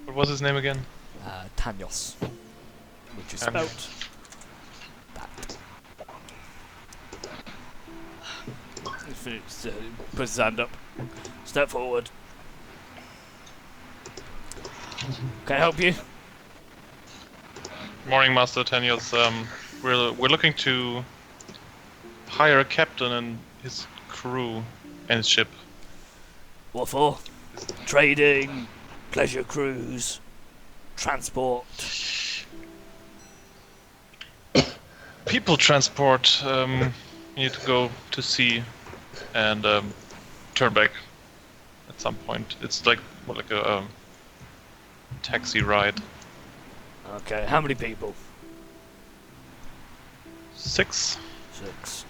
What was his name again? Tanyos, which is spelt that. He puts his hand up. Step forward. Can I help you? Morning, Master Tanyos. We're looking to hire a captain and his crew and his ship. What for? Trading, pleasure cruise, transport. People transport. You need to go to sea and turn back at some point. It's like a taxi ride. Okay, how many people? 6. 6.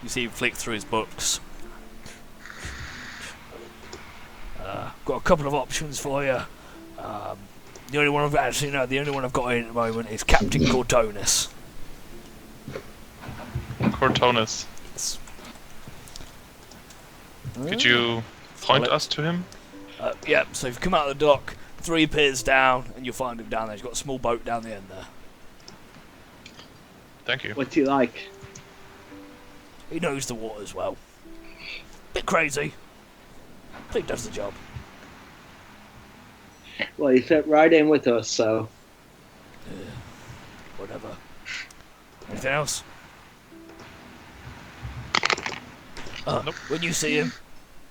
You see him flick through his books. Got a couple of options for you. The only one I've got in at the moment is Captain Cortonis. Cortonis. Yes. Could you point us to him? Yeah, so if you come out of the dock, 3 piers down, and you'll find him down there. He's got a small boat down the end there. Thank you. What do you like? He knows the waters well. Bit crazy. I think does the job. Well, you fit right in with us, so... Whatever. Anything else? Nope. When you see him,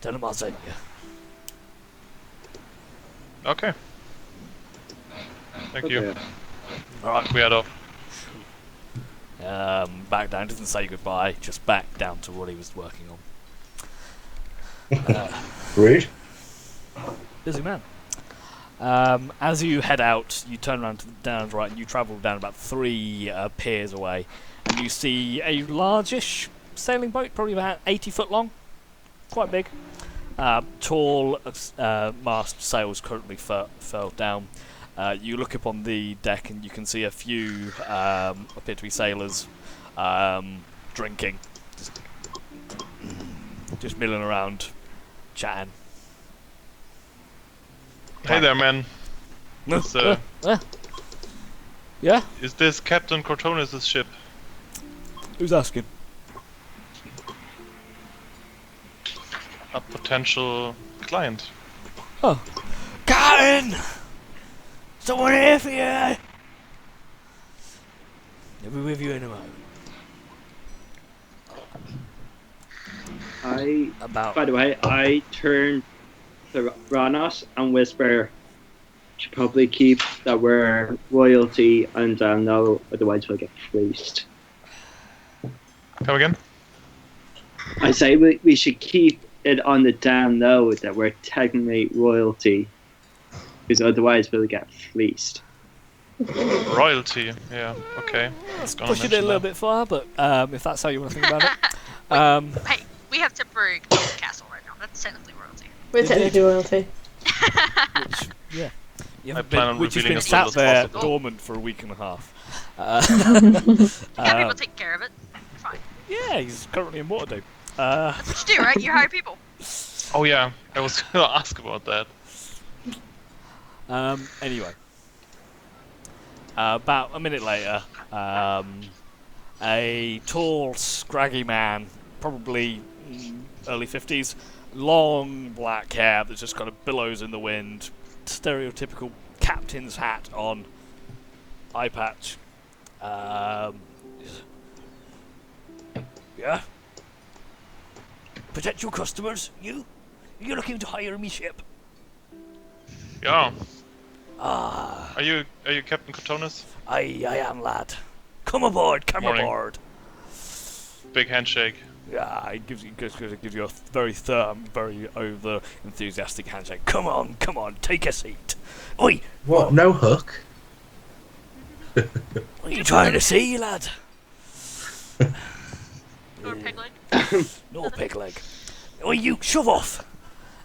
tell him I sent you. Okay. Thank you. Okay. Alright. We head off. Back down, doesn't say goodbye, just back down to what he was working on. Rude. Busy man. As you head out, you turn around down right, and you travel down about 3 piers away, and you see a largish sailing boat, probably about 80 foot long, quite big. Tall mast sails currently furled down. You look up on the deck and you can see a few appear to be sailors drinking, just milling around, chatting. Hey there, man. Yeah? Is this Captain Cortonis' ship? Who's asking? a potential client. Oh. Karen! Someone here for you! They'll be with you in a moment. By the way, I turn to Ranos and whisper, should probably keep that we're royalty and no, otherwise we'll get fleeced. Come again? I say we should keep it on the down low that we're technically royalty, because otherwise we'll get fleeced. Royalty, yeah, okay. Let's push it a little bit far, but if that's how you want to think about it. Hey, we have temporary control of the castle right now. That's technically royalty. We're technically royalty. Which, yeah. You I haven't plan been, on which has revealing been as little sat there as possible. dormant for a week and a half. Have people take care of it. You're fine. Yeah, he's currently in Waterdeep. That's what you do, right? You hire people. Oh yeah, I was gonna ask about that. Anyway. About a minute later, a tall, scraggy man, probably early 50s, long black hair that just kind of billows in the wind, stereotypical captain's hat on, eye patch. Yeah? Potential customers, you? You're looking to hire me ship? Yeah. Ah, Are you Captain Cotonus? I am, lad. Come aboard, come Morning. aboard. Big handshake. Yeah, it gives you a very firm, very over enthusiastic handshake. Come on, take a seat. Oi, What? No hook? what are you trying to see, lad? Or pig leg. No pig leg. Oi, you shove off.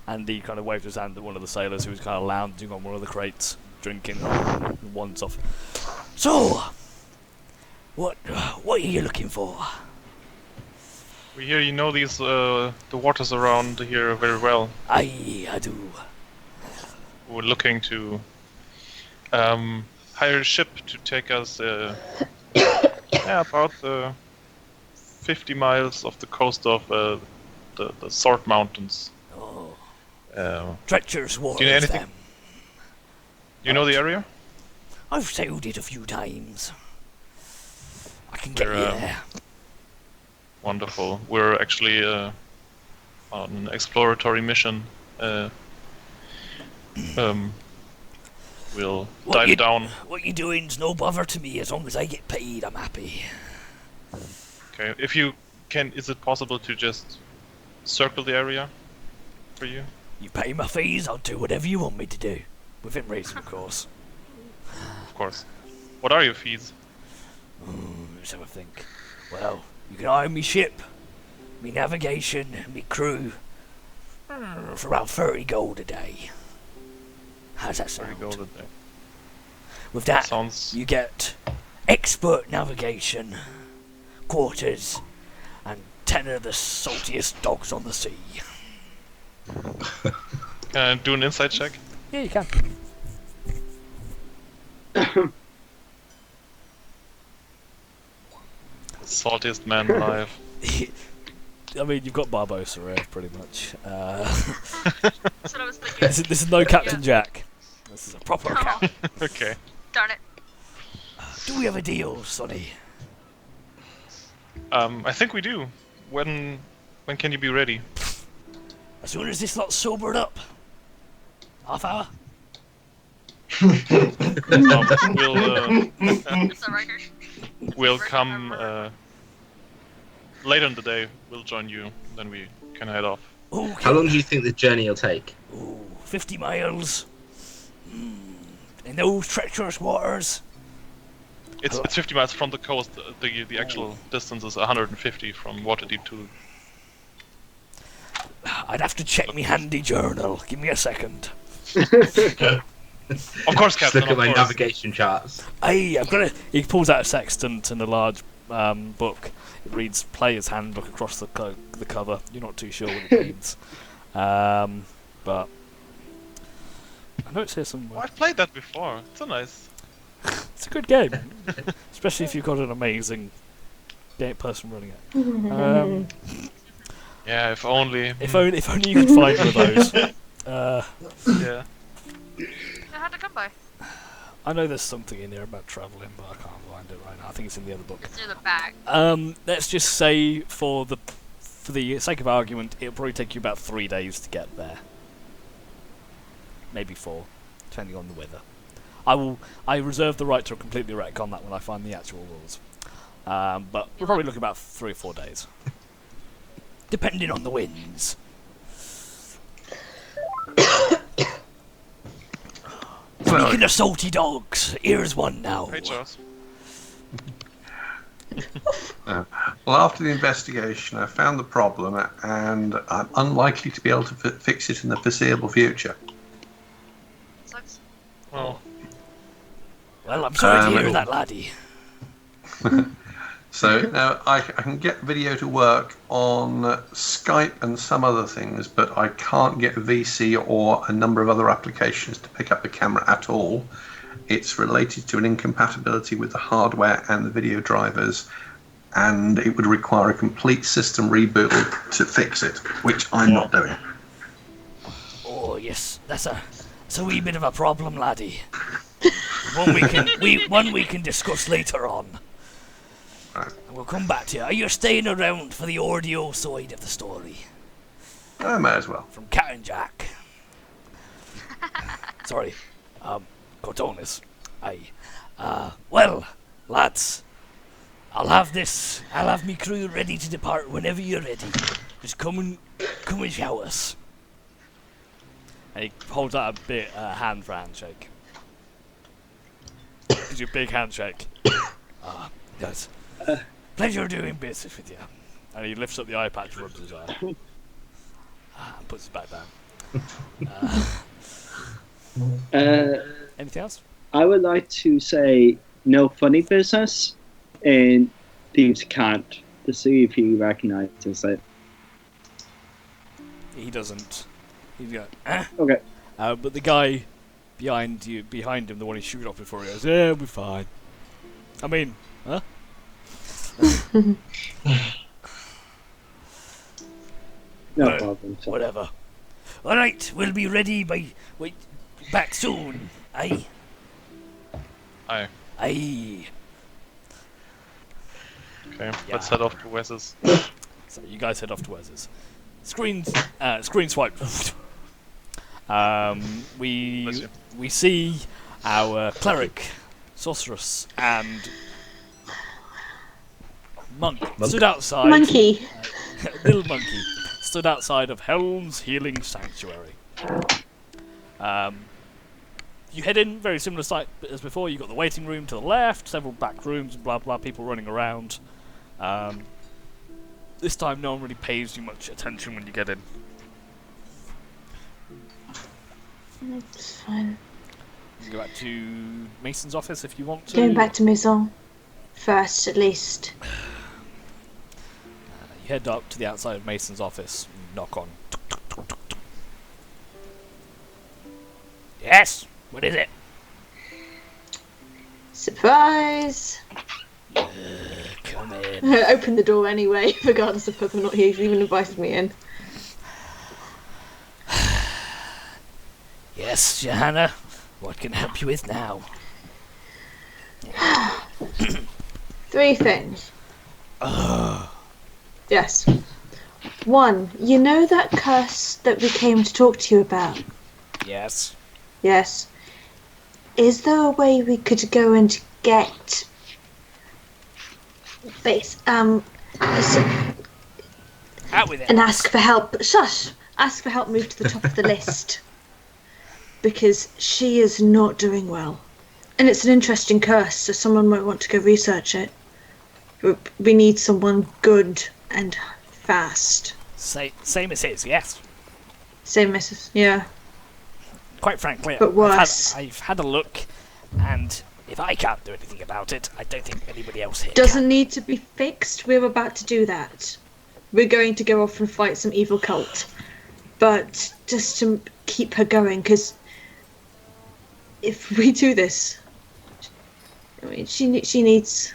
And he kind of waved his hand at one of the sailors who was kind of lounging on one of the crates, drinking once off. So, what are you looking for? We hear you know these the waters around here very well. I do. We're looking to hire a ship to take us about 50 miles off the coast of the Sword Mountains. Oh, treacherous waters. do you know anything? Them. You know the area? I've sailed it a few times. I can get We're, you there. Wonderful. We're actually on an exploratory mission. We'll dive down. What you doing's no bother to me. As long as I get paid, I'm happy. Okay. If you can, is it possible to just circle the area for you? You pay my fees, I'll do whatever you want me to do. Within reason, of course. Of course. What are your fees? Let's have a think. Well, you can hire me ship, me navigation, me crew, for about 30 gold a day. How's that sound? 30 gold a day. With that, Sounds. you get expert navigation, quarters, and 10 of the saltiest dogs on the sea. Can I do an insight check? Yeah, you can. Saltiest man alive. I mean, you've got Barbosa here, pretty much. That's what I was thinking. This is no Captain Jack. This is a proper Oh, cap. Okay. darn it. Do we have a deal, Sonny? I think we do. When can you be ready? As soon as this lot's sobered up. Half hour? We'll It's a record. we'll come later in the day. We'll join you. Then we can head off. Okay. How long do you think the journey will take? Ooh, 50 miles. In those treacherous waters. It's 50 miles from the coast. The actual distance is 150 from Waterdeep to. I'd have to check me handy journal. Give me a second. Of course, Just Captain. look at my of course. navigation charts. I've got a... He pulls out a sextant and a large book. It reads Player's Handbook across the cover. You're not too sure what it means. But... I know it's here Oh, somewhere. I've played that before. It's a nice. It's a good game. Especially if you've got an amazing person running it. Yeah, if only. If only you could find one of those. Yeah. How'd it come by? I know there's something in here about travelling, but I can't find it right now. I think it's in the other book. It's near the back. Let's just say, for the sake of argument, it'll probably take you about 3 days to get there. Maybe 4, depending on the weather. I reserve the right to completely retcon that when I find the actual rules. But we're probably looking about 3 or 4 days, depending on the winds. Speaking of salty dogs, here's one now. Hey, Charles. Well, after the investigation, I found the problem, and I'm unlikely to be able to fix it in the foreseeable future. Sucks. Well, Well, I'm sorry to hear that, laddie. So now I can get video to work on Skype and some other things, but I can't get VC or a number of other applications to pick up the camera at all. It's related to an incompatibility with the hardware and the video drivers, and it would require a complete system rebuild to fix it, which I'm not doing. Oh yes, that's a wee bit of a problem, laddie. One we can discuss later on. Right. And we'll come back to you. Are you staying around for the audio side of the story? I may as well. From Cat and Jack. Sorry. Cotonis. Well, lads, I'll have me crew ready to depart whenever you're ready. Just come and show us. And he holds out a bit hand for handshake. Gives you a big handshake. Yes. Pleasure doing business with you. And he lifts up the eye patch, rubs his eye, and puts it back down. Anything else? I would like to say no funny business in Thieves' Cant to see if he recognizes it. He doesn't. He's got. Okay. But the guy behind him, the one he shooted off before, he goes, "Yeah, we'll be fine." I mean, huh? No problem. Sorry. Whatever. All right, we'll be ready back soon. Aye. Aye. Aye. Okay, let's head off to Wes's. So you guys head off to Wes's. Screen swipe. We see our cleric, sorceress, and monk stood outside. Monkey. Little monkey stood outside of Helm's Healing Sanctuary. You head in, very similar site as before. You've got the waiting room to the left, several back rooms, blah blah, people running around. This time no one really pays you much attention when you get in. It's fine. You can go back to Mason's office if you want to. Going back to Maison. First, at least. You head up to the outside of Mason's office and knock on. Yes? What is it? Surprise! Come in. I opened the door anyway, regardless of whether or not he even invited me in. Yes, Johanna. What can I help you with now? 3 things. Yes. 1, you know that curse that we came to talk to you about? Yes. Yes. Is there a way we could go and get Out with it. and ask for help? Shush! Ask for help move to the top of the list. Because she is not doing well. And it's an interesting curse, so someone might want to go research it. We need someone good and fast. Same as his, yes. Same as, yeah. Quite frankly, But worse. I've had a look, and if I can't do anything about it, I don't think anybody else here Doesn't can. need to be fixed. We're about to do that. We're going to go off and fight some evil cult. But just to keep her going, because if we do this, I mean, she needs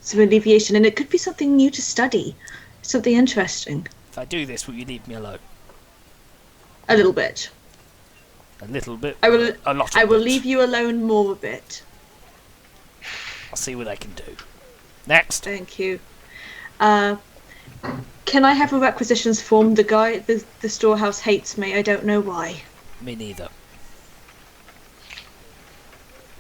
some alleviation, and it could be something new to study, something interesting. If I do this, will you leave me alone? A little bit. A little bit? I will. A lot of I will bit. leave you alone more a bit. I'll see what I can do. Next. Thank you. Can I have a requisitions form? The storehouse hates me. I don't know why. Me neither.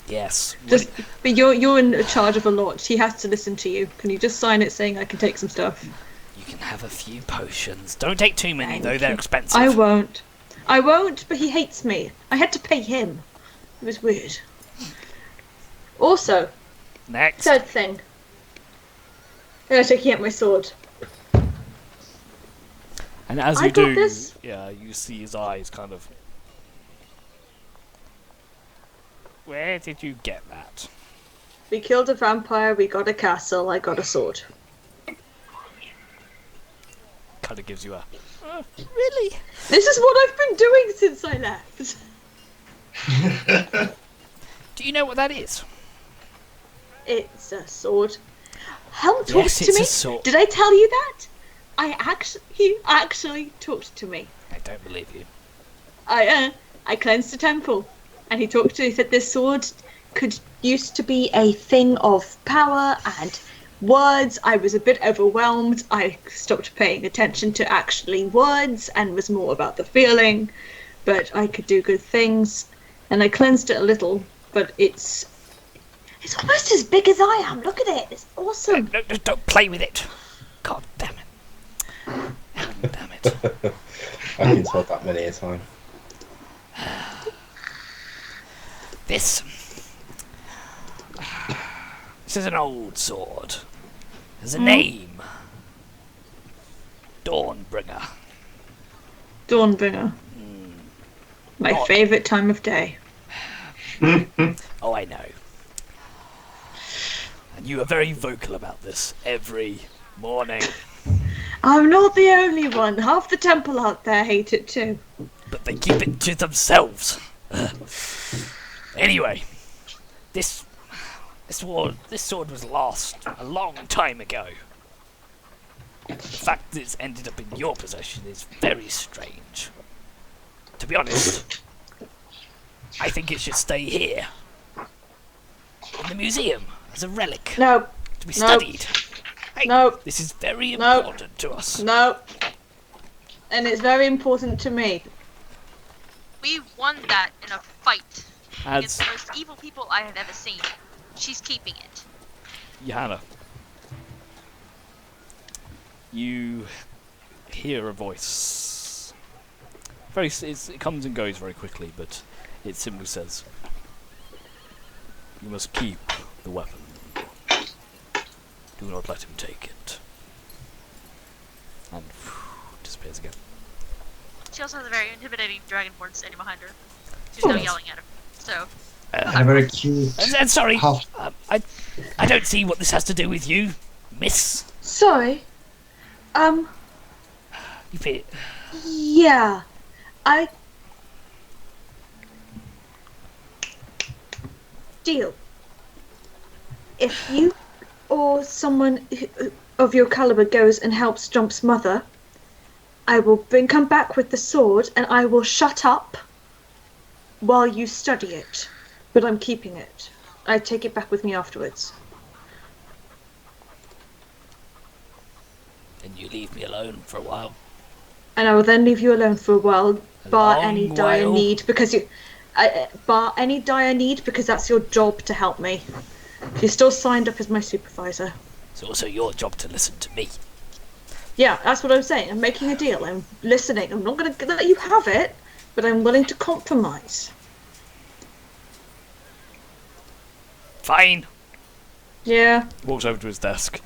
Yes. Just, but you're in charge of a lot. He has to listen to you. Can you just sign it saying I can take some stuff? You can have a few potions. Don't take too many, Thank though. They're you. expensive. I won't. I won't, but he hates me. I had to pay him. It was weird. Also, Next. third thing. I'm taking out my sword. And as I you got do, this. yeah, you see his eyes kind of. Where did you get that? We killed a vampire, we got a castle, I got a sword. Kind of gives you a. Really? This is what I've been doing since I left. Do you know what that is? It's a sword. Help talk Yes, to it's me. a sword. Did I tell you that? He actually talked to me. I don't believe you. I cleansed the temple, and he talked to. He said this sword used to be a thing of power and words. I was a bit overwhelmed. I stopped paying attention to actually words and was more about the feeling. But I could do good things, and I cleansed it a little. But it's almost as big as I am. Look at it. It's awesome. No, don't play with it. God damn it. Damn it. I've been told that many a time. This is an old sword. There's a name. Dawnbringer. Dawnbringer. My Not- favourite time of day. Oh, I know. And you are very vocal about this every morning. I'm not the only one. Half the temple out there hate it too. But they keep it to themselves. Anyway, this sword was lost a long time ago. The fact that it's ended up in your possession is very strange. To be honest, I think it should stay here. In the museum, as a relic. No. To be No. studied. Hey, No. this is very No. important to us. No. And it's very important to me. We won that in a fight against As the most evil people I have ever seen. She's keeping it. Johanna, you hear a voice. It comes and goes very quickly, but it simply says, "You must keep the weapon. Do not let him take it." And disappears again. She also has a very intimidating dragonborn standing behind her. She's now Yes. yelling at him. So, And a very cute. And sorry, half- I don't see what this has to do with you, Miss. Sorry. You fit. Yeah. Deal. If you or someone of your caliber goes and helps Jump's mother, I will come back with the sword and I will shut up while you study it. But I'm keeping it. I take it back with me afterwards. And you leave me alone for a while. And I will then leave you alone for a while, bar any long dire while. need, because that's your job to help me. You're still signed up as my supervisor. It's also your job to listen to me. Yeah, that's what I'm saying. I'm making a deal. I'm listening. I'm not going to let you have it, but I'm willing to compromise. Fine. Yeah. Walks over to his desk.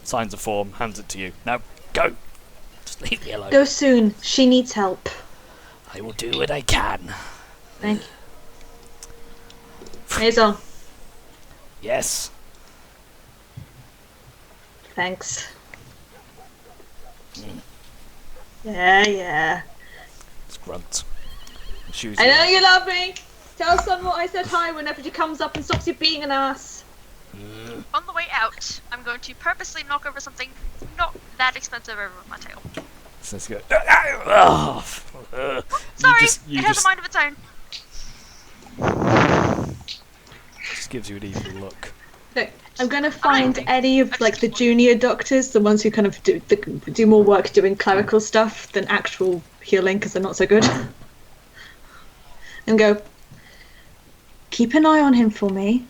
Signs a form, hands it to you. Now, go. Just leave me alone. Go soon. She needs help. I will do what I can. Thank you. Hazel. Yes. Thanks. Yeah. It's grunts. Shoes. I know you love me. Tell someone I said hi whenever she comes up and stops you being an ass. on the way out, out, I'm going to purposely knock over something not that expensive over my tail. So let's go. Sorry, You it has a mind of its own. just gives you an evil look. Look, I'm gonna find any of like the junior doctors, the ones who kind of do more work doing clerical stuff than actual healing because they're not so good, and go. Keep an eye on him for me,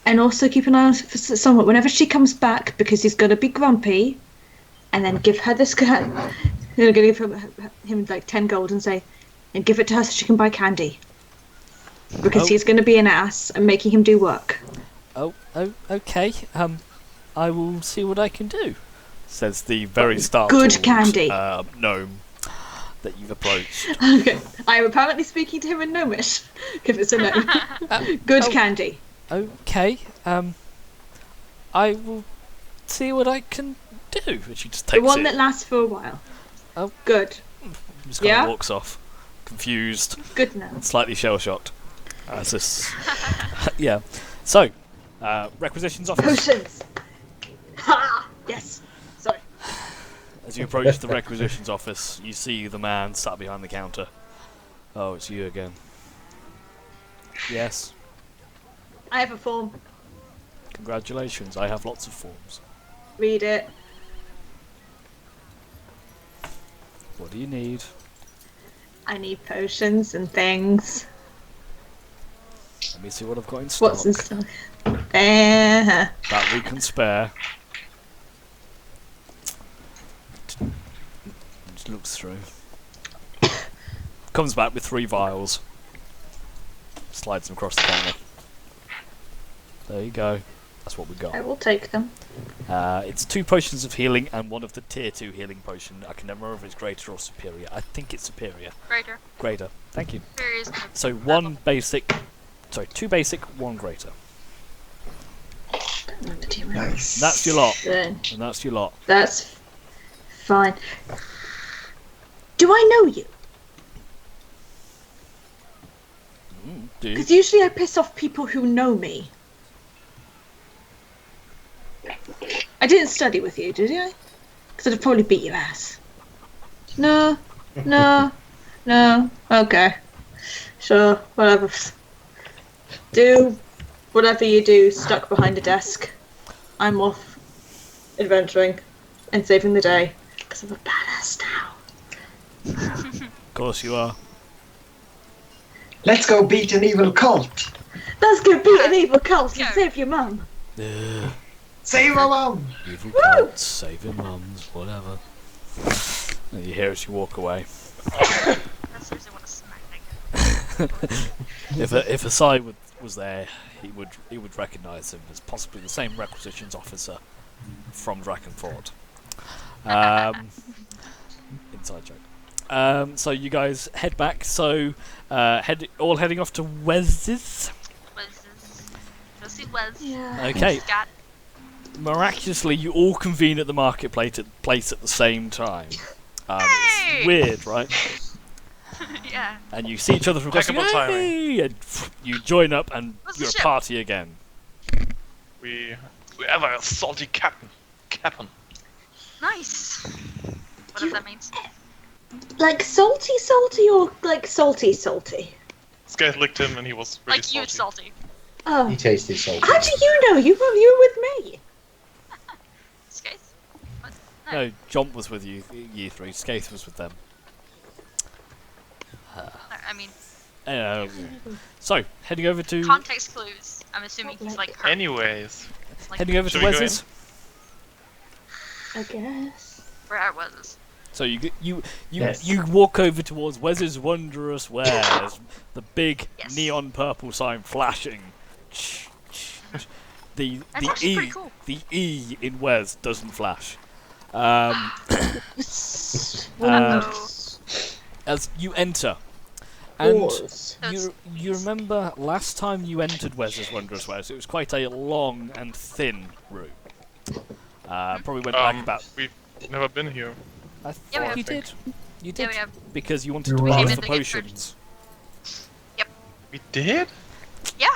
and also keep an eye on for someone whenever she comes back because he's gonna be grumpy, and then give her this. You're gonna give him like 10 gold and say, and give it to her so she can buy candy. Because he's going to be an ass and making him do work. Oh, okay. I will see what I can do, says the very startled Good candy. gnome that you've approached. Okay, I am apparently speaking to him in Gnomish, if it's a gnome. Good candy. Okay. I will see what I can do. And she just takes The one it. that lasts for a while. Oh. Good. Just kind of walks off, confused, Good now. slightly shell-shocked. It's this. Yeah. So, requisitions office. Potions! Ha! Yes. Sorry. As you approach the requisitions office, you see the man sat behind the counter. Oh, it's you again. Yes. I have a form. Congratulations, I have lots of forms. Read it. What do you need? I need potions and things. Let me see what I've got in stock. What's in stock? That we can spare. Just looks through. Comes back with 3 vials. Slides them across the counter. There you go. That's what we got. I will take them. It's 2 potions of healing and 1 of the tier 2 healing potion. I can never remember if it's greater or superior. I think it's superior. Greater. Greater. Thank you. There is no So 1 basic. Sorry, 2 basic, 1 greater. Nice. That's your lot. Then And that's your lot. that's fine. Do I know you? Do you? Because usually I piss off people who know me. I didn't study with you, did I? Because I'd have probably beat your ass. No. Okay. Sure, whatever. Do whatever you do stuck behind a desk. I'm off adventuring and saving the day. Because I'm a badass now. Of course you are. Let's go beat an evil cult. Let's go beat an evil cult and Go. save your mum. Save our mom. Evil cults, saving mums, whatever. And you hear as you walk away. That's seriously what a smack thing. If Asai was there, he would recognise him as possibly the same requisitions officer from Drakenfort. Inside joke. So you guys head back. So heading off to Wes's. Go see Wes. Yeah. Okay. Scott. Miraculously, you all convene at the marketplace at the same time. Hey! It's weird, right? Yeah. And you see each other from across the Impeccable timing. "Hey!" and you join up, and What's the you're a ship? party again. We have a salty captain. Nice. Whatever that means. Like salty or like salty? This guy licked him and he was really Like you, it's salty. salty. Oh. He tasted salty. How do you know? You were with me. Skates? What? No, Jomp was with you 3. Skaith was with them. I mean, So, heading over to context clues. I'm assuming he's like hurt. Anyways, Like, heading over to Should we go Wes's. I guess. where I was. So you Yes. you walk over towards Wes's Wondrous Wares, the big Yes. neon purple sign flashing. The That's actually pretty E cool. the E in Wes doesn't flash. Uh-oh. As you enter, and Wars. you remember last time you entered Wes's Wondrous Wares, it was quite a long and thin room. Probably went back about. we've never been here. I Yeah, thought we you have. did. You Yeah, did we have. because you wanted to We be came for in to get potions. We did? Yeah,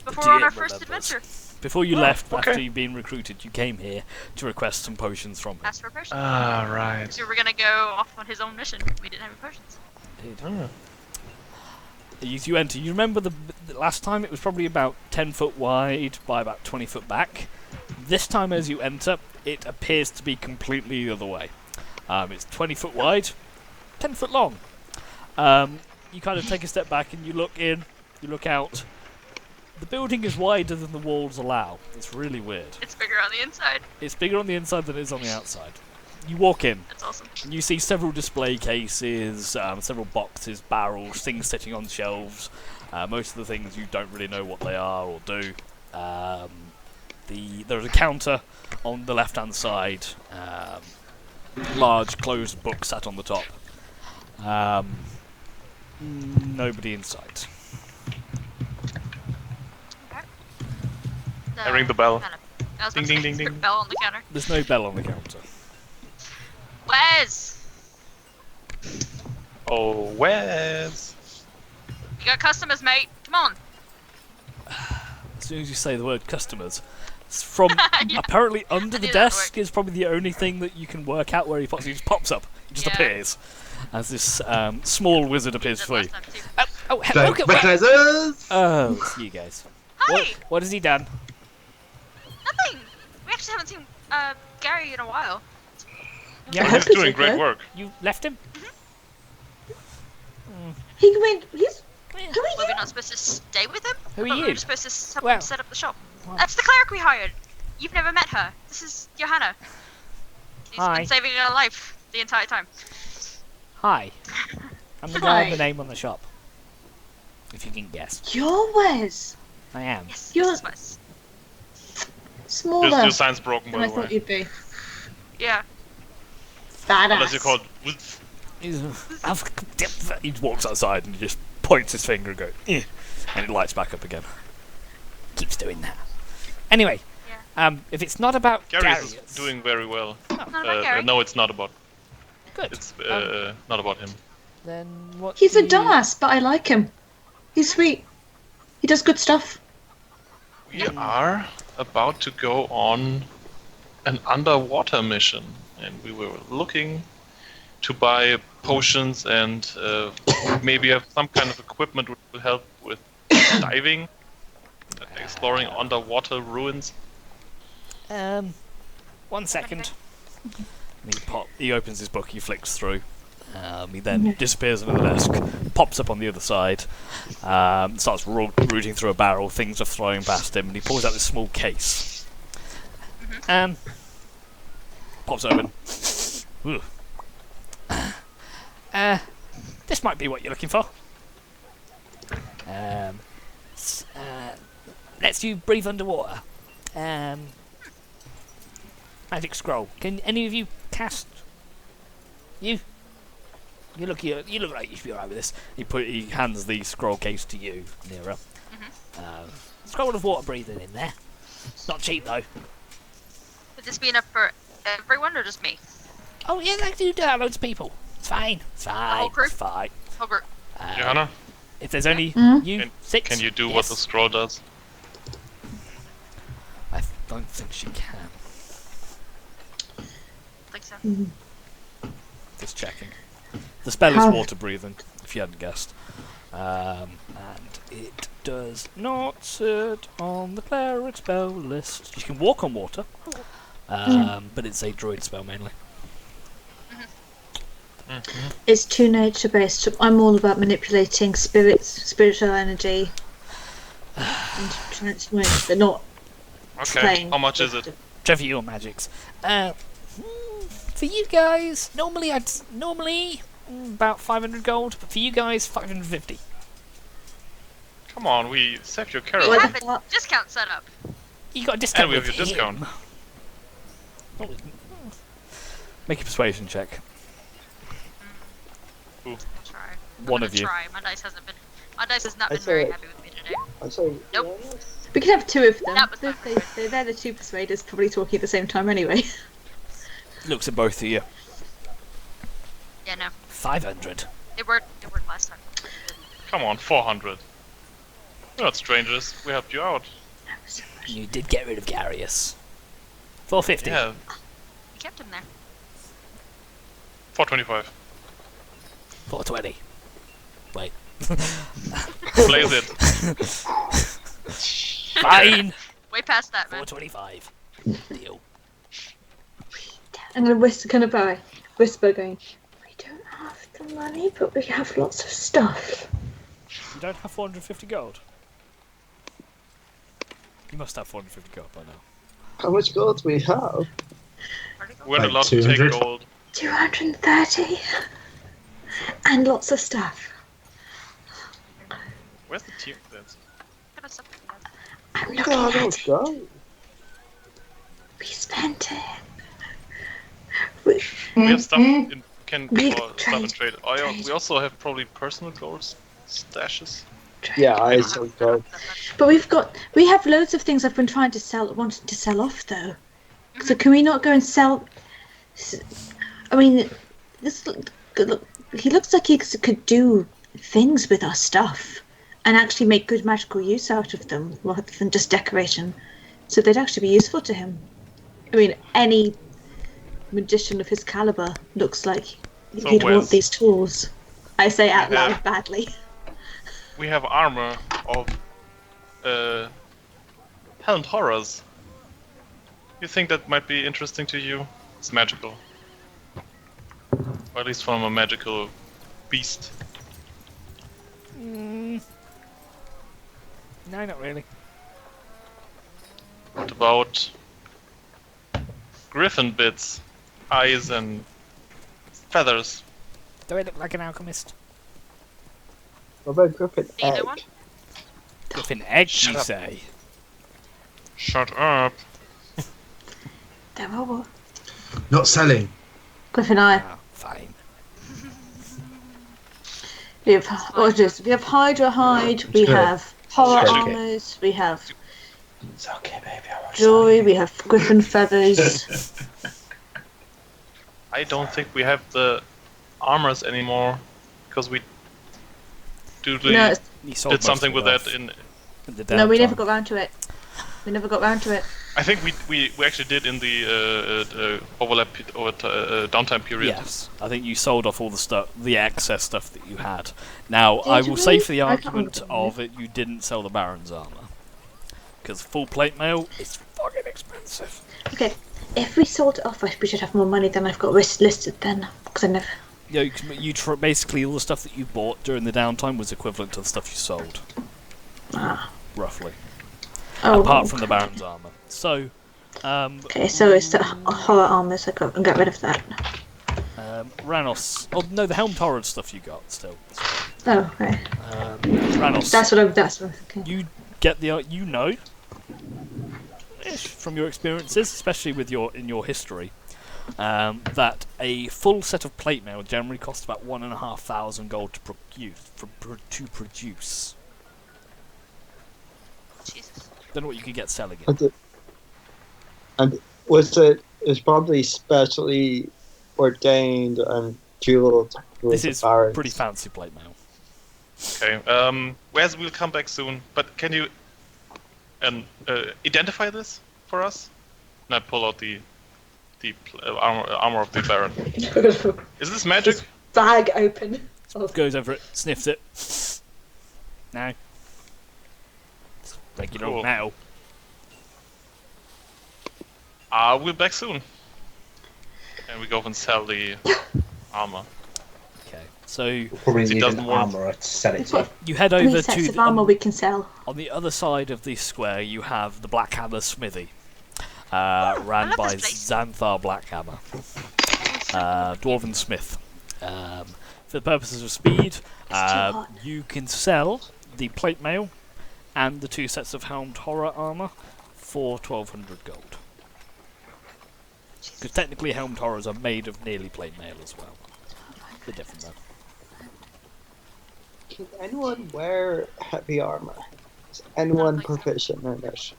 before on our Dear first remembers. adventure. Before you left, okay. after you'd been recruited, you came here to request some potions from him. Ask for a potion. Ah, right. So we were gonna go off on his own mission. We didn't have any potions. Indeed. As you enter, you remember the last time it was probably about 10 foot wide by about 20 foot back. This time as you enter, it appears to be completely the other way. It's 20 foot wide, 10 foot long. You kind of take a step back and you look in, you look out. The building is wider than the walls allow. It's really weird. It's bigger on the inside. It's bigger on the inside than it is on the outside. You walk in, That's awesome. and you see several display cases, several boxes, barrels, things sitting on shelves. Most of the things you don't really know what they are or do. There's a counter on the left-hand side. Large closed book sat on the top. Nobody in sight. I ring the bell. I was Ding, about to ding, say, ding, ding. Bell on the counter. There's no bell on the counter. Wes! Oh, Wes. You got customers, mate. Come on. As soon as you say the word customers, it's from Yeah. apparently under I the knew that would desk work. is probably the only thing that you can work out where he just pops up. He just Yeah. appears as this small wizard appears Did for you. last time too. Look at Recognizers! Oh, it's you guys. Hi! What has he done? Nothing! We actually haven't seen Gary in a while. Yeah, I He's hope doing he's great okay. work. You left him? He went. He's. Who Were are we you? not supposed to stay with him? Who are I thought We you? were supposed to help Well- him set up the shop. well- That's the cleric we hired. You've never met her. This is Johanna. She's Hi. been saving our life the entire time. Hi. I'm the guy with Hi. the name on the shop. If you can guess. You're Wes. I am. Yes, You're- this is Wes. Smaller Your sign's broken, than by I the thought way. you'd be. Yeah. Badass. Unless you're called Wolf. He walks outside and he just points his finger and goes, "Eh," and it lights back up again. Keeps doing that. Anyway, if it's not about Gary Gary, is it's doing very well. Not about Gary. No, it's not about. good. It's not about him. Then what? He's do a you- dumbass, but I like him. He's sweet. He does good stuff. We are about to go on an underwater mission, and we were looking to buy potions and maybe have some kind of equipment which will help with diving, exploring underwater ruins. 1 second. He opens his book. He flicks through. He then disappears under the desk, pops up on the other side, starts rooting through a barrel. Things are flying past him, and he pulls out this small case. Pops open. Ooh. This might be what you're looking for. Lets you breathe underwater. Magic scroll. Can any of you cast? You look like you should be alright with this. He hands the scroll case to you, Nira. Scroll of water breathing in there. Not cheap though. Would this be enough for everyone or just me? Oh yeah, they do that. Loads of people. It's fine. It's fine. whole crew? It's fine. Oh, group. Johanna, If there's only Hmm? you six, can you do yes. what the scroll does? I don't think she can. Think so. Just checking. The spell is How- water breathing, if you hadn't guessed. And it does not sit on the cleric spell list. You can walk on water, but it's a druid spell mainly. It's too nature based. I'm all about manipulating spirits, spiritual energy, and transforming. They're not Okay, playing. how much is it? Trevor, your magics. For you guys, normally about 500 gold, but for you guys 550. Come on, we saved your We caravan. What? have a What? discount set up. You got a discount. And we have with your discount. him. Make a persuasion check. I'll try. One I'm of gonna you. Try. My dice has not I been very saw it. happy with me today. I'm sorry. Nope. We can have two of them. That was my They're the two persuaders, probably talking at the same time anyway. Looks at both of you. Yeah, no. 500. It worked last time. Come on, 400. We're not strangers. We helped you out. You did get rid of Garius. 450. Yeah, You kept him there. 425. 420. Wait. Blaze it. Fine. Way past that, man. 425. Deal. I'm gonna whisper going, we don't have the money, but we have lots of stuff. You don't have 450 gold? You must have 450 gold by now. How much gold do we have? We're not Like allowed to take 200? gold. 230. And lots of stuff. Where's the team? That's What kind of stuff do you have? I'm We looking got at enough it. gold. We spent it. we have stuff in We stuff in trade. trade. We also have probably personal gold stashes. Yeah, I don't still have gold. that much. But we have loads of things I've been trying to wanting to sell off though. So can we not go and sell? I mean, he looks like he could do things with our stuff and actually make good magical use out of them rather than just decoration. So they'd actually be useful to him. I mean, any magician of his caliber looks like So he'd want Wes, these tools. I say out Yeah. loud badly. we have armor of helmed horrors. You think that might be interesting to you? It's magical. Or at least from a magical beast. No, not really. What about griffin bits, eyes and feathers? Do I look like an alchemist? What about Griffin Either egg? one? Griffin egg, Shut you up. say? Shut up. Devil. Not selling. Griffin Eye. Ah, fine. We have we have Hydra hide, we Sure. have horror Sure. armors, we have It's okay, baby. I won't jewelry, we have griffin feathers. I don't think we have the armors anymore because we No, You sold did most something of with it that off in. at the no, we never downtime. got round to it. We never got round to it. I think we actually did in the overlap downtime period. Yes, I think you sold off all the stuff, the excess stuff that you had. Now, I Did will we? say for the I can't argument remember. of it, you didn't sell the Baron's armor. Because full plate mail is fucking expensive. Okay, if we sold it off, we should have more money than I've got listed then. Because I never. Basically all the stuff that you bought during the downtime was equivalent to the stuff you sold, Ah. roughly. Oh, Apart from the Baron's armor. So, Okay, so it's the horror armors I got and got rid of that. Ranos. Oh no, the Helmed Horror stuff you got still. Oh, okay. Ranos. That's what I'm thinking. You get the from your experiences, especially with in your history, that a full set of plate mail generally costs about 1,500 gold to produce. Jesus. Don't know what you could get selling it. And was it is probably specially ordained and jeweled with This the is barons. pretty fancy plate mail. Okay. Wes will come back soon, but can you identify this for us? Not pull out the armor of the Baron. Is this magic? Bag open. Goes over it, sniffs it. No. It's regular Cool. metal. We'll back soon. And we go and sell the armor. Okay, so Probably It need doesn't an work. armourer to sell it We've to. got you head 3 over sets to of armor we can sell. on the other side of the square. You have the Black Hammer Smithy, ran love by this place. Xanthar Blackhammer, Dwarven Smith. For the purposes of speed, hot. you can sell the plate mail and the 2 sets of Helmed Horror armor for 1,200 gold. Because technically, Helmed Horrors are made of nearly plate mail as well. A bit different though. Can anyone wear heavy armor? Is anyone think so. proficient in it?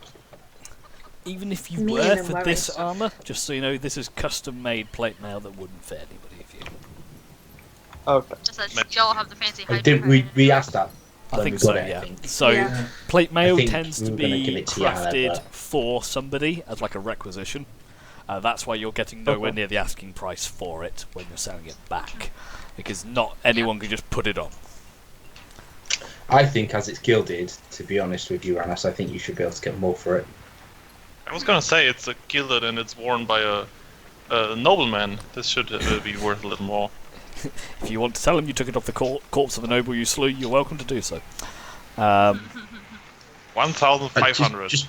Even if you Me were and them for wearing this stuff. armor, just so you know, this is custom-made plate mail that wouldn't fit anybody of you. Okay. Just that y'all have the fancy I Hydra did. We hide. asked that. I when think we so, got it, yeah. I think. So Yeah. plate mail think tends we to were gonna be give it to Yana, crafted but- for somebody as like a requisition. That's why you're getting nowhere near the asking price for it when you're selling it back, because not anyone can just put it on. I think as it's gilded, to be honest with you, Ranas, I think you should be able to get more for it. I was gonna say it's a gilded and it's worn by a nobleman. This should be worth a little more. If you want to tell them you took it off the corpse of a noble you slew, you're welcome to do so. 1,500. Just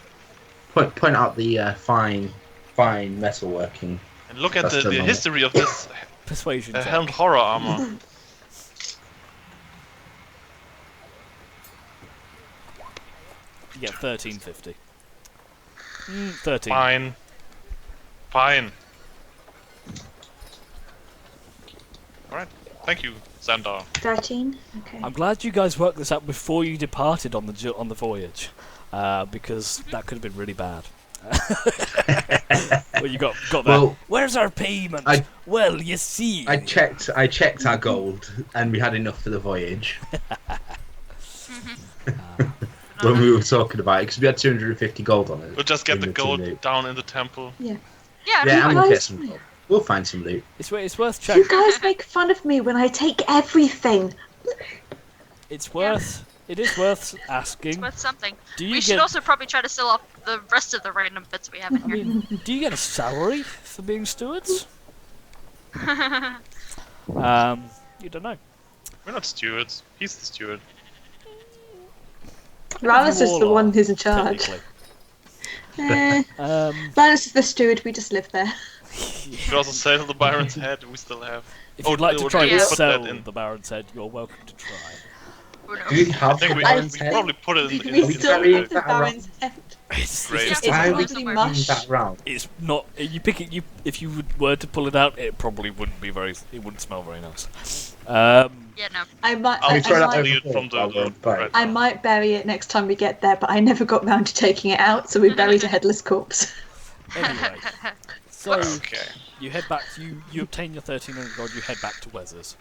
point out the fine metalworking. And look at That's the the normal. history of this Persuasion check. helmed horror armor. You get 1350. 13. Fine. Fine. Alright. Thank you, Xandar. 13. Okay. I'm glad you guys worked this out before you departed on the voyage, because that could have been really bad. Well, you got that. Well, Where's our payment? Well, you see. I checked our gold, and we had enough for the voyage. When we were talking about it, because we had 250 gold on it. We'll just get in the gold loot. down in the temple. Yeah, Yeah, and we'll guys- get some gold. We'll find some loot. It's worth You checking. guys make fun of me when I take everything. It's worth. It is worth asking. it's worth something. Do you We should get? also probably try to sell off the rest of the random bits we have in I here. mean, do you get a salary for being stewards? You don't know. We're not stewards. He's the steward. Ranus is all the are, one who's in charge. technically. Ranus is the steward, we just live there. We could also sell the Byron's head. We still have. If you'd like to or try do and we put sell that in? the Baron's head, you're welcome to try. Who knows? Do we I have think the we Baron's we head? probably put it in. We we still carry have the that around? Baron's head. It's Great. just- It's Why probably would you mush. that round? it's not. You pick it. If you were to pull it out, it probably wouldn't be very. It wouldn't smell very nice. Yeah, no. I might, I'll I, try that might, over. delete it from the Right. I might bury it next time we get there, but I never got round to taking it out, so we buried a headless corpse. Anyway, so Okay. you head back. You obtain your 1300 gold. You head back to Wes's.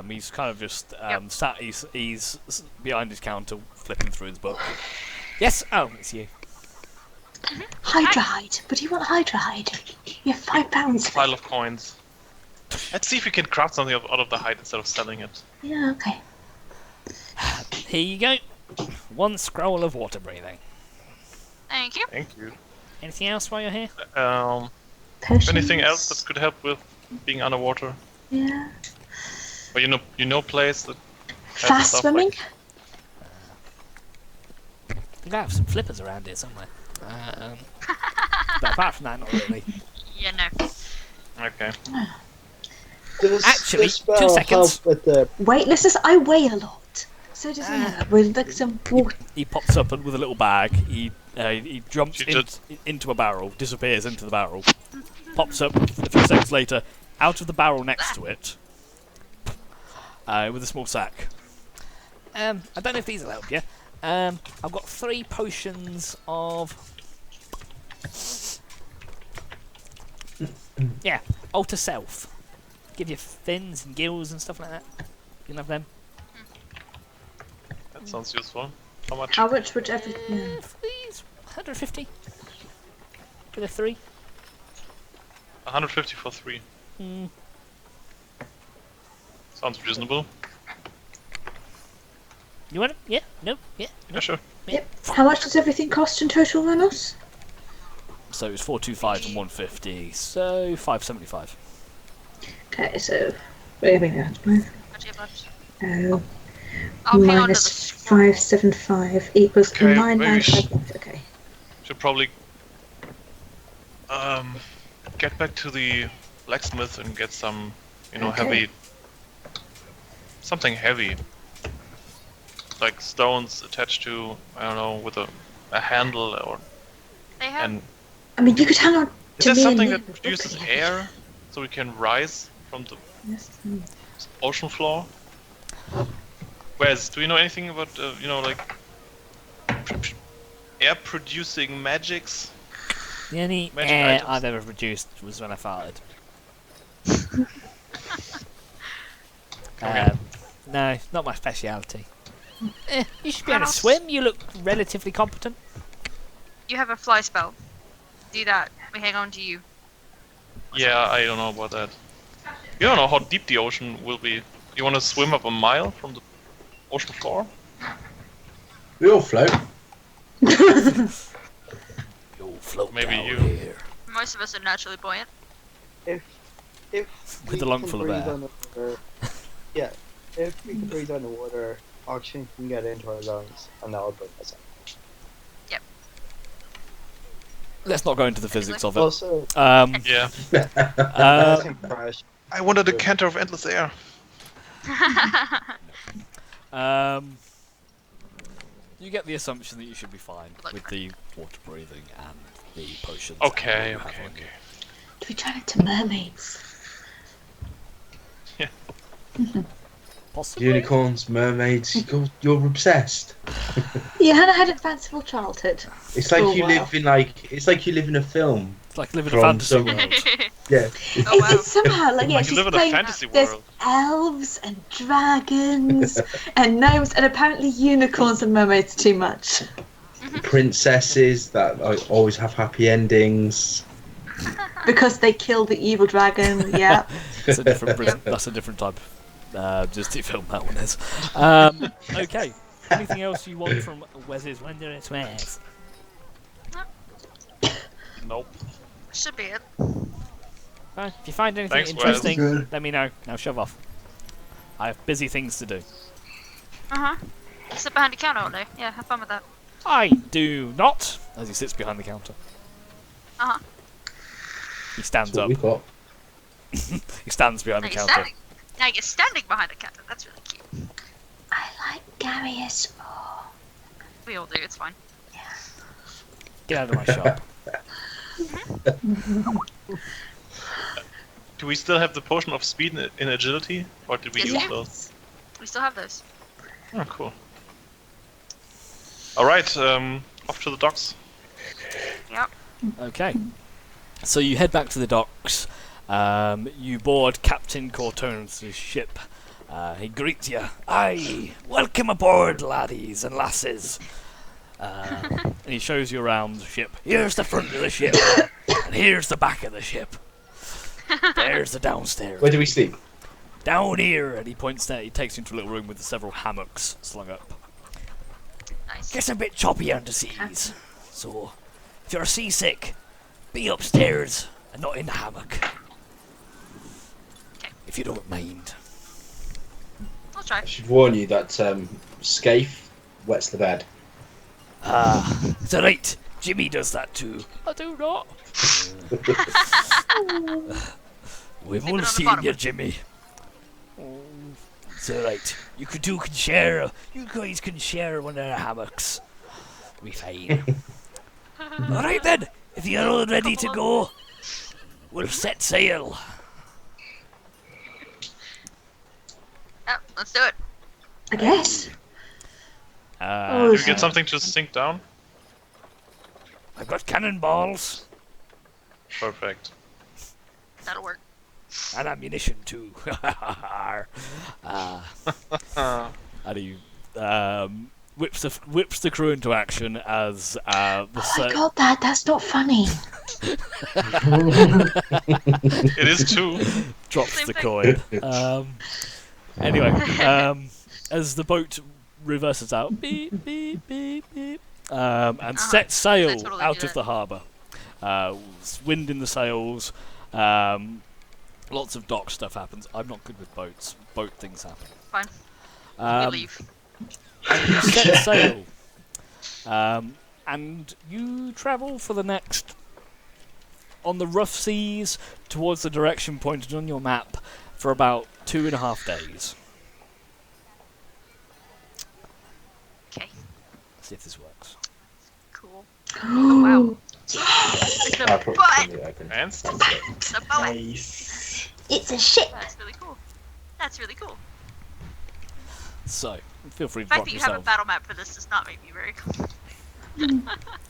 He's kind of just sat. He's behind his counter, flipping through his book. Yes. Oh, it's you. Hydride. What do you want hydride? You have £5. Pile of coins. Let's see if we can craft something out of the hide instead of selling it. Yeah, okay. Here you go. One scroll of water breathing. Thank you. Thank you. Anything else while you're here? Potions. Anything else that could help with being underwater? Yeah. Or you know place that has Fast stuff swimming? Like, I think I have some flippers around here somewhere. But apart from that, not really. Yeah, no. okay. Does Actually, the spell 2 seconds. help with the Weightlessness, I weigh a lot. So does Anna. With like some water. He pops up with a little bag. He jumps She just- into a barrel, disappears into the barrel, pops up a few seconds later, out of the barrel next to it, with a small sack. I don't know if these will help you. I've got 3 potions of. Yeah, alter self. Give you fins and gills and stuff like that. You can have them. That sounds useful. How much? How much would everything. Please, 150. For the 3. 150 for 3. Sounds reasonable. You want it? Yeah? No? Yeah? Yeah, sure. Yep. How much does everything cost in total, Ranus? So it's 425 and 150, so 575. Okay, so. Wait a minute. What do you have left? Oh. I'll hang on to the Minus scroll. 575 equals Okay, maybe 995. Okay. Should probably get back to the blacksmith and get some, Okay. heavy, something heavy, like stones attached to, I don't know, with a handle or They have. and I mean, you could hang on is to there me something and that leave the produces book. air so we can rise from the Yes. ocean floor? Wes, do you know anything about air producing magics? The only Magic air items. I've ever produced was when I farted. Okay. No, not my speciality. You should be able to swim. You look relatively competent. You have a fly spell. Do that. We hang on to you. Yeah, I don't know about that. You don't know how deep the ocean will be. You want to swim up a mile from the ocean floor? We all float. You'll float Maybe down you. here. Most of us are naturally buoyant. If With we a lung full of can breathe air. underwater- yeah, if we can breathe underwater, oxygen can get into our lungs, and that'll bring us up. Let's not go into the physics of it. Also, Yeah. crash. I wanted a canter of endless air. You get the assumption that you should be fine with the water breathing and the potions. Okay, you have okay, on okay. Do we turn into mermaids? you. Possibly. Unicorns, mermaids, you're obsessed. Yeah, Hannah had a fanciful childhood. It's like Oh, you wow. live in a film. It's like living a From fantasy somewhere. world. Yeah. Oh, wow. It's somehow like, yeah, Like you she's live in a playing, fantasy there's world. elves and dragons and gnomes and apparently unicorns and mermaids too much. Princesses that always have happy endings. Because they killed the evil dragon, yeah. It's a different. That's a different type of Disney film. That one is. Okay. Anything else you want from Wes's Wondrous Wares? Nope. Should be it. If you find anything Thanks, Wes. interesting, Good. let me know. Now shove off. I have busy things to do. Sit behind the counter all day. Yeah, have fun with that. I do not. As he sits behind the counter, he stands That's what up. we got. He stands behind Now the you're counter. standing. Now you're standing behind the counter. That's really cute. I like Garius more. We all do. It's fine. Get out of my shop. Do we still have the potion of speed in agility? Or did we Yes, use we do. those? We still have those. Oh, cool. Alright, off to the docks. Yep. Okay. So you head back to the docks. You board Captain Cortone's ship. He greets you. Aye, welcome aboard, laddies and lasses. And he shows you around the ship. Here's the front of the ship, and here's the back of the ship. There's the downstairs. Where do we sleep? Down here, and he points there. He takes you into a little room with several hammocks slung up. Nice. Gets a bit choppy under seas, so if you're seasick, be upstairs and not in the hammock. If you don't mind. I'll try. I should warn you that Scaife wets the bed. It's alright. Jimmy does that too. I do not. We've Leave all it on the seen bottom. you, Jimmy. It's alright. You can share. You guys can share one of the hammocks. We fine. Alright then. If you're all ready to go, we'll set sail. Yep, let's do it. I guess. Do we get something to sink down? I've got cannonballs Perfect. That'll work. and ammunition too. And he whips the crew into action as the Oh my god, Dad, that's not funny. It is too. drops Same the thing. coin. Anyway, as the boat reverses out, beep beep beep beep, and sets sail They totally out do of that. the harbour. Wind in the sails. Lots of dock stuff happens. I'm not good with boats. Boat things happen. Fine. We Um, leave. and you set sail. And you travel for the next, on the rough seas, towards the direction pointed on your map, for about 2.5 days. Okay. See if this works. Cool. Oh, wow. I'll put But- it in the open. And The boat. Nice. It's a ship. That's really cool. That's really cool. So, feel free The to fact drop that you have a yourself. battle map for this does not make me very cool.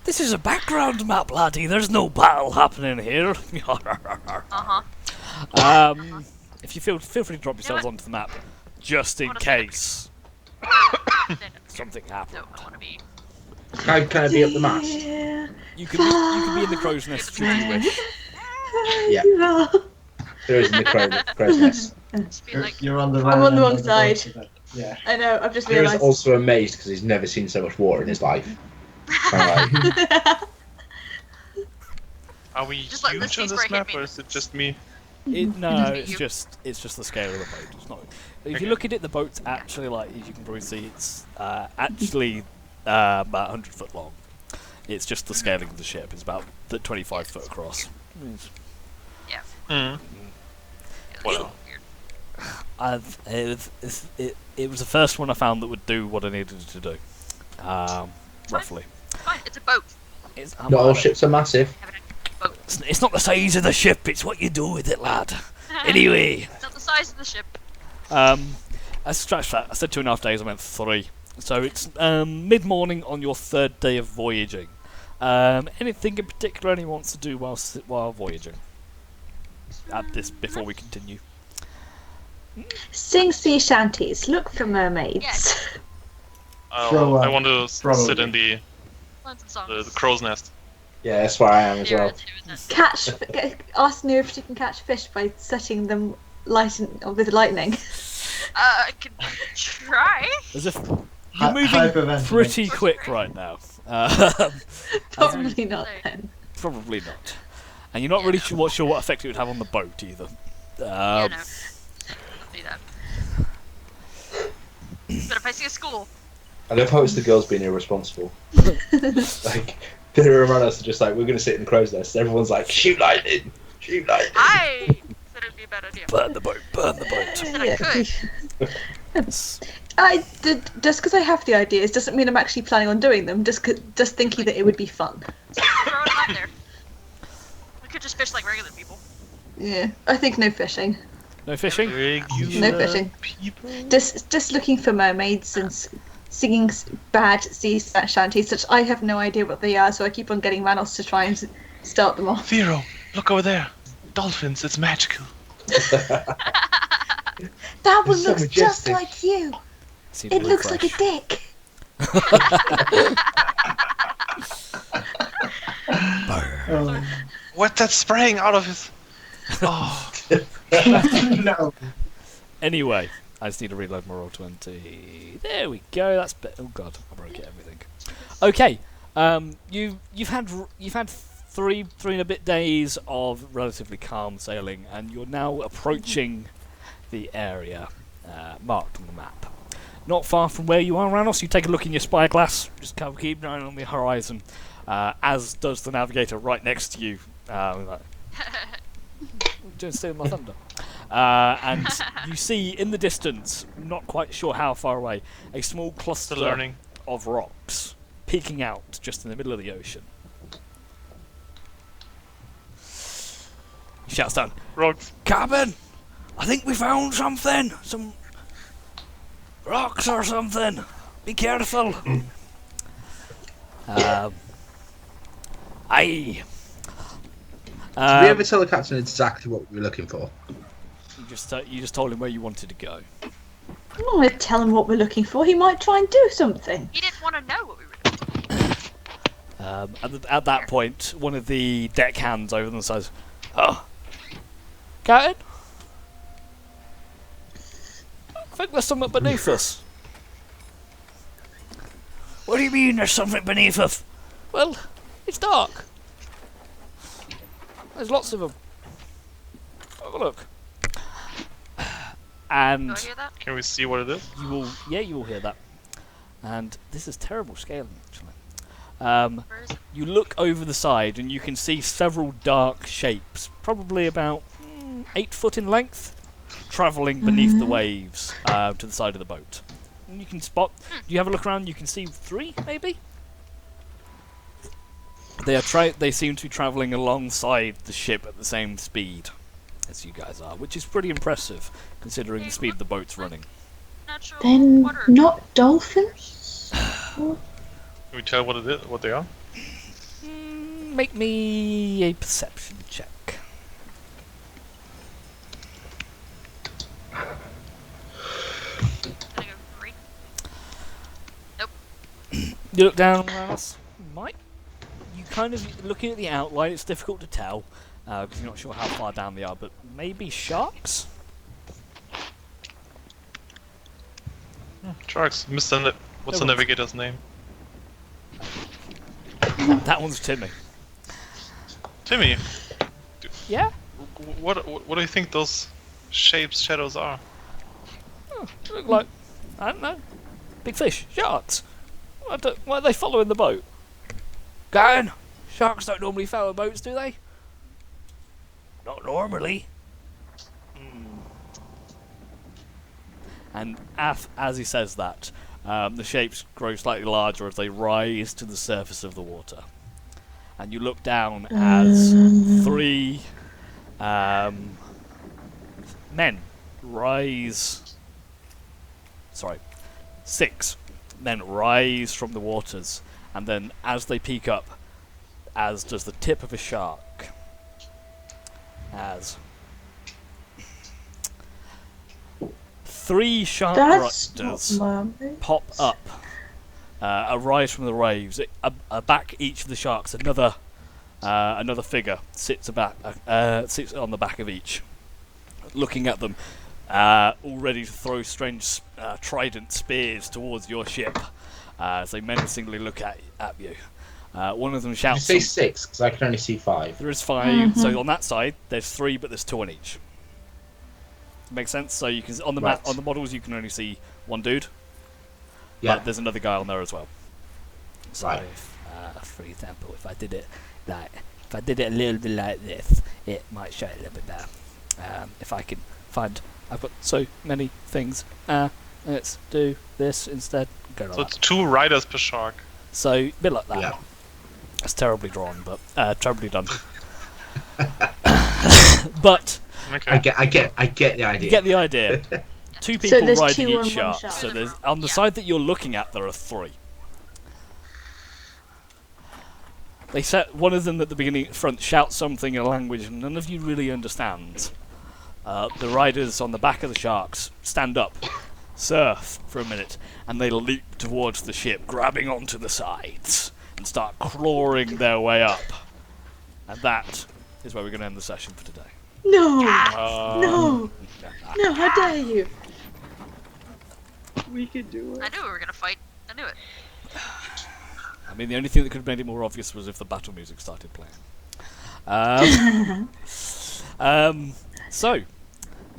This is a background map, laddie. There's no battle happening here. Uh-huh. If you feel free to drop yourselves what? onto the map, just in What a second. case. Then Something happened. no, I want to be. Can I be up the mast? Yeah. You can be in the crow's nest should you wish. Yeah. Yeah. There is in the crow's nest. Just be like, You're on the I'm wrong on the end wrong of the boat, side. so that- yeah. I know. I've just Kira's realised. also amazed because he's never seen so much water in his life. Alright. Are we Just let the huge on sea this spray hit map, me. or is it just me? No, Just be it's just the scale of the boat. It's not. If you Okay. look at it, the boat's actually like, as you can probably see, it's actually about 100 foot long. It's just the scaling of the ship. It's about 25 foot across. Mm. Well, It was the first one I found that would do what I needed it to do. Roughly. fine, it's a boat. Not all ships are massive. Have a boat. It's not the size of the ship, it's what you do with it, lad. Anyway, It's not the size of the ship. I scratched that. I said 2.5 days, I meant 3. So it's mid-morning on your 3rd day of voyaging. Anything in particular anyone wants to do while voyaging? Add this before we continue. Sing sea shanties. Look for mermaids. Yes. Throw I up, want to sit probably. in the Learn some songs. crow's nest. Yeah, that's where I am as well. Catch. Ask New if she can catch fish by setting them with lightning. I can try. As if Hi- you're moving hyperventilate. pretty quick right now. Probably not then. Probably not. And you're not really sure what effect it would have on the boat either. Yeah, no. I'll do that. But if I see a school, I love how it's the girls being irresponsible. Like, they're around us just like, we're going to sit in the crow's nest. Everyone's like, shoot lightning! Shoot lightning! I said it'd be a bad idea. Burn the boat, burn the boat. Said I could. Just because I have the ideas doesn't mean I'm actually planning on doing them. Just thinking that it would be fun. Throwing them out there. We could just fish like regular people. Yeah, I think no fishing. No fishing? No fishing. Just looking for mermaids and singing bad sea shanties, such I have no idea what they are, so I keep on getting Manos to try and start them off. Vero, look over there. Dolphins, it's magical. That one It's so looks just majestic. like you. Seems It really looks like a fresh. dick. Oh. What's that spraying out of his... Oh, No. Anyway, I just need to reload my roll 20. There we go. That's oh god, I broke it. Everything. Okay. You've had three and a bit days of relatively calm sailing, and you're now approaching the area marked on the map. Not far from where you are, Ranos. You take a look in your spyglass. Just kind of keep an eye on the horizon, as does the navigator right next to you. Like, don't steal my thunder. And you see in the distance, not quite sure how far away, a small cluster still learning. of rocks peeking out just in the middle of the ocean. He shouts down, Rocks. "Cabin! I think we found something! Some rocks or something! Be careful!" Aye. Did we ever tell the captain exactly what we were looking for? You just told him where you wanted to go. I'm not going to tell him what we're looking for. He might try and do something. He didn't want to know what we were doing. At that point, one of the deckhands over them says, "Oh, Captain? I think there's something beneath us." "What do you mean there's something beneath us?" "Well, it's dark. There's lots of them. Have a look." And Do I hear that? Can we see what it is? you will hear that. And this is terrible scaling, actually. Where is it? You look over the side and you can see several dark shapes, probably about 8 foot in length, travelling beneath the waves to the side of the boat. And you can spot. You have a look around. You can see 3, maybe. They seem to be travelling alongside the ship at the same speed as you guys are, which is pretty impressive considering the speed the boat's running. Natural Then water. not dolphins? Can we tell what it is? What they are? Make me a perception check. Can I go 3? You look down around us. Might you kind of looking at the outline? It's difficult to tell because you're not sure how far down they are, but maybe sharks. Sharks, what's the navigator's name? That one's Timmy. Timmy. Yeah. What do you think those shapes, shadows are? Oh, look like I don't know. Big fish, sharks. Why are they following the boat? Going. Sharks don't normally follow boats, do they? Not normally. And as he says that, the shapes grow slightly larger as they rise to the surface of the water. And you look down as three men rise. Sorry, 6 men rise from the waters, and then as they peek up, as does the tip of a shark, as 3 shark raptors pop up, arise from the waves. Back each of the sharks, another figure sits on the back of each, looking at them, all ready to throw strange trident spears towards your ship as they menacingly look at you. One of them shouts. Did you say 6? Because I can only see 5. There is 5. So on that side, there's 3, but there's 2 on each. Makes sense. So you can on the map, on the models you can only see one dude. Yeah. But there's another guy on there as well. So Right. if, for example, if I did it a little bit like this, it might show a little bit better. If I can find, I've got so many things. Let's do this instead. Go like So it's 2 riders per shark. So a bit like that. Yeah. It's terribly drawn, but terribly done. But Okay. I get the idea. you get the idea. 2 people there's riding 2 on one each shark. shark. So there's on the side that you're looking at, there are 3. They set one of them at the beginning front shouts something in a language none of you really understand. The riders on the back of the sharks stand up, surf for a minute, and they leap towards the ship, grabbing onto the sides, and start clawing their way up. And that is where we're going to end the session for today. No! No! No, how dare you! We could do I it. knew we were gonna fight. I knew it. I mean, the only thing that could have made it more obvious was if the battle music started playing. So,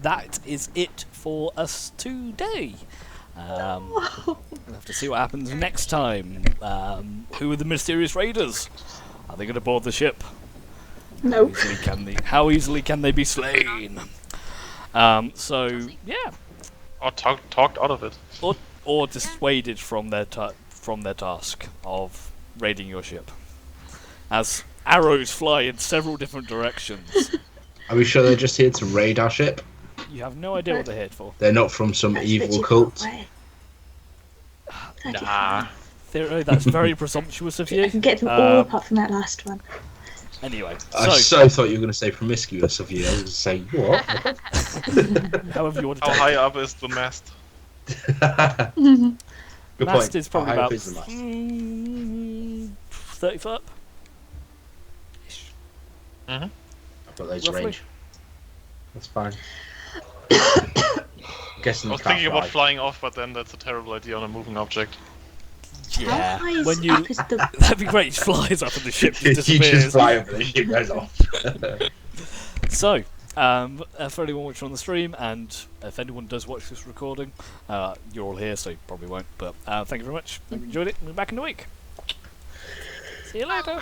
that is it for us today. We'll have to see what happens next time. Who are the mysterious raiders? Are they going to board the ship? No. How easily can they be slain? So, yeah. Or talked out of it. Or dissuaded from their task of raiding your ship. As arrows fly in several different directions. Are we sure they're just here to raid our ship? You have no idea what they're here for. They're not from some evil cult? Nah. Theory, that's very presumptuous of you. I can get them all apart from that last one. Anyway, I so thought you were going to say promiscuous of you. I was going to say, what? however you want to How take high it. up is the mast? Good Mast point. is probably How high up about is the mast? 30 foot up. I've got loads of Roughly. range. That's fine. Guessing I was you can't thinking about fly. flying off, but then that's a terrible idea on a moving object. Yeah, How high is when you up is the... that'd be great. He flies up and the ship just You disappears. just fly over the ship goes off. So, for anyone watching on the stream, and if anyone does watch this recording, you're all here, so you probably won't. But thank you very much. Hope you enjoyed it. We'll be back in a week. See you later.